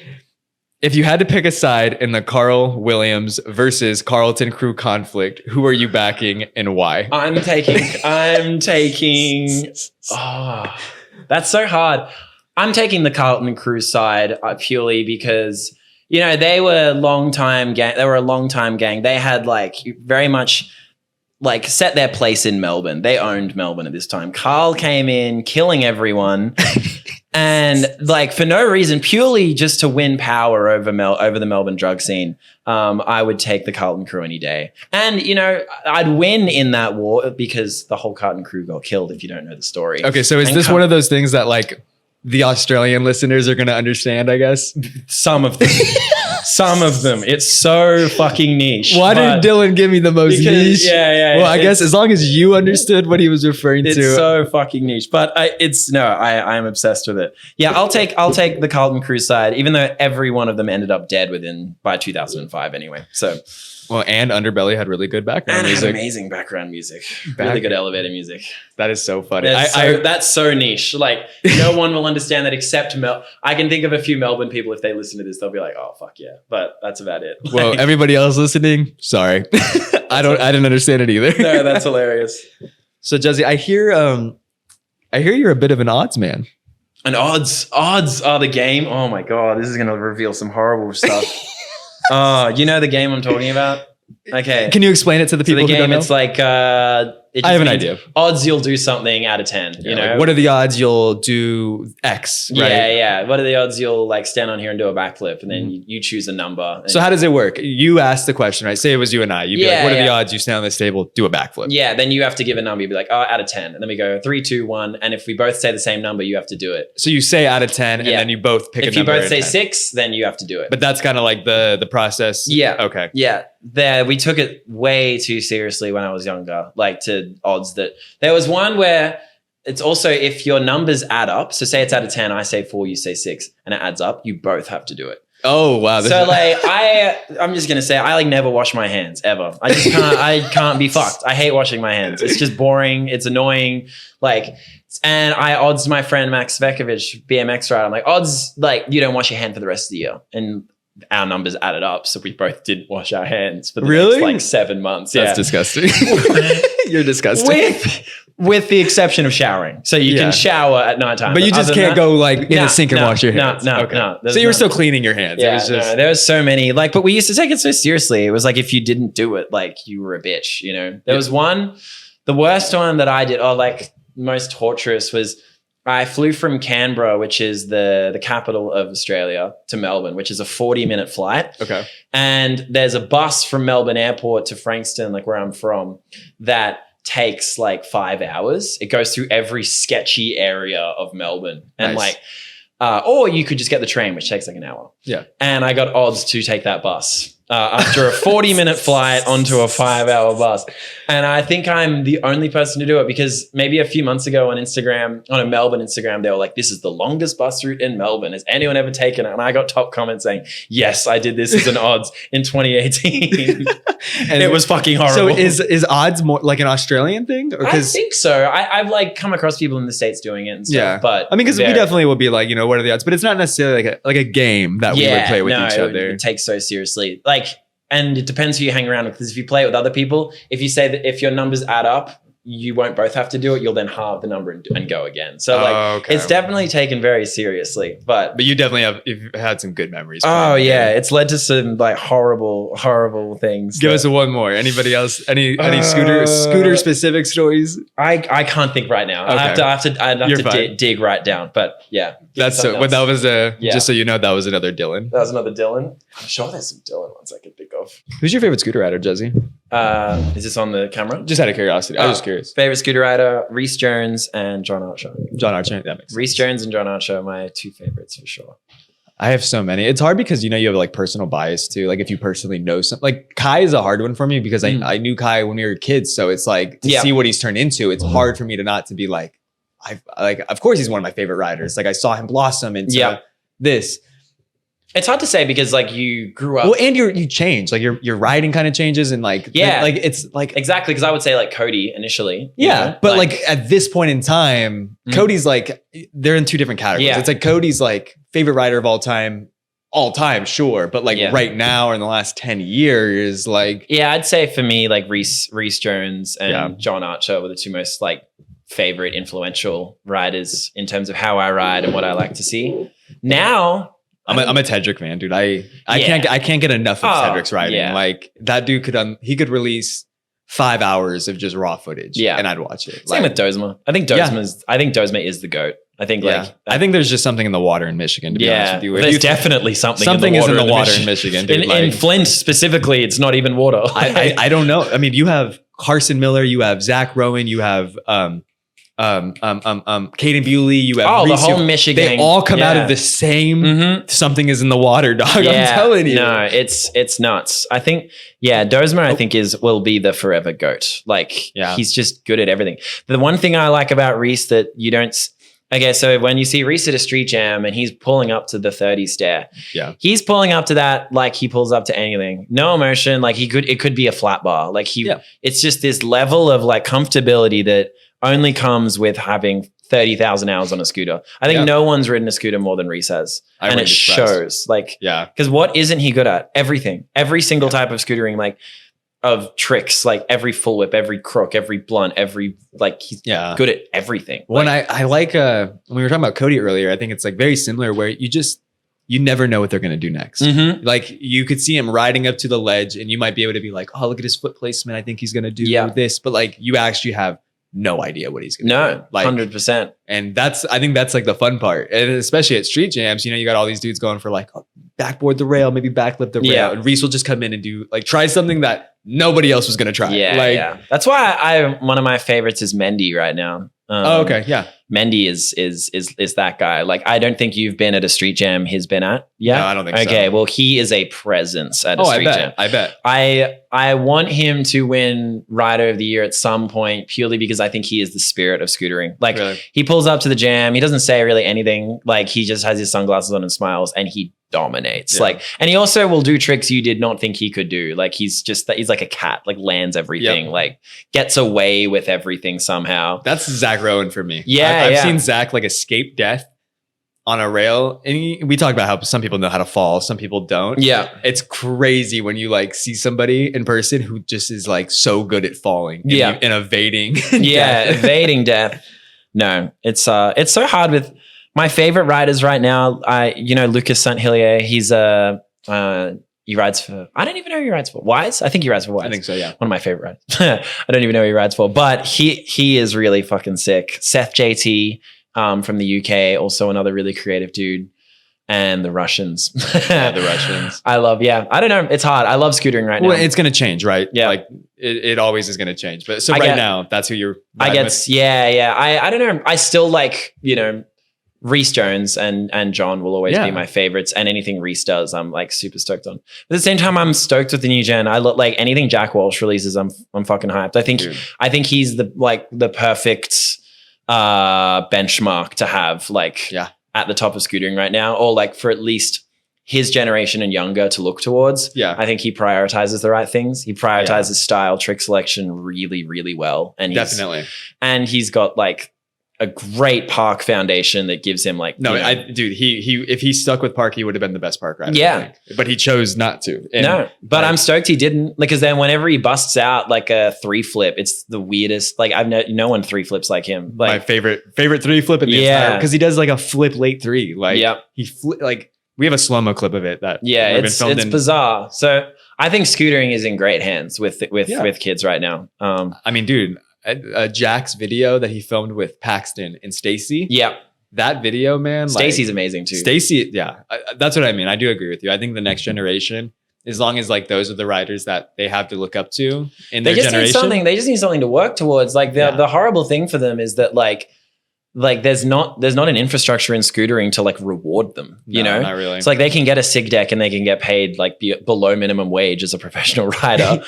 A: if you had to pick a side in the Carl Williams versus Carlton crew conflict, who are you backing and why?
B: I'm taking, oh, that's so hard. I'm taking the Carlton crew side purely because, you know, they were a long time gang. They had like very much like set their place in Melbourne. They owned Melbourne at this time. Carl came in killing everyone. And like for no reason, purely just to win power over the Melbourne drug scene, I would take the Carlton crew any day. And, you know, I'd win in that war because the whole Carlton crew got killed if you don't know the story.
A: Okay, so is this one of those things that like the Australian listeners are going to understand, I guess?
B: Some of them. Some of them. It's so fucking niche.
A: Why did Dylan give me the most niche?
B: Yeah.
A: Well, I guess as long as you understood what he was referring to.
B: It's so fucking niche. But I'm obsessed with it. Yeah, I'll take the Carlton crew side, even though every one of them ended up dead by 2005 anyway. So
A: well, and Underbelly had really good background music.
B: Had amazing background music. Really good elevator music.
A: That is so funny.
B: That's so niche. Like no one will understand that except I can think of a few Melbourne people. If they listen to this, they'll be like, "Oh fuck yeah!" But that's about it.
A: Well, everybody else listening, sorry, I didn't understand it either.
B: No, that's hilarious.
A: So Juzzy, I hear you're a bit of an odds man.
B: And odds are the game. Oh my god, this is gonna reveal some horrible stuff. You know the game I'm talking about? Okay.
A: Can you explain it to the people who don't know?
B: It's like
A: I have an idea.
B: Odds you'll do something out of 10, you know?
A: Like what are the odds you'll do X, right?
B: Yeah. What are the odds you'll like stand on here and do a backflip and then you choose a number.
A: So how does it work? You ask the question, right? Say it was you and I. You'd be like, what are the odds you stand on this table, do a backflip?
B: Yeah, then you have to give a number. You'd be like, out of 10. And then we go 3, 2, 1. And if we both say the same number, you have to do it.
A: So you say out of 10 and then you both pick a number.
B: If you both say 6, then you have to do it.
A: But that's kind of like the process.
B: Yeah.
A: Okay.
B: Yeah. We took it way too seriously when I was younger, like to odds that there was one where it's also if your numbers add up. So say it's out of 10, I say 4, you say 6 and it adds up. You both have to do it.
A: Oh, wow.
B: So like I'm just going to say I like never wash my hands ever. I can't be fucked. I hate washing my hands. It's just boring. It's annoying. And I odds my friend Max Svekovic, BMX rider. I'm like, odds like you don't wash your hand for the rest of the year. And our numbers added up, so we both didn't wash our hands for the next like 7 months.
A: That's disgusting. You're disgusting.
B: With the exception of showering. So you can shower at nighttime.
A: But you just can't go like in a sink and wash your hands.
B: No.
A: So you were still cleaning your hands.
B: Yeah,
A: it was just...
B: there was so many. Like, but we used to take it so seriously. It was like if you didn't do it, like you were a bitch, you know? There was one, the worst one that I did, most torturous was I flew from Canberra, which is the capital of Australia, to Melbourne, which is a 40-minute flight.
A: Okay.
B: And there's a bus from Melbourne Airport to Frankston, like where I'm from, that takes like 5 hours. It goes through every sketchy area of Melbourne. And or you could just get the train, which takes like an hour.
A: Yeah.
B: And I got odds to take that bus. After a 40-minute flight onto a 5-hour bus. And I think I'm the only person to do it because maybe a few months ago on a Melbourne Instagram, they were like, this is the longest bus route in Melbourne. Has anyone ever taken it? And I got top comments saying, yes, I did this as an odds in 2018. And it was fucking horrible.
A: So is odds more like an Australian thing?
B: I think so. I've like come across people in the States doing it and stuff.
A: Yeah.
B: But
A: I mean, because we definitely will be like, you know, what are the odds? But it's not necessarily like a game that we would play with each other.
B: It takes so seriously. And it depends who you hang around with. Because if you play it with other people, if you say that if your numbers add up, you won't both have to do it. You'll then halve the number and go again. So like it's definitely taken very seriously. But
A: you definitely you've had some good memories.
B: Oh yeah, it's led to some like horrible things.
A: Give us one more. Anybody else? Any scooter specific stories?
B: I can't think right now.
A: Okay.
B: I'd have to dig right down. But yeah,
A: that's so. Well, that was just so you know, that was another Dylan.
B: That was another Dylan. I'm sure there's some Dylan ones I could think of.
A: Who's your favorite scooter rider, Juzzy?
B: Is this on the camera?
A: Just out of curiosity. I was just curious.
B: Favorite scooter rider, Reese Jones and John Archer.
A: John Archer, that makes sense.
B: Reese Jones and John Archer are my two favorites for sure.
A: I have so many. It's hard because, you know, you have like personal bias too. Like if you personally know something, like Kai is a hard one for me because I knew Kai when we were kids. So it's like to see what he's turned into, it's hard for me to not to be like, of course he's one of my favorite riders. Like I saw him blossom into this.
B: It's hard to say because like you grew up.
A: Well, and you change, like your riding kind of changes and like, like it's like.
B: Exactly. Cause I would say like Cody initially.
A: Yeah. Know? But like at this point in time, Cody's like, they're in two different categories. Yeah. It's like Cody's like favorite rider of all time, sure. But like right now or in the last 10 years, like.
B: Yeah. I'd say for me, like Reese Jones and John Archer were the two most like favorite influential riders in terms of how I ride and what I like to see. Now,
A: I'm a Tedrick fan, dude. I can't get enough of Tedrick's riding. Yeah. Like that dude could release 5 hours of just raw footage. Yeah. And I'd watch it.
B: Same with Dozma. I think Dozma is the GOAT. I think
A: I think there's just something in the water in Michigan, to be honest with you.
B: There's definitely something
A: is in the water in Michigan. Dude.
B: In Flint specifically, it's not even water.
A: I don't know. I mean, you have Carson Miller, you have Zach Rowan, you have Caden Bewley, you have
B: Reese, the whole Michigan.
A: They all come out of the same something is in the water, dog. I'm telling you.
B: No, it's nuts. I think, Dozma, I think will be the forever GOAT. Like he's just good at everything. The one thing I like about Reese that you don't. Okay, so when you see Reese at a street jam and he's pulling up to the 30 stair, he's pulling up to that like he pulls up to anything. No emotion, like it could be a flat bar. Like it's just this level of like comfortability that only comes with having 30,000 hours on a scooter. I think no one's ridden a scooter more than Reese has. And it shows. Like, because what isn't he good at? Everything. Every single type of scootering, like of tricks, like every full whip, every crook, every blunt, every like he's good at everything.
A: When I like when we were talking about Cody earlier, I think it's like very similar where you never know what they're going to do next. Like you could see him riding up to the ledge and you might be able to be like, oh, look at his foot placement. I think he's going to do this. But like you actually have no idea what he's going to do. Like
B: 100%.
A: And I think that's like the fun part. And especially at street jams, you know, you got all these dudes going for like backboard the rail, maybe backlip the rail. And Reese will just come in and do like, try something that nobody else was going to try.
B: That's why one of my favorites is Mendy right now.
A: Okay. Yeah.
B: Mendy is that guy. Like, I don't think you've been at a street jam he's been at. Yeah.
A: No, I don't think so.
B: Okay. Well, he is a presence at a street jam.
A: I bet.
B: I want him to win Rider of the Year at some point purely because I think he is the spirit of scootering. Like he pulls up to the jam. He doesn't say really anything. Like he just has his sunglasses on and smiles and he dominates. Like, and he also will do tricks you did not think he could do. Like he's like a cat, like lands everything, like gets away with everything somehow.
A: That's Zach Rowan for me.
B: Yeah.
A: I've seen Zach like escape death on a rail. And we talk about how some people know how to fall, some people don't.
B: Yeah.
A: It's crazy when you like see somebody in person who just is like so good at falling and evading.
B: Evading death. No, it's so hard with my favorite riders right now. Lucas Saint-Hilaire, he rides for, I don't even know who he rides for. Wise? I think he rides for Wise.
A: I think so, yeah.
B: One of my favorite riders. I don't even know who he rides for, but he is really fucking sick. Seth JT from the UK, also another really creative dude. And the Russians.
A: The Russians.
B: I don't know. It's hard. I love scootering right now.
A: Well, it's going to change, right?
B: Yeah.
A: Like it always is going to change. But so now, that's who you're
B: I guess, with? I don't know. I still like, Reese Jones and John will always be my favorites, and anything Reese does, I'm like super stoked on. But at the same time, I'm stoked with the new gen. I look like anything Jack Walsh releases, I'm fucking hyped. I think he's the perfect benchmark to have at the top of scootering right now, or like for at least his generation and younger to look towards. Yeah, I think he prioritizes the right things. He prioritizes style, trick selection really, really well, and he's got like a great park foundation that gives him like
A: dude, he if he stuck with park, he would have been the best park rider.
B: Yeah,
A: but he chose not to.
B: And but I'm stoked he didn't, because then whenever he busts out like a 3-flip, it's the weirdest. Like I've no one 3-flips like him. Like
A: my favorite 3-flip in the entire, because he does like a flip late 3. Like he like we have a slow-mo clip of it that
B: it's bizarre. So I think scootering is in great hands with kids right now.
A: I mean, dude. Jack's video that he filmed with Paxton and Stacy.
B: Yeah.
A: That video, man.
B: Stacy's amazing too.
A: Stacy, that's what I mean. I do agree with you. I think the next generation, as long as like those are the riders that they have to look up to in their generation.
B: They just need something to work towards. Like the horrible thing for them is that like there's not an infrastructure in scootering to like reward them, you know?
A: Not really.
B: It's like they can get a SIG deck and they can get paid like below minimum wage as a professional rider,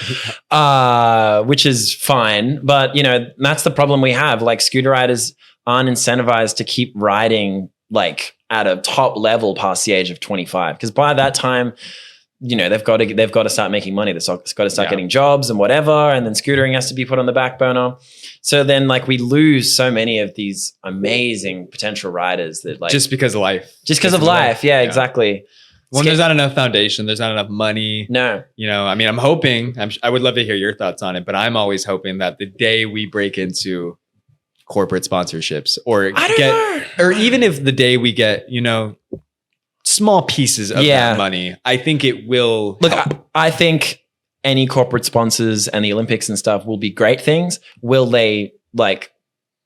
B: which is fine. But you know, that's the problem we have. Like scooter riders aren't incentivized to keep riding like at a top level past the age of 25. Because by that time, you know, they've got to start making money. They've got to start getting jobs and whatever. And then scootering has to be put on the back burner. So then like we lose so many of these amazing potential riders that like
A: just because of life.
B: Just because of life. Yeah, exactly.
A: When there's not enough foundation, there's not enough money.
B: No.
A: You know, I mean, I'm hoping, I would love to hear your thoughts on it, but I'm always hoping that the day we break into corporate sponsorships or even if the day we get, you know, small pieces of that money, I think it will help.
B: I think any corporate sponsors and the Olympics and stuff will be great things. Will they like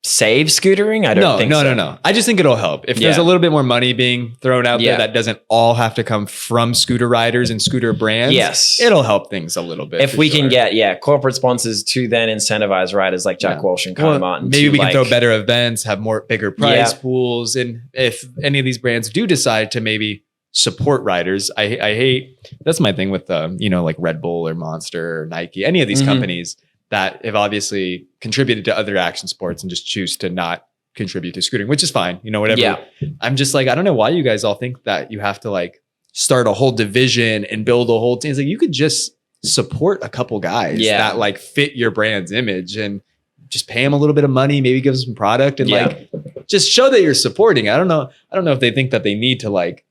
B: save scootering? I don't think so.
A: No. I just think it'll help. If there's a little bit more money being thrown out there that doesn't all have to come from scooter riders and scooter brands, it'll help things a little bit.
B: If we can get corporate sponsors to then incentivize riders like Jack Walsh and Kyle Martin.
A: Maybe we can throw better events, have bigger prize pools. And if any of these brands do decide to maybe support riders, I hate, that's my thing with you know, like Red Bull or Monster or Nike, any of these companies that have obviously contributed to other action sports and just choose to not contribute to scootering, which is fine, you know, whatever.
B: Yeah.
A: I'm just like, I don't know why you guys all think that you have to like start a whole division and build a whole team. It's like you could just support a couple guys that like fit your brand's image and just pay them a little bit of money, maybe give them some product and like just show that you're supporting. I don't know if they think that they need to like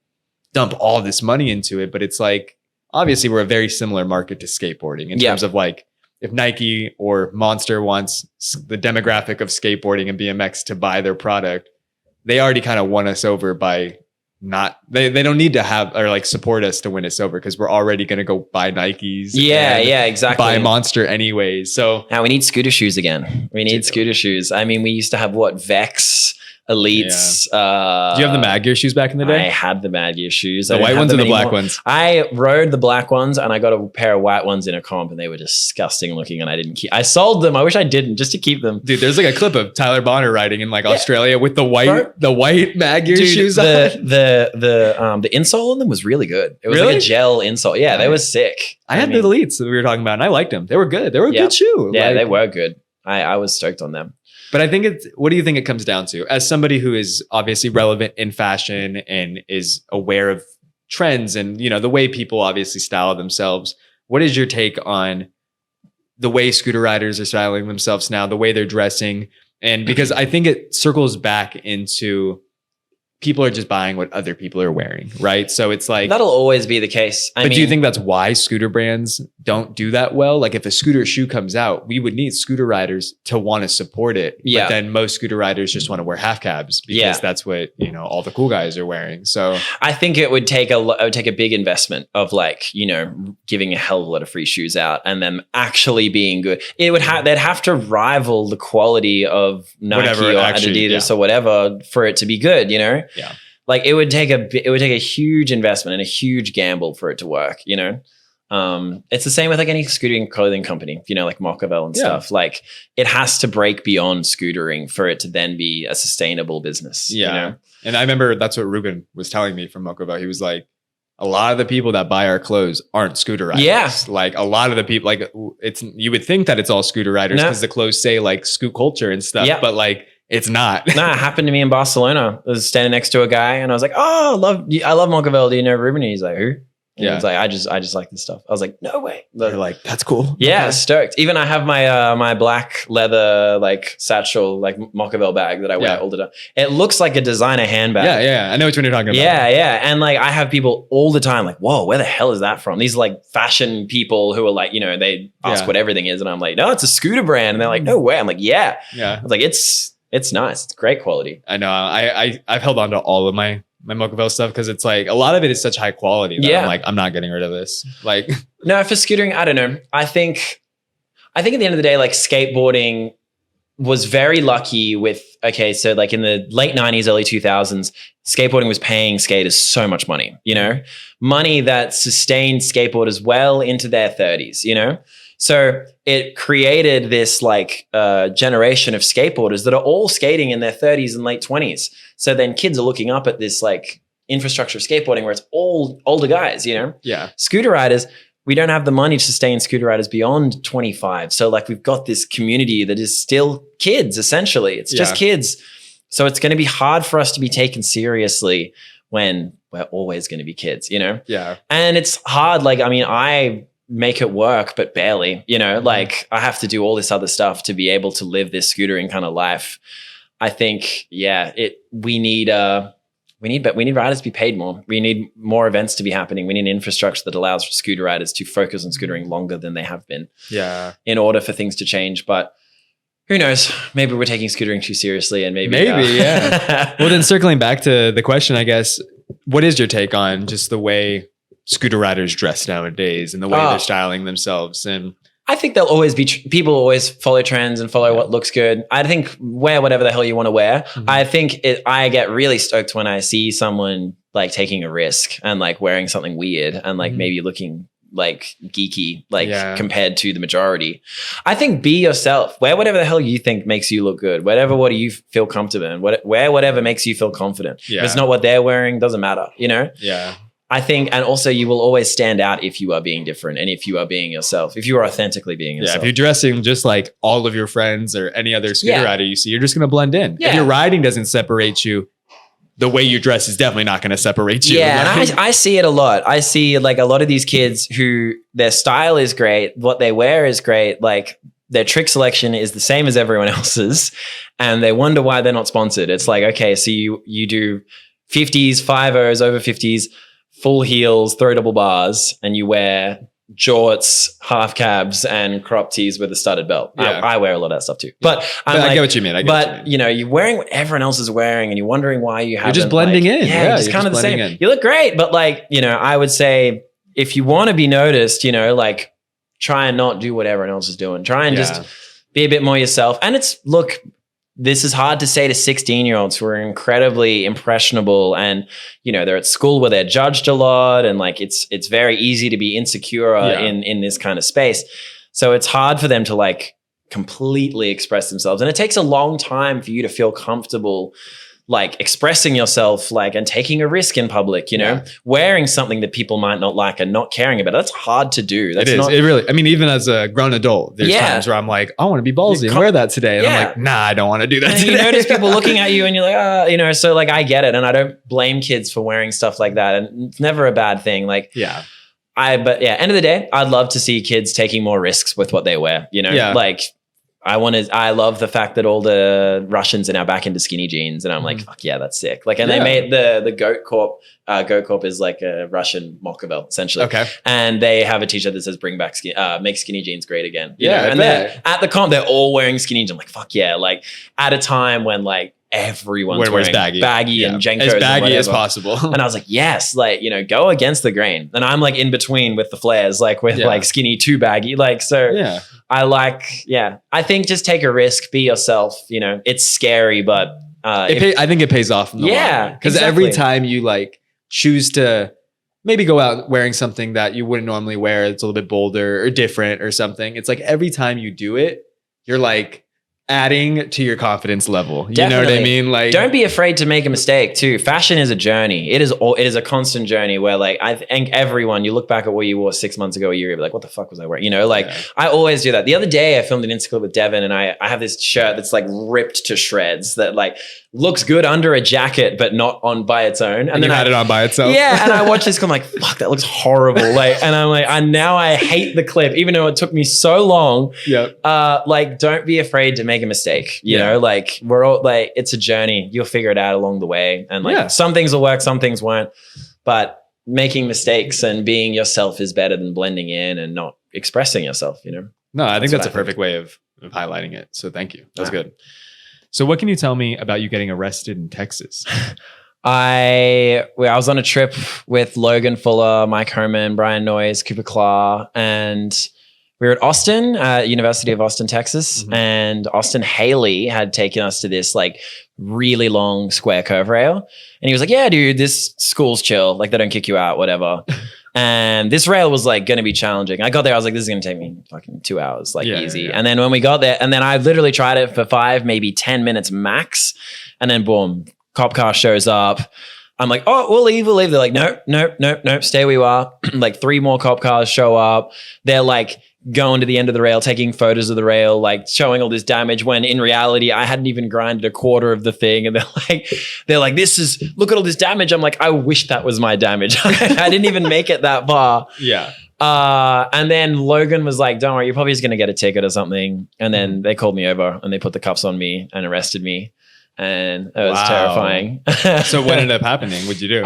A: dump all this money into it, but it's like, obviously we're a very similar market to skateboarding in terms of like, if Nike or Monster wants the demographic of skateboarding and BMX to buy their product, they already kind of won us over by they don't need to have or like support us to win us over because we're already going to go buy Nikes.
B: Exactly.
A: Buy Monster anyways. So
B: now we need scooter shoes again. We need scooter shoes. I mean, we used to have Vex Elites.
A: Do you have the Mad Gear shoes back in the day?
B: I had the Mad Gear shoes.
A: The white ones or the black ones?
B: I rode the black ones and I got a pair of white ones in a comp and they were disgusting looking and I didn't keep. I sold them. I wish I didn't just to keep them.
A: Dude, there's like a clip of Tyler Bonner riding in like Australia with the white Mad Gear shoes.
B: The insole on them was really good. It was like a gel insole. Yeah, they were sick.
A: I had the Elites that we were talking about and I liked them. They were good. They were a good shoe.
B: Yeah, they were good. I was stoked on them.
A: But I think what do you think it comes down to? As somebody who is obviously relevant in fashion and is aware of trends and, you know, the way people obviously style themselves, what is your take on the way scooter riders are styling themselves now, the way they're dressing? And because I think it circles back into people are just buying what other people are wearing, right? So it's like...
B: That'll always be the case.
A: But do you think that's why scooter brands don't do that well? Like if a scooter shoe comes out, we would need scooter riders to want to support it. Yeah. But then most scooter riders just want to wear half cabs because that's what, you know, all the cool guys are wearing. So
B: I think it would take a big investment of like, you know, giving a hell of a lot of free shoes out and then actually being good. It would they'd have to rival the quality of Nike or Adidas or whatever for it to be good, you know?
A: Yeah.
B: Like it would take a huge investment and a huge gamble for it to work, you know? It's the same with like any scootering clothing company, you know, like Mockavel and stuff. Like it has to break beyond scootering for it to then be a sustainable business.
A: Yeah.
B: You know?
A: And I remember that's what Ruben was telling me from Mockavel. He was like, a lot of the people that buy our clothes aren't scooter riders. Yeah. Like a lot of the people, like you would think that it's all scooter riders because the clothes say like scoot culture and stuff, but like, it's not.
B: Nah, it happened to me in Barcelona. I was standing next to a guy and I was like, oh, I love Mockavel. Do you know Ruben? And he's like, who? And it's like, I just like this stuff. I was like, no way.
A: You're like, that's cool.
B: Yeah,
A: Okay.
B: stoked. Even I have my my black leather like satchel, like Mocavell bag that I wear all the time. It looks like a designer handbag.
A: Yeah. I know which one you're talking about.
B: Yeah. And like I have people all the time like, whoa, where the hell is that from? These like fashion people who are like, you know, they ask what everything is. And I'm like, no, it's a scooter brand. And they're like, no way. I'm like, yeah. I was like, it's nice. It's great quality.
A: I know. I've held on to all of my Mocavell stuff because it's like a lot of it is such high quality that I'm like, I'm not getting rid of this. Like,
B: no, for scootering, I don't know. I think at the end of the day, like skateboarding was very lucky with, so like in the late 90s, early 2000s, skateboarding was paying skaters so much money, you know, money that sustained skateboarders well into their 30s, you know? So it created this like generation of skateboarders that are all skating in their 30s and late 20s. So then kids are looking up at this like infrastructure of skateboarding where it's all older guys, you know?
A: Yeah.
B: Scooter riders, we don't have the money to sustain scooter riders beyond 25. So like we've got this community that is still kids, essentially. It's just kids. So it's going to be hard for us to be taken seriously when we're always going to be kids, you know?
A: Yeah.
B: And it's hard. Like, I mean, I make it work, but barely, you know, like I have to do all this other stuff to be able to live this scootering kind of life. I think, we need riders to be paid more. We need more events to be happening. We need infrastructure that allows for scooter riders to focus on scootering longer than they have been.
A: Yeah.
B: In order for things to change. But who knows? Maybe we're taking scootering too seriously and maybe
A: yeah. Well, then circling back to the question, I guess, what is your take on just the way scooter riders dress nowadays and the way they're styling themselves? And
B: I think there'll always be people always follow trends and follow what looks good. I think wear whatever the hell you want to wear. I think I get really stoked when I see someone like taking a risk and like wearing something weird and like maybe looking like geeky, like compared to the majority. I think be yourself. Wear whatever the hell you think makes you look good. What do you feel comfortable in? Wear whatever makes you feel confident. If it's not what they're wearing, doesn't matter, you know?
A: Yeah.
B: I think, and also you will always stand out if you are being different and if you are being yourself, if you are authentically being yourself.
A: Yeah, if you're dressing just like all of your friends or any other scooter rider you see, you're just going to blend in.
B: Yeah.
A: If your riding doesn't separate you, the way you dress is definitely not going to separate you.
B: Yeah, and I see it a lot. I see like a lot of these kids who their style is great, what they wear is great, like their trick selection is the same as everyone else's, and they wonder why they're not sponsored. It's like, okay, so you do 50s, 5-0s, over 50s, full heels, throw double bars, and you wear jorts, half cabs, and crop tees with a studded belt. Yeah. I wear a lot of that stuff too. But I get
A: what you mean.
B: You know, you're wearing what everyone else is wearing and you're wondering why you haven't.
A: You're just blending in.
B: Yeah, just kind of the same. You look great, but like, you know, I would say if you want to be noticed, you know, like try and not do what everyone else is doing. Try and just be a bit more yourself. And this is hard to say to 16-year-olds who are incredibly impressionable and, you know, they're at school where they're judged a lot and like it's very easy to be insecure in this kind of space. So it's hard for them to like completely express themselves. And it takes a long time for you to feel comfortable like expressing yourself like and taking a risk in public, you know, wearing something that people might not like and not caring about. That's hard to do. It
A: really, I mean, even as a grown adult, there's times where I'm like, I want to be ballsy and wear that today. And I'm like, nah, I don't want to do that today.
B: You notice people looking at you and you're like, you know, so like I get it. And I don't blame kids for wearing stuff like that. And it's never a bad thing. Like, end of the day, I'd love to see kids taking more risks with what they wear, you know, like I love the fact that all the Russians are now back into skinny jeans and I'm like, fuck yeah, that's sick. Like, and they made the Goat Corp. Goat Corp is like a Russian Mocavell essentially. Okay. And they have a t-shirt that says make skinny jeans great again. You know? And they're at the comp, they're all wearing skinny jeans. I'm like, fuck yeah. Like at a time when like everyone's wearing baggy and Jenkos
A: as baggy as possible.
B: And I was like, yes, like, you know, go against the grain. And I'm like in between with the flares, like with like skinny to baggy. Like, so I think just take a risk, be yourself, you know, it's scary, but
A: I think it pays off in the long run. Because every time you like choose to maybe go out wearing something that you wouldn't normally wear, it's a little bit bolder or different or something. It's like every time you do it, you're like adding to your confidence level. You know what I mean? Like,
B: don't be afraid to make a mistake too. Fashion is a journey. It is a constant journey where like, I think everyone, you look back at what you wore 6 months ago, a year, you're like, what the fuck was I wearing? You know, like I always do that. The other day I filmed an Instagram with Devin and I have this shirt that's like ripped to shreds that like looks good under a jacket, but not on by its own.
A: And then I had it on by itself.
B: Yeah. And I watched this, I'm like, fuck, that looks horrible. Like, and I'm like, I hate the clip, even though it took me so long.
A: Yep.
B: Like, don't be afraid to make a mistake. You know, like we're all like, it's a journey. You'll figure it out along the way. And like some things will work, some things won't. But making mistakes and being yourself is better than blending in and not expressing yourself, you know?
A: No, I think that's a perfect way of highlighting it. So thank you. That's good. So what can you tell me about you getting arrested in Texas?
B: I was on a trip with Logan Fuller, Mike Herman, Brian Noyes, Cooper Clark, and we were at Austin, University of Austin, Texas. Mm-hmm. And Austin Haley had taken us to this like really long square curve rail. And he was like, yeah, dude, this school's chill. Like they don't kick you out, whatever. And this rail was like going to be challenging. I got there. I was like, this is going to take me fucking 2 hours, like easy. Yeah. And then when we got there, and then I literally tried it for 5, maybe 10 minutes max. And then boom, cop car shows up. I'm like, oh, we'll leave. They're like, nope, stay where you are. Like 3 more cop cars show up. They're like going to the end of the rail, taking photos of the rail, like showing all this damage when in reality, I hadn't even grinded a quarter of the thing. And they're like, look at all this damage. I'm like, I wish that was my damage. I didn't even make it that far.
A: Yeah.
B: And then Logan was like, don't worry, you're probably just going to get a ticket or something. And then they called me over and they put the cuffs on me and arrested me. And it was terrifying.
A: So what ended up happening? What'd you do?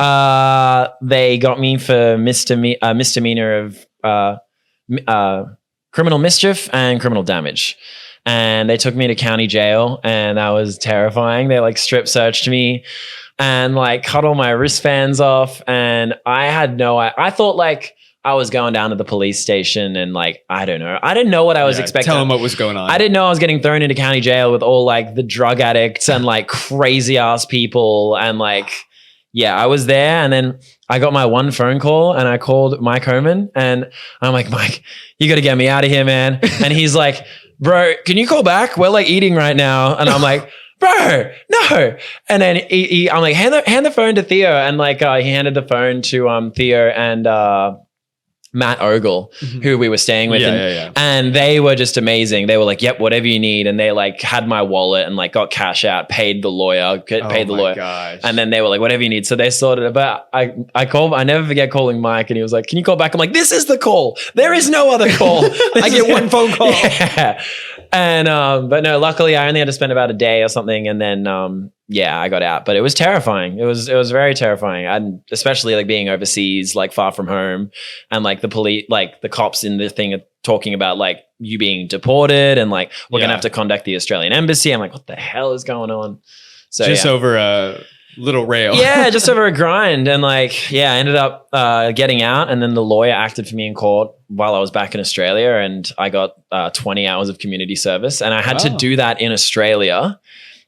B: They got me for misdemeanor of criminal mischief and criminal damage. And they took me to county jail and that was terrifying. They like strip searched me and like cut all my wristbands off. And I thought like I was going down to the police station and like, I don't know. I didn't know what I was expecting.
A: Tell them what was going on.
B: I didn't know I was getting thrown into county jail with all like the drug addicts and like crazy ass people. And like, yeah, I was there and then I got my one phone call and I called Mike Herman and I'm like, Mike, you got to get me out of here, man. And he's like, bro, can you call back? We're like eating right now. And I'm like, bro, no. And then I'm like, hand the phone to Theo. And like, he handed the phone to Theo and Matt Ogle, who we were staying with. And they were just amazing. They were like, yep, whatever you need. And they like had my wallet and like got cash out, paid the lawyer, paid the lawyer.
A: Gosh.
B: And then they were like, whatever you need. So they sorted it out. I never forget calling Mike and he was like, can you call back? I'm like, this is the call. There is no other call.
A: I get one phone call.
B: Yeah. And, but no, luckily I only had to spend about a day or something. And then, I got out, but it was terrifying. It was very terrifying. And especially like being overseas, like far from home and like the police, like the cops in the thing are talking about like you being deported and like, we're going to have to contact the Australian embassy. I'm like, what the hell is going on? So
A: just over a little rail.
B: Yeah. Just over a grind. And like, I ended up getting out and then the lawyer acted for me in court while I was back in Australia and I got 20 hours of community service and I had to do that in Australia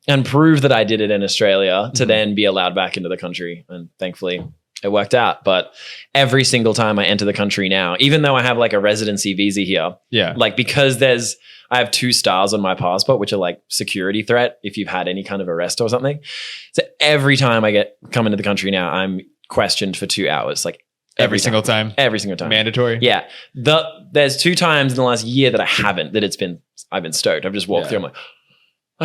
B: and prove that I did it in Australia to then be allowed back into the country. And thankfully it worked out. But every single time I enter the country now, even though I have like a residency visa here, like because I have 2 stars on my passport, which are like security threat if you've had any kind of arrest or something. So every time I come into the country now, I'm questioned for 2 hours. Like
A: every single time. Mandatory.
B: Yeah. There's 2 times in the last year that I haven't, that I've been stoked. I've just walked through. I'm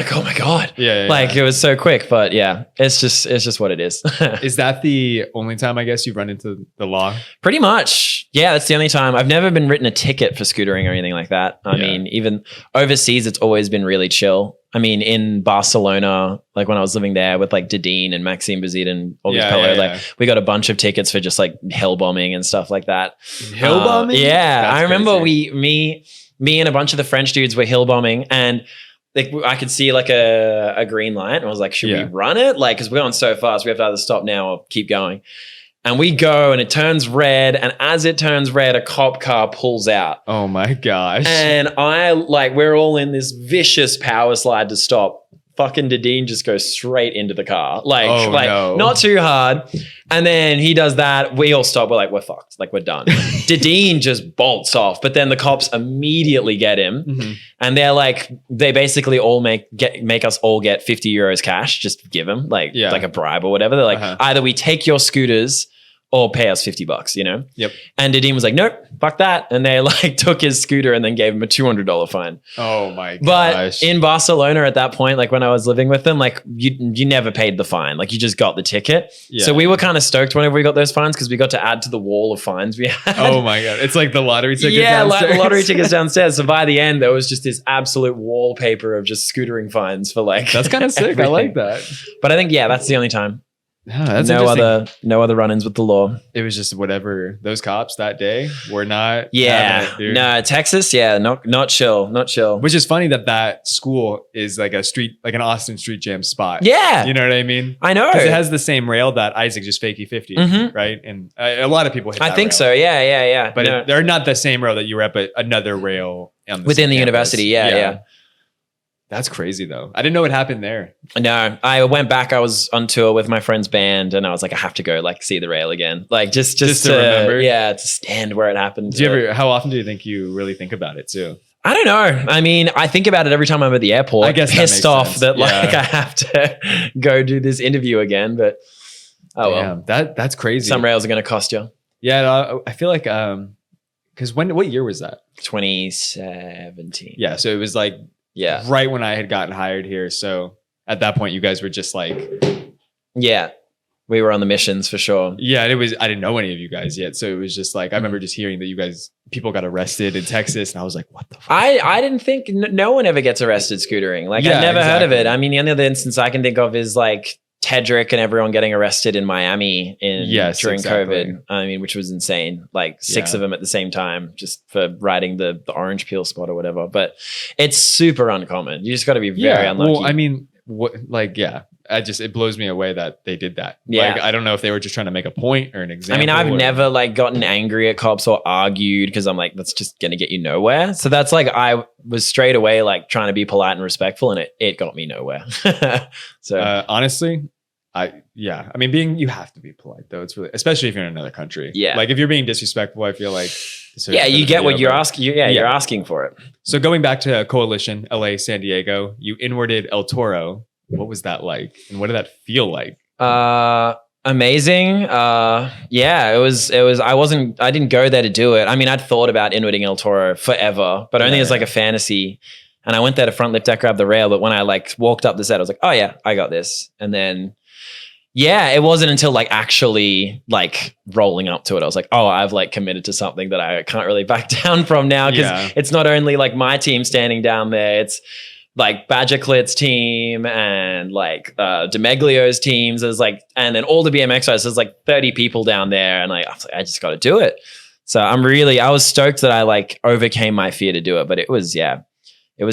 B: like, oh my God. It was so quick, but it's just what it is.
A: Is that the only time I guess you've run into the law?
B: Pretty much. Yeah, that's the only time. I've never been written a ticket for scootering or anything like that. I mean, even overseas, it's always been really chill. I mean, in Barcelona, like when I was living there with like Dedeen and Maxime Bazid and all these like we got a bunch of tickets for just like hill bombing and stuff like that.
A: Hill bombing?
B: Yeah. That's I remember me and a bunch of the French dudes were hill bombing and like I could see like a green light and I was like, should we run it? Like, cause we're going so fast, we have to either stop now or keep going. And we go and it turns red. And as it turns red, a cop car pulls out.
A: Oh my gosh.
B: And we're all in this vicious power slide to stop. Fucking Dedeen just goes straight into the car. Not too hard. And then he does that. We all stop. We're like, we're fucked. Like, we're done. Dedeen just bolts off. But then the cops immediately get him. Mm-hmm. And they're like, they basically all make us all get 50 euros cash. Just give him like a bribe or whatever. They're like, either we take your scooters or pay us $50, you know?
A: Yep.
B: And Dedim was like, nope, fuck that. And they like took his scooter and then gave him a $200 fine.
A: Oh my gosh.
B: But in Barcelona at that point, like when I was living with them, like you never paid the fine. Like you just got the ticket. Yeah. So we were kind of stoked whenever we got those fines because we got to add to the wall of fines we had.
A: Oh my God. It's like the lottery tickets
B: downstairs.
A: like
B: the lottery tickets downstairs. So by the end, there was just this absolute wallpaper of just scootering fines for like.
A: That's kind of sick.
B: Everything.
A: I like that.
B: But I think, that's the only time.
A: Oh, that's
B: no other run-ins with the law.
A: It was just whatever those cops that day were not.
B: No, Texas, not chill.
A: Which is funny that school is like an Austin street jam spot.
B: Yeah,
A: you know what I mean.
B: I know
A: because it has the same rail that Isaac just fakey 50, right? And a lot of people hit.
B: I think
A: rail.
B: So. Yeah.
A: But they're not the same rail that you were at, but another rail
B: within the university. Yeah.
A: That's crazy though. I didn't know what happened there.
B: No, I went back. I was on tour with my friend's band, and I was like, I have to go like see the rail again, like just to remember, to stand where it happened.
A: How often do you think you really think about it too?
B: I don't know. I mean, I think about it every time I'm at the airport. I guess pissed off that like I have to go do this interview again. But well,
A: that's crazy.
B: Some rails are going to cost you.
A: Yeah, I feel like because what year was that?
B: 2017.
A: Yeah, so it was like. Yeah. Right when I had gotten hired here. So at that point, you guys were just like.
B: Yeah. We were on the missions for sure.
A: Yeah. I didn't know any of you guys yet. So it was just like, I remember just hearing that people got arrested in Texas. And I was like, what the fuck?
B: I didn't think no one ever gets arrested scootering. Like I never heard of it. I mean, the only other instance I can think of is like Tedrick and everyone getting arrested in Miami during COVID. I mean, which was insane. Like 6 of them at the same time, just for riding the orange peel spot or whatever. But it's super uncommon. You just got to be very unlucky.
A: Well, I mean, it blows me away that they did that.
B: Yeah.
A: Like, I don't know if they were just trying to make a point or an example.
B: I mean, I've never like gotten angry at cops or argued because I'm like, that's just going to get you nowhere. So that's like, I was straight away like trying to be polite and respectful, and it got me nowhere. So
A: honestly, I mean, you have to be polite though. It's really, especially if you're in another country.
B: Yeah.
A: Like if you're being disrespectful, I feel like.
B: You get what you're asking. You're asking for it.
A: So going back to Coalition, LA, San Diego, you inwarded El Toro. What was that like? And what did that feel like?
B: Amazing. It was, I didn't go there to do it. I mean, I'd thought about inwarding El Toro forever, but only as like a fantasy. And I went there to front lift deck, grab the rail. But when I like walked up the set, I was like, oh yeah, I got this. And then, it wasn't until like actually like rolling up to it, I was like, oh, I've like committed to something that I can't really back down from now. Cause it's not only like my team standing down there, it's like Badger Clit's team and like DeMeglio's teams. There's like, and then all the BMX riders, there's like 30 people down there. And I was like, I just got to do it. So I was stoked that I like overcame my fear to do it, but it was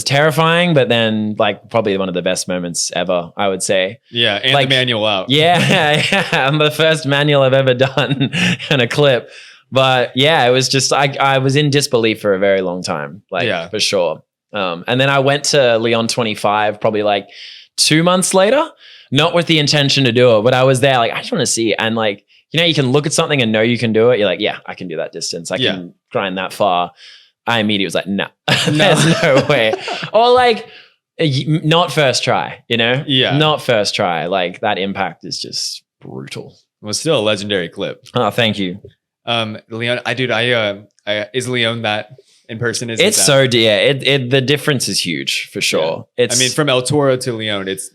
B: terrifying, but then like probably one of the best moments ever, I would say.
A: Yeah, and
B: like,
A: the manual out.
B: Yeah, I'm the first manual I've ever done in a clip. But it was just, I was in disbelief for a very long time, for sure. And then I went to Leon 25 probably like 2 months later, not with the intention to do it, but I was there like, I just want to see it. And like, you can look at something and know you can do it. You're like, yeah, I can do that distance. I can grind that far. I immediately was like, no, there's no way. Or like, not first try, Yeah. Not first try. Like that impact is just brutal.
A: Well, still a legendary clip.
B: Oh, thank you.
A: Leon, is Leon that in person?
B: The difference is huge for sure.
A: Yeah. I mean, from El Toro to Leon,
B: there's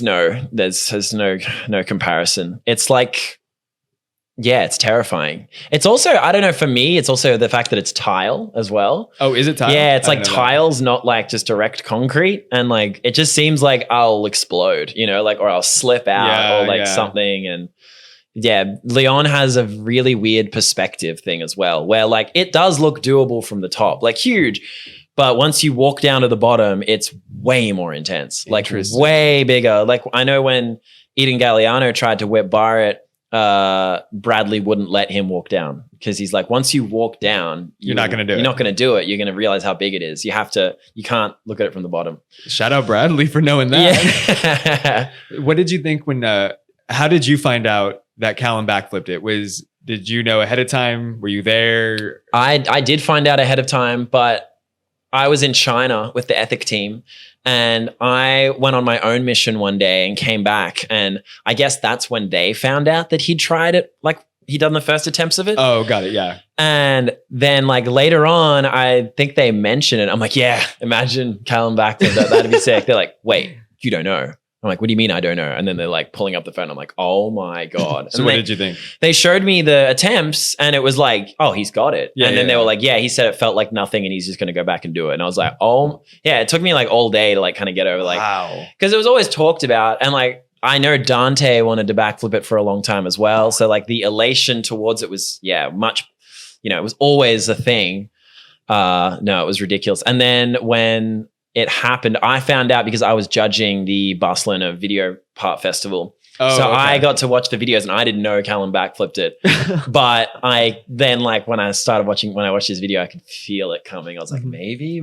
B: no comparison. It's like, it's terrifying. It's also, I don't know, for me, it's also the fact that it's tile as well.
A: Oh, is it tile?
B: Yeah, it's like tiles, not like just direct concrete. And like, it just seems like I'll explode, or I'll slip out or something. And Leon has a really weird perspective thing as well, where like, it does look doable from the top, like huge. But once you walk down to the bottom, it's way more intense, like way bigger. Like I know when Eden Galliano tried to whip bar it, Bradley wouldn't let him walk down because he's like, once you walk down,
A: you're not going to do it.
B: You're not going to do it. You're going to realize how big it is. You can't look at it from the bottom.
A: Shout out Bradley for knowing that. Yeah. What did you think how did you find out that Callum backflipped it? Did you know ahead of time? Were you there?
B: I did find out ahead of time, but I was in China with the ethic team, and I went on my own mission one day and came back. And I guess that's when they found out that he'd tried it, like he'd done the first attempts of it.
A: Oh, got it. Yeah.
B: And then like later on, I think they mentioned it. I'm like, yeah, imagine Callum Backflip. That'd be sick. They're like, wait, you don't know. I'm like, what do you mean I don't know? And then they're like pulling up the phone. I'm like, oh my God.
A: So what did you think?
B: They showed me the attempts and it was like, oh, he's got it.
A: Yeah,
B: and then they were like, yeah, he said it felt like nothing and he's just going to go back and do it. And I was like, oh, yeah, it took me like all day to like kind of get over like,
A: wow.
B: Because it was always talked about. And like, I know Dante wanted to backflip it for a long time as well. So like the elation towards it was, much, it was always a thing. No, it was ridiculous. And then when it happened, I found out because I was judging the Barcelona Video Part Festival. Oh, so okay. I got to watch the videos and I didn't know Callum backflipped it. But I then like when I watched his video, I could feel it coming. I was like, maybe.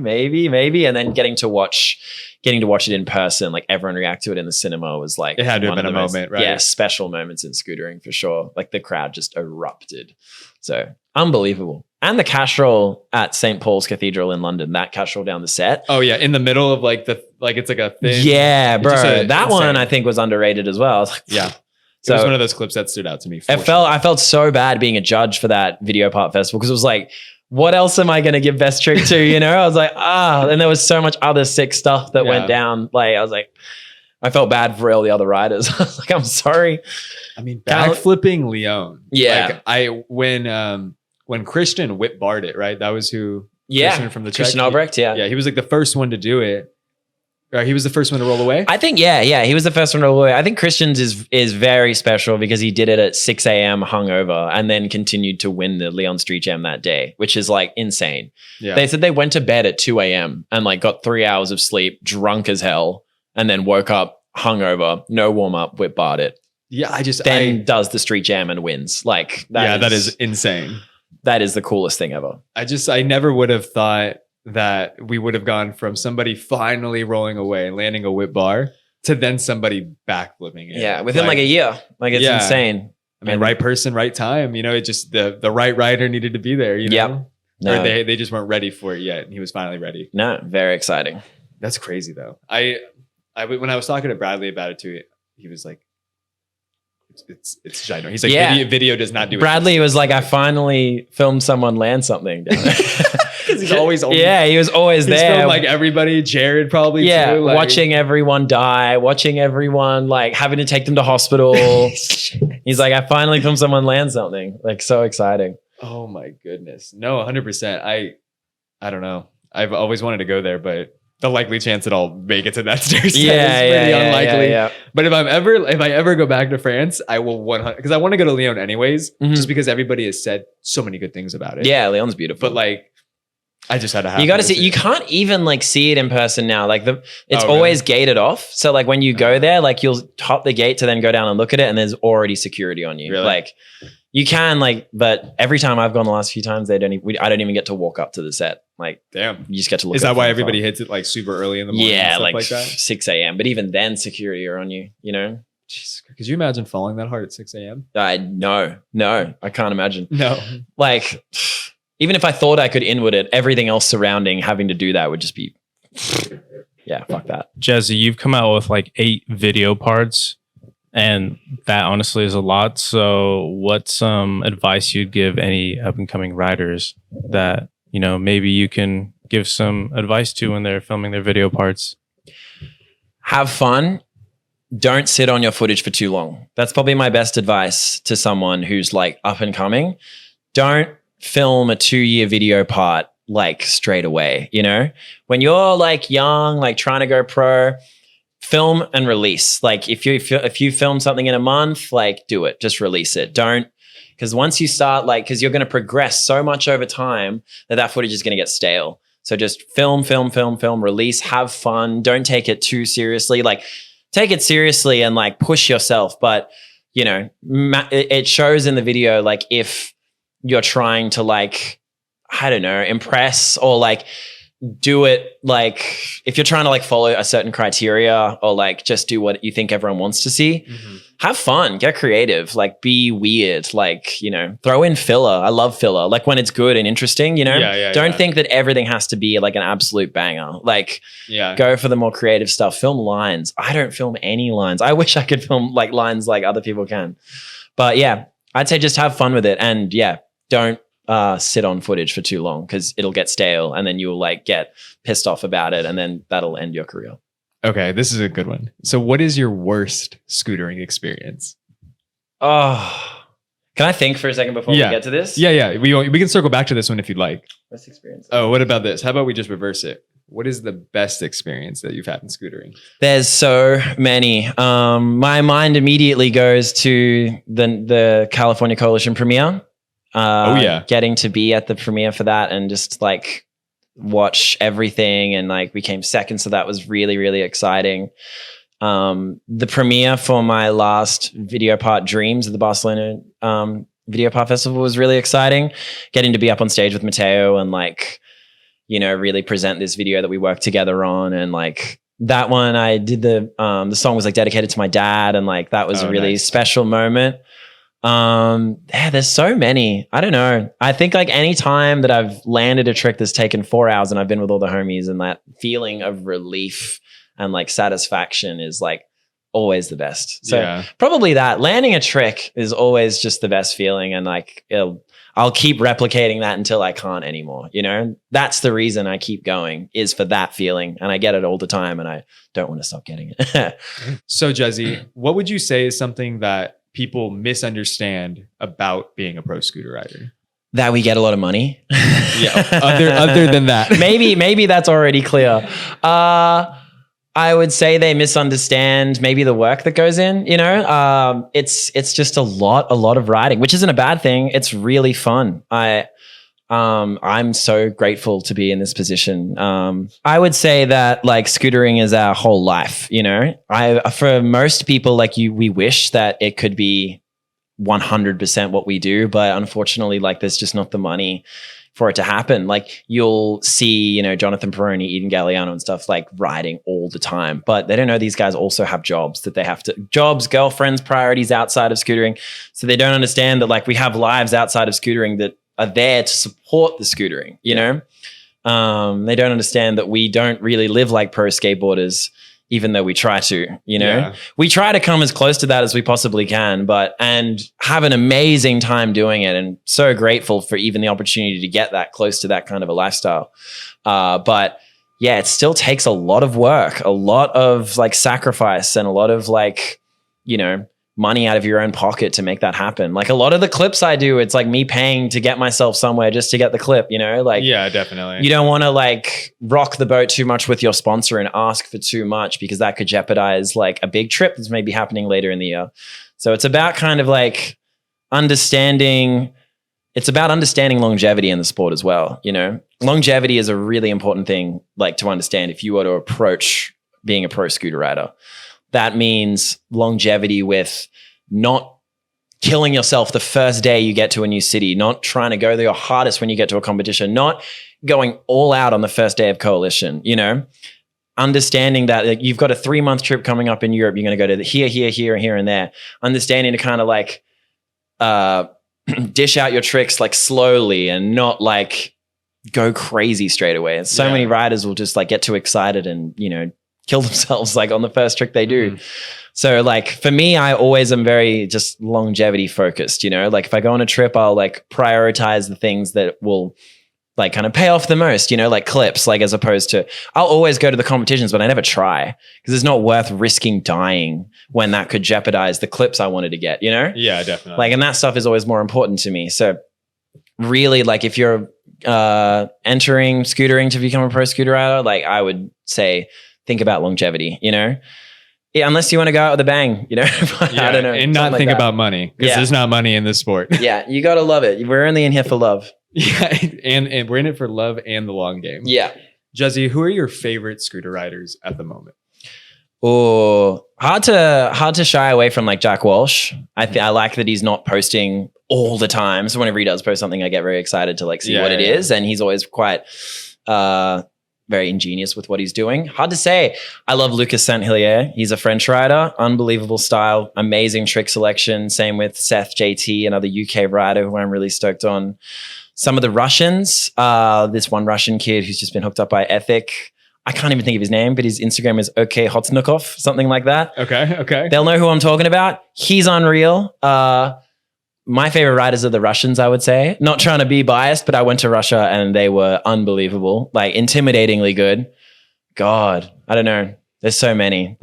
B: And then getting to watch it in person, like everyone react to it in the cinema was like,
A: it had to have been a moment, right?
B: Yeah, special moments in scootering for sure. Like the crowd just erupted. So unbelievable. And the casserole at St. Paul's Cathedral in London, that casserole down the set.
A: Oh yeah, in the middle of like it's like a thing.
B: Yeah, bro. That one I think was underrated as well. I was like,
A: yeah. So it was one of those clips that stood out to me.
B: I felt so bad being a judge for that Video Part Festival because it was like, what else am I going to give best trick to? I was like, and there was so much other sick stuff that went down. Like I was like, I felt bad for all the other riders. I was like, I'm sorry.
A: I mean, backflipping Leon.
B: Yeah.
A: Like when Christian whip barred it, right? That was who.
B: Yeah.
A: Christian from the
B: Christian Albrecht. Yeah.
A: Yeah. He was like the first one to do it. Or he was the first one to roll away.
B: I think, yeah. He was the first one to roll away. I think Christian's is very special because he did it at 6 a.m. hungover and then continued to win the Leon Street Jam that day, which is like insane. Yeah. They said they went to bed at 2 a.m. and like got 3 hours of sleep, drunk as hell, and then woke up hungover, no warm up, whip barred it.
A: Yeah.
B: Does the Street Jam and wins. Like
A: that is insane.
B: That is the coolest thing ever.
A: I never would have thought that we would have gone from somebody finally rolling away and landing a whip bar to then somebody backflipping it.
B: Yeah, within like a year. Like it's insane.
A: I mean, right person, right time. It just the right rider needed to be there.
B: Yep.
A: No. Or they just weren't ready for it yet. And he was finally ready.
B: No, very exciting.
A: That's crazy though. I when I was talking to Bradley about it too, he was like, it's ginormous. He's like, video does not do it.
B: Bradley was like, I finally filmed someone land something down there.
A: Because he's always
B: he was always there.
A: Filmed, like everybody, Jared probably too. Like,
B: watching everyone die, watching everyone like having to take them to hospital. He's like, I finally filmed someone land something. Like so exciting.
A: Oh my goodness. No, 100%. I don't know. I've always wanted to go there, but the likely chance that I'll make it to that stair set is pretty unlikely. Yeah. But if I ever go back to France, I will 100 because I want to go to Lyon anyways, just because everybody has said so many good things about it.
B: Yeah, Lyon's beautiful.
A: But like, I just had to have.
B: You got to see. You can't even like see it in person now. Like it's always gated off. So like when you go there, like you'll hop the gate to then go down and look at it, and there's already security on you.
A: Really?
B: Like you can like, but every time I've gone the last few times, I don't even get to walk up to the set. Like,
A: damn,
B: you just get to look.
A: Is that why everybody hits it like super early in the morning?
B: Yeah, like
A: that?
B: 6 a.m. But even then, security are on you.
A: Jeez, could you imagine falling that hard at 6 a.m.?
B: No, I can't imagine.
A: No,
B: like even if I thought I could inward it, everything else surrounding having to do that would just be, yeah, fuck that.
C: Juzzy, you've come out with like 8 video parts. And that honestly is a lot. So what's some advice you'd give any up and coming riders that, maybe you can give some advice to when they're filming their video parts?
B: Have fun. Don't sit on your footage for too long. That's probably my best advice to someone who's like up and coming. Don't film a 2-year video part like straight away. When you're like young, like trying to go pro, film and release. Like if you film something in a month, like do it, just release it. Don't, because once you start because you're going to progress so much over time that footage is going to get stale. So just film, release, have fun. Don't take it too seriously. Like take it seriously and like push yourself. But it shows in the video, like if you're trying to like, I don't know, impress or like do it like if you're trying to like follow a certain criteria or like just do what you think everyone wants to see, have fun, get creative, like be weird, like, you know, throw in filler. I love filler, like when it's good and interesting, you know. Don't think that everything has to be like an absolute banger. Like go for the more creative stuff. Film lines. I don't film any lines. I wish I could film like lines like other people can, but yeah, I'd say just have fun with it. And yeah, don't sit on footage for too long because it'll get stale and then you'll like get pissed off about it and then that'll end your career.
A: Okay, this is a good one. So what is your worst scootering experience?
B: Oh, can I think for a second before we get to this?
A: Yeah. We can circle back to this one if you'd like.
B: Worst experience.
A: Oh, what about this? How about we just reverse it? What is the best experience that you've had in scootering?
B: There's so many. My mind immediately goes to the California Coalition premiere. Getting to be at the premiere for that and just like watch everything and like we came second, so that was really, really exciting. The premiere for my last video part, Dreams, at the Barcelona Video Part Festival was really exciting. Getting to be up on stage with Mateo and like, you know, really present this video that we worked together on. And like that one, I did the song was like dedicated to my dad, and like that was a really special moment. There's so many. I don't know. I think like any time that I've landed a trick that's taken 4 hours and I've been with all the homies, and that feeling of relief and like satisfaction is like always the best. So probably that landing a trick is always just the best feeling. And like, I'll keep replicating that until I can't anymore. You know, that's the reason I keep going, is for that feeling. And I get it all the time and I don't want to stop getting it.
A: So Juzzy, what would you say is something that people misunderstand about being a pro scooter rider?
B: That we get a lot of money.
A: Other than that,
B: maybe that's already clear. I would say they misunderstand maybe the work that goes in, you know. It's just a lot of riding, which isn't a bad thing. It's really fun. I'm so grateful to be in this position. I would say that like scootering is our whole life, you know. For most people like you, we wish that it could be 100% what we do, but unfortunately like there's just not the money for it to happen. Like you'll see, you know, Jonathan Peroni, Eden Galliano and stuff like riding all the time, but they don't know these guys also have jobs that they have to, girlfriends, priorities outside of scootering. So they don't understand that like we have lives outside of scootering that are there to support the scootering, you know? They don't understand that we don't really live like pro skateboarders, even though we try to, you know? We try to come as close to that as we possibly can, and have an amazing time doing it, and so grateful for even the opportunity to get that close to that kind of a lifestyle. But yeah, it still takes a lot of work, a lot of like sacrifice, and a lot of like, you know, money out of your own pocket to make that happen. Like a lot of the clips I do, it's like me paying to get myself somewhere just to get the clip, you know? Like,
A: yeah, definitely.
B: You don't want to like rock the boat too much with your sponsor and ask for too much, because that could jeopardize like a big trip that's maybe happening later in the year. So it's about kind of like understanding longevity in the sport as well. You know, longevity is a really important thing, like to understand if you were to approach being a pro scooter rider. That means longevity with not killing yourself the first day you get to a new city, not trying to go your hardest when you get to a competition, not going all out on the first day of coalition, you know, understanding that like, you've got a 3-month trip coming up in Europe. You're going to go to here, and there. Understanding to kind of like dish out your tricks like slowly and not like go crazy straight away. And so many riders will just like get too excited and, you know, kill themselves like on the first trick they do. So like for me, I always am very just longevity focused, you know, like if I go on a trip, I'll like prioritize the things that will like kind of pay off the most, you know, like clips, like as opposed to, I'll always go to the competitions, but I never try because it's not worth risking dying when that could jeopardize the clips I wanted to get, you know?
A: Yeah, definitely.
B: Like, and that stuff is always more important to me. So really like if you're entering scootering to become a pro scooter rider, like I would say, think about longevity, you know? Yeah, unless you want to go out with a bang, you know? I don't know.
A: And not think about money, because there's not money in this sport.
B: Yeah, you got to love it. We're only in here for love.
A: Yeah, and we're in it for love and the long game.
B: Yeah.
A: Juzzy, who are your favorite scooter riders at the moment?
B: Oh, hard to shy away from like Jack Walsh. I like that he's not posting all the time. So whenever he does post something, I get very excited to like see what it is. And he's always quite very ingenious with what he's doing. Hard to say. I love Lucas St. Hilaire. He's a French rider, unbelievable style, amazing trick selection. Same with Seth JT, another UK rider who I'm really stoked on. Some of the Russians, this one Russian kid who's just been hooked up by Ethic. I can't even think of his name, but his Instagram is OK Hotnikov, something like that.
A: Okay.
B: They'll know who I'm talking about. He's unreal. My favorite riders are the Russians, I would say. Not trying to be biased, but I went to Russia and they were unbelievable, like intimidatingly good. God, I don't know. There's so many.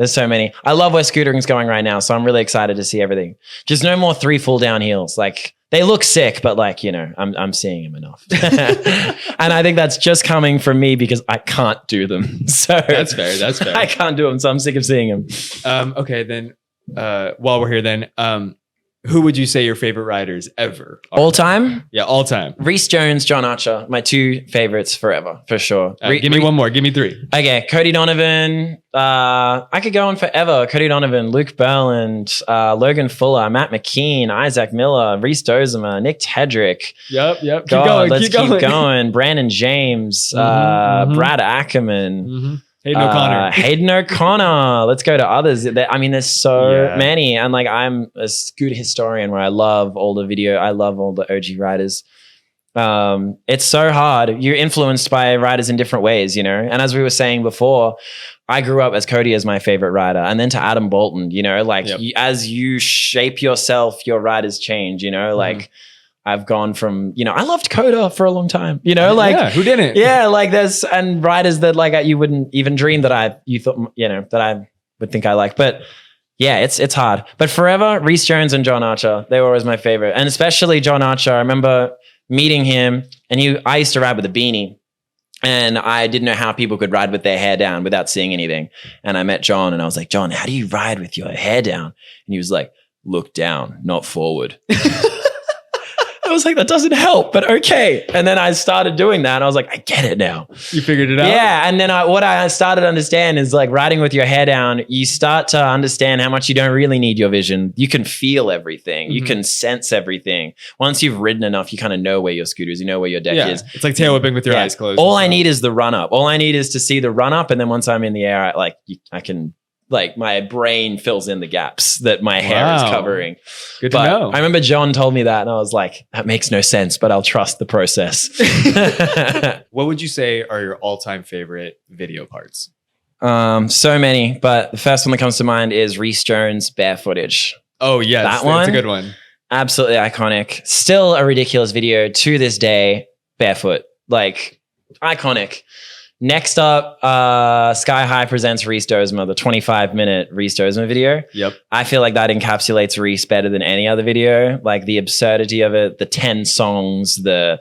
B: I love where scootering's going right now, so I'm really excited to see everything. Just no more 3 full down heels. Like, they look sick, but like, you know, I'm seeing them enough. And I think that's just coming from me because I can't do them. So
A: that's fair.
B: I can't do them, so I'm sick of seeing them.
A: Okay, then while we're here, then who would you say your favorite riders ever are?
B: All time?
A: Yeah, all time.
B: Reese Jones, John Archer, my 2 favorites forever, for sure.
A: Give me one more. Give me 3.
B: Okay, Cody Donovan. I could go on forever. Cody Donovan, Luke Berland, Logan Fuller, Matt McKean, Isaac Miller, Reese Dozimer, Nick Tedrick.
A: Yep.
B: Let's keep going. Brandon James, Brad Ackerman. Hayden O'Connor. Let's go to others. I mean, there's so many. And like, I'm a scooter historian where I love all the video. I love all the OG riders. It's so hard. You're influenced by riders in different ways, you know? And as we were saying before, I grew up as Cody as my favorite rider and then to Adam Bolton, you know, like as you shape yourself, your riders change, you know, like I've gone from, you know, I loved Coda for a long time, you know, like
A: who didn't?
B: Yeah, like there's and riders that like you wouldn't even dream that you thought, you know, that I would think I like. But yeah, it's hard. But forever, Reese Jones and John Archer, they were always my favorite. And especially John Archer. I remember meeting him and I used to ride with a beanie. And I didn't know how people could ride with their hair down without seeing anything. And I met John and I was like, John, how do you ride with your hair down? And he was like, look down, not forward. I was like, that doesn't help, but okay. And then I started doing that and I was like, I get it now.
A: You figured it out?
B: Yeah. And then what I started to understand is like riding with your hair down, you start to understand how much you don't really need your vision. You can feel everything. You can sense everything. Once you've ridden enough, you kind of know where your scooter is. You know where your deck is.
A: It's like tail whipping with your eyes closed.
B: All I need is the run up. All I need is to see the run up. And then once I'm in the air, I can... like my brain fills in the gaps that my hair is covering.
A: Good to know.
B: I remember John told me that and I was like, that makes no sense, but I'll trust the process.
A: What would you say are your all-time favorite video parts?
B: So many, but the first one that comes to mind is Reese Jones' bare footage.
A: Oh, yes.
B: That one?
A: That's a good one.
B: Absolutely iconic. Still a ridiculous video to this day, barefoot. Like, iconic. Next up, Sky High presents Reese Dozimer, the 25-minute Reese Dozimer video.
A: Yep.
B: I feel like that encapsulates Reese better than any other video. Like the absurdity of it, the 10 songs, the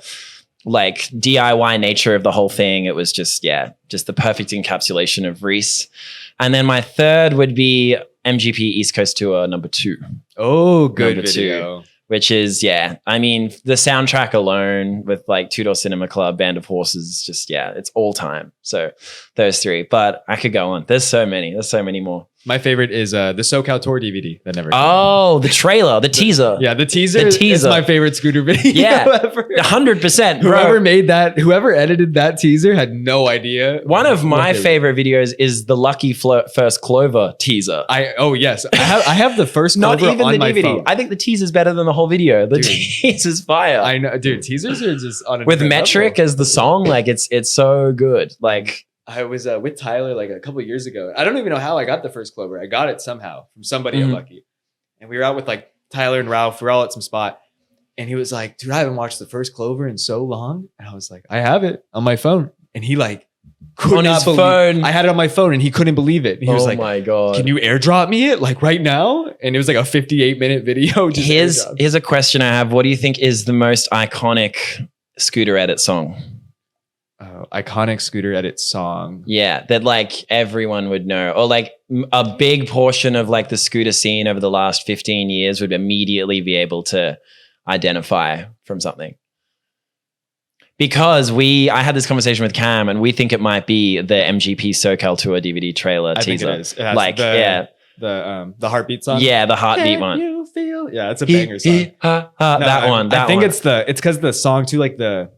B: like DIY nature of the whole thing. It was just the perfect encapsulation of Reese. And then my third would be MGP East Coast Tour number 2.
A: Oh, good video.
B: 2, which is, I mean, the soundtrack alone with like Two Door Cinema Club, Band of Horses, just, it's all time. So those 3, but I could go on. There's so many more.
A: My favorite is the SoCal Tour DVD that never came
B: out. The trailer, the teaser.
A: Yeah, the teaser is my favorite scooter video ever.
B: 100%.
A: Whoever edited that teaser had no idea.
B: One of my favorite videos is the Lucky First Clover teaser.
A: Yes. I have the first Clover
B: Not even
A: on
B: the
A: my
B: DVD.
A: phone.
B: I think the teaser's better than the whole video. The teaser's fire.
A: I know, dude. Teasers are just on a
B: with Metric
A: level.
B: As the song, like it's so good. Like
A: I was with Tyler like a couple of years ago. I don't even know how I got the first Clover. I got it somehow from somebody at Lucky. And we were out with like Tyler and Ralph. We were all at some spot. And he was like, dude, I haven't watched the first Clover in so long. And I was like, I have it on my phone. And he like could not believe phone. I had it on my phone and he couldn't believe it. And he was like,
B: my God.
A: Can you airdrop me it like right now? And it was like a 58-minute video.
B: Here's a question I have. What do you think is the most iconic scooter edit song?
A: Iconic scooter edit song.
B: Yeah, that like everyone would know. Or like a big portion of like the scooter scene over the last 15 years would immediately be able to identify from something. Because I had this conversation with Cam and we think it might be the MGP SoCal Tour DVD trailer teaser.
A: Think it is. It has the heartbeat song.
B: Yeah, the heartbeat
A: Can
B: one.
A: You feel? Yeah, it's a banger song.
B: I
A: think it's because the song too, like the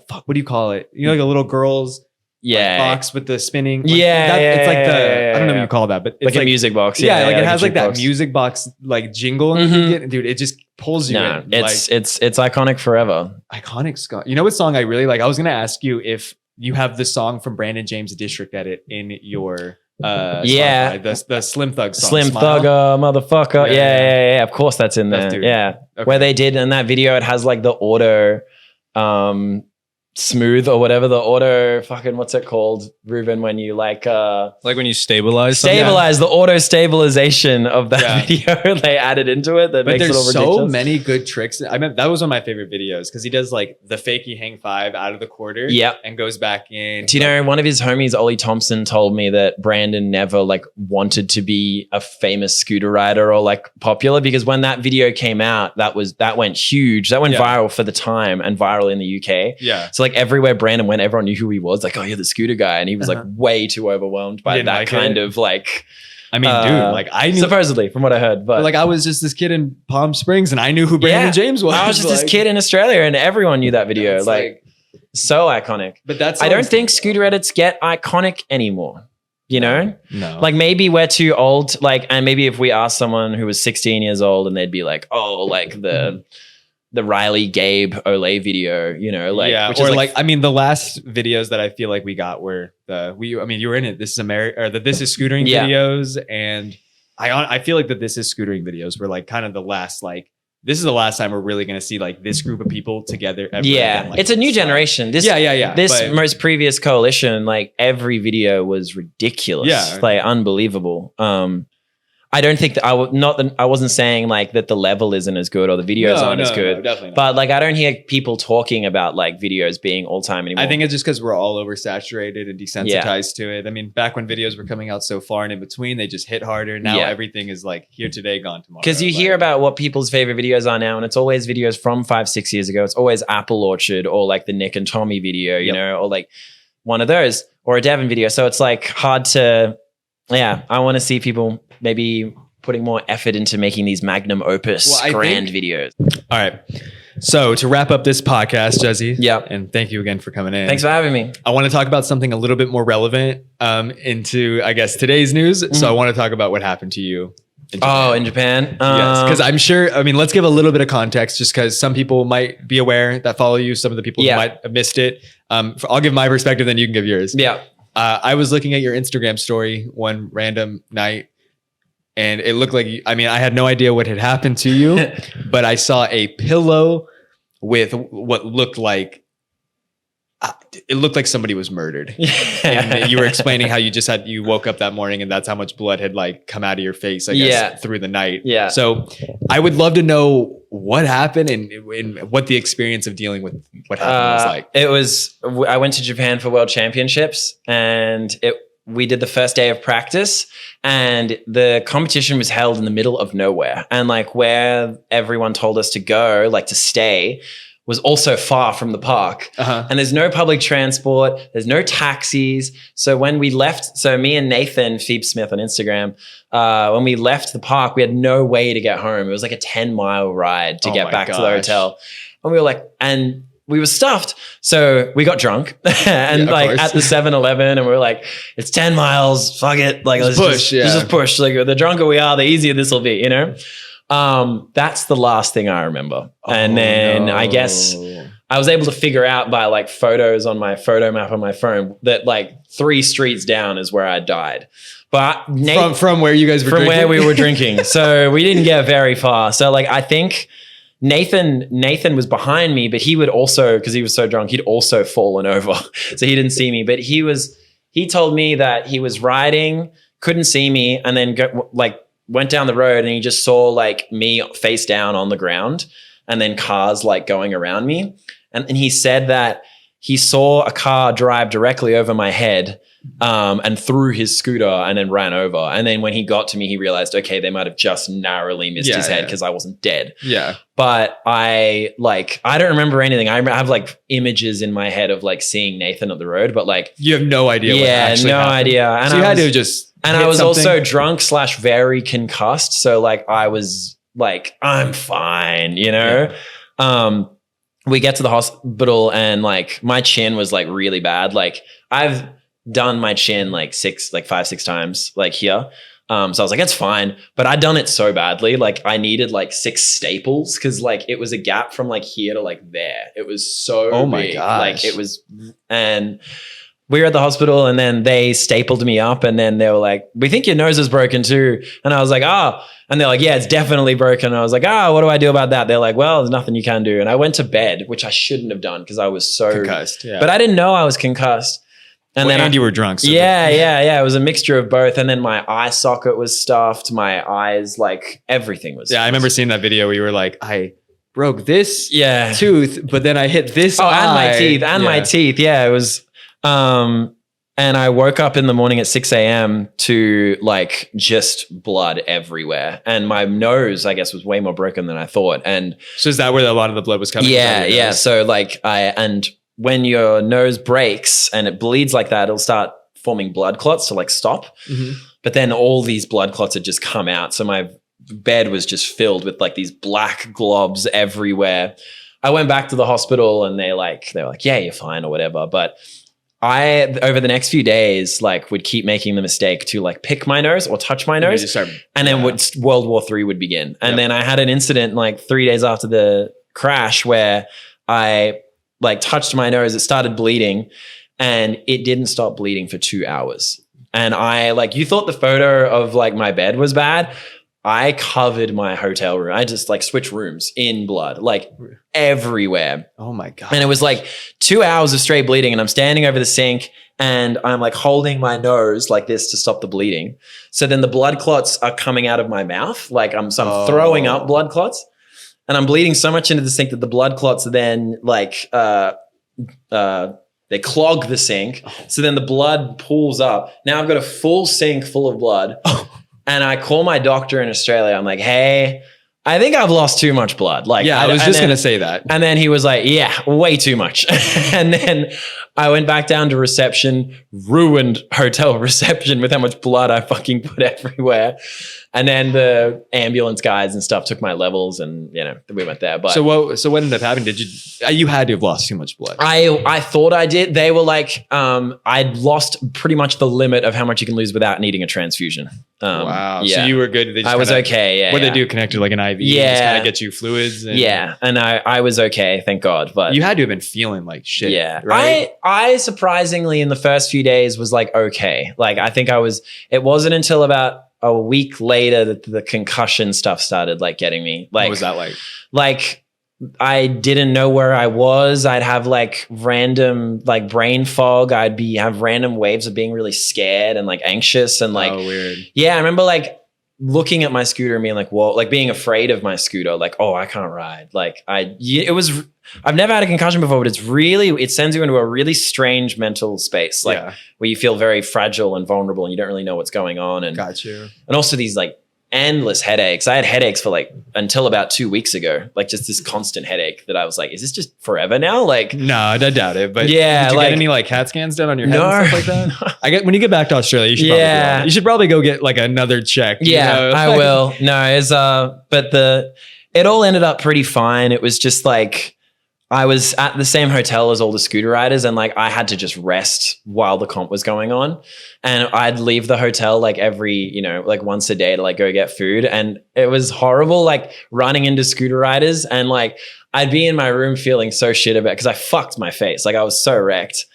A: fuck, what do you call it? You know, like a little girl's box with the spinning. Like,
B: Yeah,
A: it's like
B: I
A: don't know what you call that, but it's
B: like a music box.
A: Yeah, like it has like that
B: box.
A: music box like jingle, and dude, it just pulls you in.
B: It's iconic forever.
A: Iconic, Scott. You know what song I really like? I was gonna ask you if you have the song from Brandon James' District Edit in your Spotify, the Slim Thug song.
B: Slim Thugger, motherfucker. Yeah. Of course that's in there. Yeah. Okay. Where they did in that video, it has like the auto smooth or whatever, the auto fucking, what's it called, Ruben, when you like
C: when you stabilize
B: the auto stabilization of that video they added into it that
A: but
B: makes it all
A: ridiculous.
B: ridiculous.
A: So many good tricks. I mean, that was one of my favorite videos because he does like the fakey hang 5 out of the quarter and goes back in.
B: Do you know, one of his homies, Ollie Thompson, told me that Brandon never like wanted to be a famous scooter rider or like popular, because when that video came out, that went huge. That went viral for the time and viral in the UK.
A: Yeah.
B: So like everywhere Brandon went, everyone knew who he was. Like, oh, you're the scooter guy. And he was like way too overwhelmed by that kind of like...
A: I mean, dude, like I knew...
B: Supposedly, from what I heard. But
A: like I was just this kid in Palm Springs and I knew who Brandon James was.
B: I was just this kid in Australia and everyone knew that video. Like so iconic.
A: But I
B: don't think scooter edits get iconic anymore. You know?
A: No.
B: Like maybe we're too old. Like, and maybe if we asked someone who was 16 years old and they'd be like, oh, like the Riley Gabe Olay video, you know, like, which
A: or
B: is
A: like I mean, the last videos that I feel like we got were I mean, you were in it. This is This is Scootering videos, and I feel like This is Scootering videos were like kind of the last this is the last time we're really going to see like this group of people together. Ever again, like,
B: it's a new generation. This most previous coalition, like every video was ridiculous, like unbelievable. I don't think that I wasn't saying like that the level isn't as good or the videos aren't as good. No, definitely not. But like I don't hear people talking about like videos being all time anymore.
A: I think it's just because we're all oversaturated and desensitized to it. I mean, back when videos were coming out so far and in between, they just hit harder. Now everything is like here today, gone tomorrow.
B: Because you hear about what people's favorite videos are now, and it's always videos from 5-6 years ago. It's always Apple Orchard or like the Nick and Tommy video, you know, or like one of those or a Devon video. So it's like hard to, I want to see people maybe putting more effort into making these magnum opus grand videos.
A: All right. So to wrap up this podcast, Juzzy. And thank you again for coming in.
B: Thanks for having me.
A: I want to talk about something a little bit more relevant into, I guess, today's news. So I want to talk about what happened to you in Japan.
B: In Japan?
A: Yes, because I'm sure, I mean, let's give a little bit of context just because some people might be aware that follow you. Some of the people who might have missed it. I'll give my perspective, then you can give yours. I was looking at your Instagram story one random night, and it looked like, I mean, I had no idea what had happened to you, but I saw a pillow with what looked like, it looked like somebody was murdered. And you were explaining how you woke up that morning and that's how much blood had like come out of your face, I guess, through the night. So I would love to know what happened and what the experience of dealing with what happened was like.
B: I went to Japan for World Championships and we did the first day of practice and the competition was held in the middle of nowhere. And like where everyone told us to go, like to stay, was also far from the park. And there's no public transport. There's no taxis. So when we left, me and Nathan, Phoebe Smith on Instagram, when we left the park, we had no way to get home. It was like a 10-mile ride to get back to the hotel. And we were like, and we were stuffed. So we got drunk and at the 7-Eleven and we were like, it's 10 miles, fuck it. Like let's just push. Like the drunker we are, the easier this will be, you know? That's the last thing I remember. And then I guess I was able to figure out by like photos on my photo map on my phone that like 3 streets down is where I died. But
A: from where you guys were drinking? From
B: where we were drinking. So we didn't get very far. So like, I think Nathan was behind me, but he would also, because he was so drunk, he'd also fallen over. So he didn't see me, but he told me that he was riding, couldn't see me, and then went down the road and he just saw like me face down on the ground and then cars like going around me. And he said that he saw a car drive directly over my head and threw his scooter and then ran over. And then when he got to me, he realized, okay, they might have just narrowly missed his head because I wasn't dead. But I don't remember anything. I have like images in my head of like seeing Nathan on the road, but like
A: you have no idea what actually happened.
B: Idea. And
A: so you had to just
B: and I was also drunk / very concussed. So like I was like, I'm fine, you know? We get to the hospital and like my chin was like really bad. Like done my chin like 5, 6 times like here. So I was like, it's fine. But I'd done it so badly. Like I needed like 6 staples because like it was a gap from like here to like there. It was so
A: oh my
B: big.
A: gosh.
B: Like it was, and we were at the hospital and then they stapled me up and then they were like, we think your nose is broken too. And I was like, oh, and they're like, yeah, it's definitely broken. And I was like, what do I do about that? They're like, well, there's nothing you can do. And I went to bed, which I shouldn't have done because I was so
A: concussed. Yeah.
B: But I didn't know I was concussed. And
A: you were drunk. So
B: yeah. It was a mixture of both. And then my eye socket was stuffed. My eyes, like everything was.
A: Yeah, I remember seeing that video where you were like, I broke this tooth, but then I hit this eye.
B: And my teeth. Yeah, it was. And I woke up in the morning at 6 a.m. to like just blood everywhere. And my nose, I guess, was way more broken than I thought. And
A: so is that where a lot of the blood was coming from?
B: Yeah. So like and when your nose breaks and it bleeds like that, it'll start forming blood clots to like stop. Mm-hmm. But then all these blood clots had just come out. So my bed was just filled with like these black globs everywhere. I went back to the hospital and they were like, yeah, you're fine or whatever. But I, over the next few days, like would keep making the mistake to like pick my nose or touch my nose. And then World War III would begin. And then I had an incident like 3 days after the crash where I like touched my nose, it started bleeding and it didn't stop bleeding for 2 hours. And I like, you thought the photo of like my bed was bad. I covered my hotel room. I just like switched rooms in blood, like everywhere.
A: Oh my God.
B: And it was like 2 hours of straight bleeding and I'm standing over the sink and I'm like holding my nose like this to stop the bleeding. So then the blood clots are coming out of my mouth. Like I'm throwing up blood clots and I'm bleeding so much into the sink that the blood clots then like, they clog the sink. So then the blood pools up. Now I've got a full sink full of blood. And I call my doctor in Australia. I'm like, hey, I think I've lost too much blood. Like,
A: yeah, I was just going to say that.
B: And then he was like, yeah, way too much. And then I went back down to reception, ruined hotel reception with how much blood I fucking put everywhere. And then the ambulance guys and stuff took my levels and, you know, we went there. But
A: so what ended up happening? You had to have lost too much blood.
B: I thought I did. They were like, I'd lost pretty much the limit of how much you can lose without needing a transfusion.
A: Wow.
B: Yeah.
A: So you were good.
B: I was okay. Yeah.
A: What they do, connect to like an IV.
B: Yeah.
A: Just kind of get you fluids. And
B: and I was okay. Thank God. But
A: you had to have been feeling like shit.
B: Yeah.
A: Right?
B: I surprisingly in the first few days was like, okay. Like I think it wasn't until about a week later that the concussion stuff started like getting me. Like,
A: what was that like?
B: Like I didn't know where I was. I'd have like random like brain fog. Have random waves of being really scared and like anxious and like,
A: weird.
B: Yeah. I remember like looking at my scooter and being like, whoa, like being afraid of my scooter. Like, oh, I can't ride. Like I've never had a concussion before, but it sends you into a really strange mental space. Like where you feel very fragile and vulnerable and you don't really know what's going on. And
A: got you.
B: And also these like endless headaches. I had headaches for like until about 2 weeks ago, like just this constant headache that I was like, is this just forever now? Like,
A: no, I doubt it. But
B: yeah,
A: did you get any like CAT scans done on your head and stuff like that? I get when you get back to Australia, you should probably go get like another check.
B: Yeah,
A: you know?
B: I will. No, it all ended up pretty fine. It was just like I was at the same hotel as all the scooter riders and like I had to just rest while the comp was going on. And I'd leave the hotel like like once a day to like go get food. And it was horrible, like running into scooter riders and like I'd be in my room feeling so shit about because I fucked my face. Like I was so wrecked.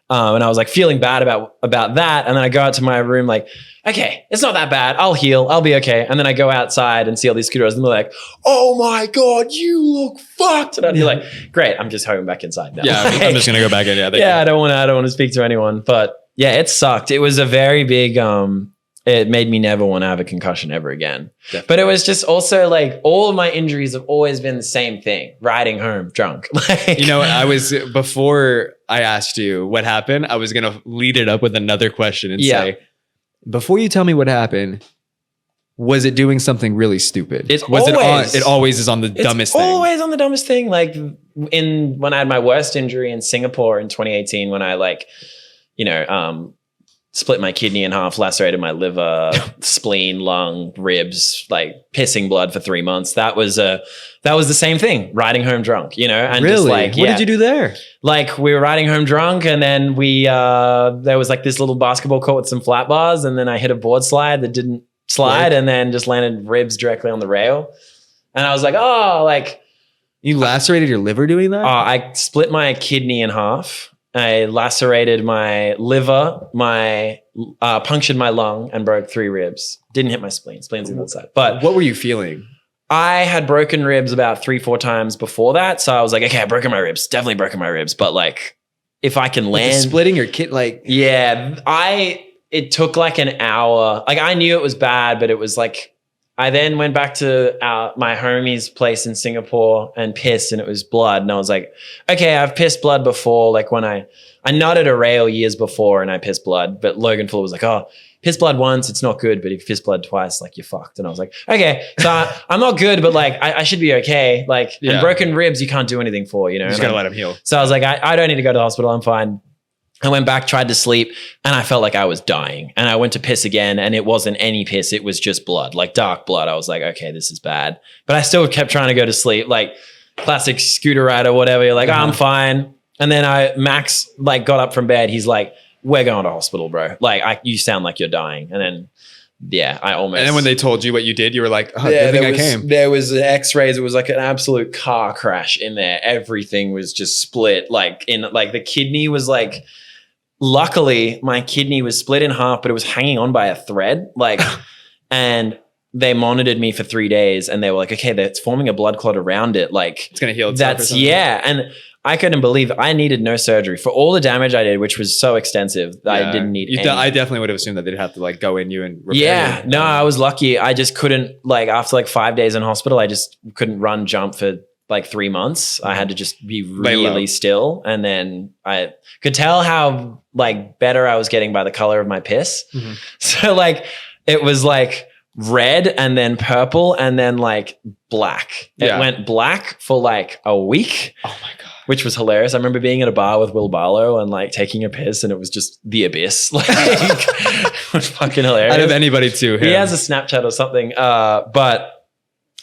B: And I was like feeling bad about that. And then I go out to my room like, okay, it's not that bad. I'll heal. I'll be okay. And then I go outside and see all these scooters and they're like, oh my God, you look fucked. And I'd be like, great, I'm just going back inside now.
A: Yeah, I'm just going to go back in.
B: Yeah, I don't want to speak to anyone. But yeah, it sucked. It was a very big, it made me never want to have a concussion ever again. Definitely. But it was just also like all of my injuries have always been the same thing, riding home drunk. Like,
A: before I asked you what happened, I was going to lead it up with another question and say, before you tell me what happened, was it doing something really stupid?
B: It always
A: is on the dumbest thing.
B: Always on the dumbest thing. Like when I had my worst injury in Singapore in 2018, when I split my kidney in half, lacerated my liver, spleen, lung, ribs, like pissing blood for 3 months. That was the same thing, riding home drunk, you know? And
A: really?
B: just like,
A: What did you do there?
B: Like we were riding home drunk and then there was like this little basketball court with some flat bars and then I hit a board slide that didn't slide and then just landed ribs directly on the rail. And I was like, oh, like.
A: You lacerated your liver doing that?
B: I split my kidney in half. I lacerated my liver, punctured my lung and broke 3 ribs. Didn't hit my spleen. Spleen's on the side. But
A: what were you feeling?
B: I had broken ribs about 3-4 times before that. So I was like, okay, I've broken my ribs. Definitely broken my ribs. But like, if I can land.
A: Splitting your kid, like.
B: Yeah. It took like an hour. Like I knew it was bad, but it was like, I then went back to my homie's place in Singapore and pissed and it was blood. And I was like, okay, I've pissed blood before. Like when I nutted a rail years before and I pissed blood, but Logan Fuller was like, oh, piss blood once, it's not good. But if you piss blood twice, like you're fucked. And I was like, okay, so I'm not good, but like I should be okay. Like and broken ribs, you can't do anything for, you know?
A: You just gotta let them heal.
B: So I was like, I don't need to go to the hospital. I'm fine. I went back, tried to sleep, and I felt like I was dying. And I went to piss again, and it wasn't any piss. It was just blood, like dark blood. I was like, okay, this is bad. But I still kept trying to go to sleep, like classic scooter ride or whatever. You're like, oh, I'm fine. And then Max like got up from bed. He's like, we're going to hospital, bro. Like, you sound like you're dying. And then, yeah, I almost.
A: And then when they told you what you did, you were like, oh, yeah, I think I came.
B: There was x-rays. It was like an absolute car crash in there. Everything was just split. Like the kidney was like, luckily, my kidney was split in half, but it was hanging on by a thread. Like, and they monitored me for 3 days and they were like, okay, it's forming a blood clot around it. Like,
A: it's going to heal itself or something.
B: Yeah. And I couldn't believe I needed no surgery for all the damage I did, which was so extensive that I didn't need any.
A: I definitely would have assumed that they'd have to like go in you and repair
B: Yeah.
A: you.
B: No, I was lucky. I just couldn't, like, after like 5 days in hospital, I just couldn't run, jump for like 3 months. I had to just be really still. And then I could tell how like better I was getting by the color of my piss. Mm-hmm. So like it was like red and then purple and then like black. It went black for like a week.
A: Oh my God.
B: Which was hilarious. I remember being at a bar with Will Barlow and like taking a piss and it was just the abyss. Like it was fucking hilarious.
A: Out of anybody too.
B: He has a Snapchat or something. But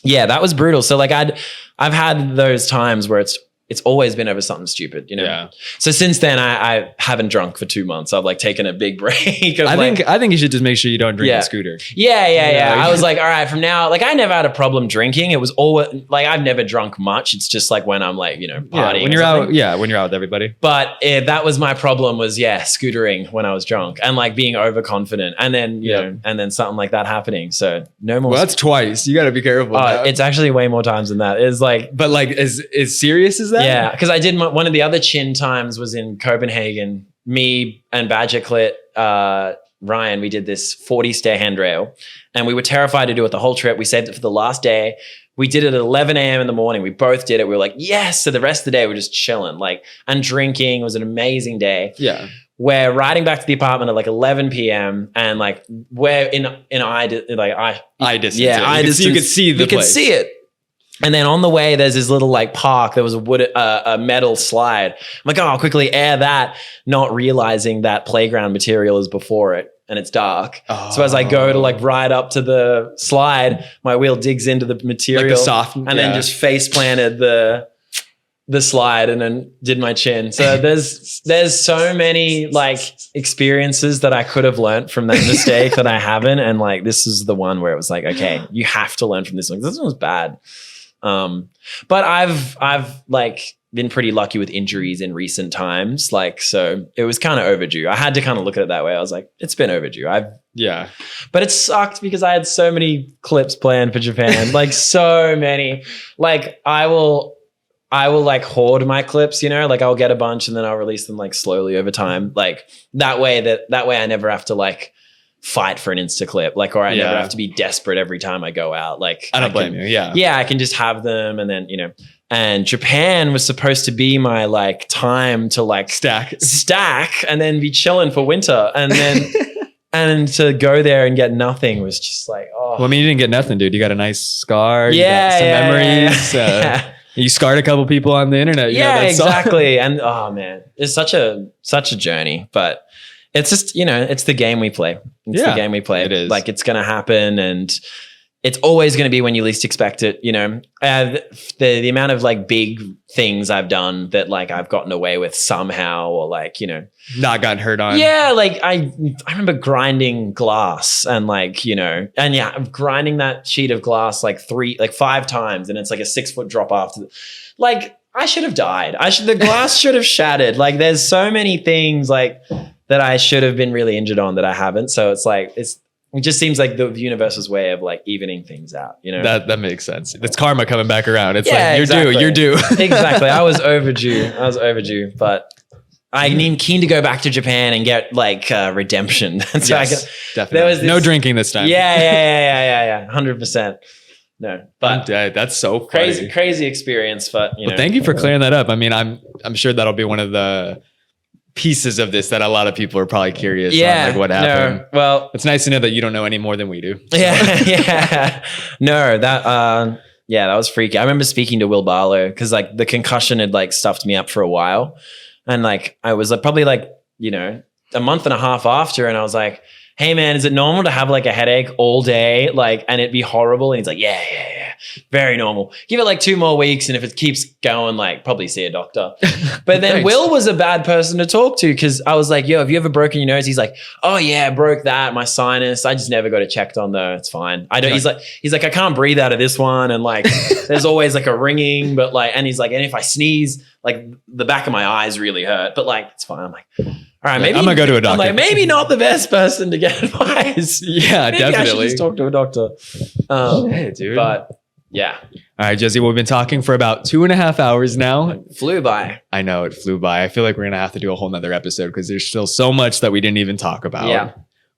B: yeah, that was brutal. So like I've had those times where it's always been over something stupid, you know?
A: Yeah.
B: So since then I haven't drunk for 2 months. I've like taken a big break.
A: I think you should just make sure you don't drink a scooter.
B: Yeah. I was like, all right, from now, like I never had a problem drinking. It was always like, I've never drunk much. It's just like when I'm like, you know, partying.
A: When you're out, when you're out with everybody.
B: But that was my problem was scootering when I was drunk and like being overconfident and then, you know, and then something like that happening. So no more.
A: Well, that's twice. You got to be careful.
B: It's actually way more times than that. It's like,
A: but like as serious as that?
B: Yeah, because I did one of the other chin times was in Copenhagen. Me and Badger Clit, Ryan, we did this 40 stair handrail and we were terrified to do it the whole trip. We saved it for the last day. We did it at 11 a.m. in the morning. We both did it. We were like, yes. So the rest of the day we're just chilling, like, and drinking. It was an amazing day.
A: Yeah.
B: We're riding back to the apartment at like 11 p.m. and like we're in eye distance.
A: Yeah, eye distance. You could see the place.
B: You could see it. And then on the way, there's this little like park. There was a metal slide. I'm like, oh, I'll quickly air that, not realizing that playground material is before it and it's dark. Oh. So as I go to like ride up to the slide, my wheel digs into the material,
A: like
B: then just face planted the slide and then did my chin. So there's so many like experiences that I could have learned from that mistake that I haven't. And like this is the one where it was like, okay, you have to learn from this one. This one was bad. But I've like been pretty lucky with injuries in recent times. Like, so it was kind of overdue. I had to kind of look at it that way. I was like, it's been overdue. But it sucked because I had so many clips planned for Japan, like so many. Like I will like hoard my clips, you know, like I'll get a bunch and then I'll release them like slowly over time. Like that way I never have to like fight for an Insta clip, like, or I never have to be desperate every time I go out. Like,
A: I don't blame you.
B: Yeah. I can just have them. And then, you know, and Japan was supposed to be my like time to like stack and then be chilling for winter. And then, and to go there and get nothing was just like, oh.
A: Well, I mean, you didn't get nothing, dude. You got a nice scar. You got some memories. You scarred a couple people on the internet.
B: Yeah, exactly. And oh man, it's such a journey, but it's just, it's the game we play. It's the game we play.
A: It is.
B: Like, it's going to happen, and it's always going to be when you least expect it. The amount of like big things I've done that like I've gotten away with somehow, or like,
A: not gotten hurt on.
B: Yeah. Like I remember grinding glass and like, grinding that sheet of glass like 5 times, and it's like a 6-foot drop after. Like, I should have died. The glass should have shattered. Like, there's so many things like that I should have been really injured on that I haven't. So it's like, it just seems like the universe's way of like evening things out,
A: That makes sense. It's karma coming back around. It's you're due.
B: Exactly. I was overdue, but I'm keen to go back to Japan and get like redemption. So
A: yes, definitely. No drinking this time.
B: Yeah. 100%. No, but
A: that's so funny.
B: crazy experience. But
A: well, thank you for clearing that up. I mean, I'm sure that'll be one of the pieces of this that a lot of people are probably curious on, like what happened.
B: No, well,
A: it's nice to know that you don't know any more than we do. So.
B: Yeah. No, that that was freaky. I remember speaking to Will Barlow because like the concussion had like stuffed me up for a while, and like I was probably like a month and a half after, and I was like, hey man, is it normal to have like a headache all day? Like, and it'd be horrible. And he's like, yeah. Very normal. Give it like 2 more weeks. And if it keeps going, like probably see a doctor. But then Will was a bad person to talk to, because I was like, yo, have you ever broken your nose? He's like, oh yeah, broke that. My sinus. I just never got it checked on though. It's fine. I don't, he's like, I can't breathe out of this one. And like, there's always like a ringing, but like, and he's like, and if I sneeze, like the back of my eyes really hurt, but like, it's fine. I'm like, all right, maybe
A: I'm gonna go to a doctor.
B: I'm like, maybe not the best person to get advice.
A: Yeah,
B: maybe
A: definitely.
B: I should just talk to a doctor.
A: Hey, dude.
B: But yeah.
A: All right, Juzzy, we've been talking for about 2.5 hours now.
B: Flew by.
A: I know, it flew by. I feel like we're gonna have to do a whole nother episode because there's still so much that we didn't even talk about.
B: Yeah.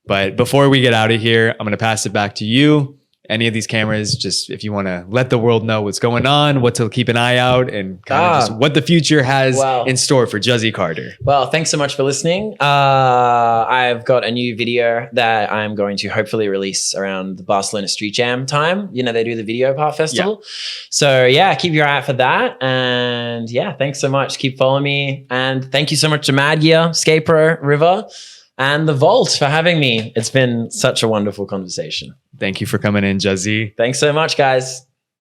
A: But before we get out of here, I'm gonna pass it back to you. Any of these cameras, just if you want to let the world know what's going on, what to keep an eye out, and kind of just what the future has in store for Juzzy Carter.
B: Well, thanks so much for listening. I've got a new video that I'm going to hopefully release around the Barcelona Street Jam time. They do the video part festival. Yeah. So yeah, keep your eye out for that. And yeah, thanks so much. Keep following me. And thank you so much to Mad Gear, Skate Pro, River, and The Vault for having me. It's been such a wonderful conversation.
A: Thank you for coming in, Juzzy.
B: Thanks so much, guys.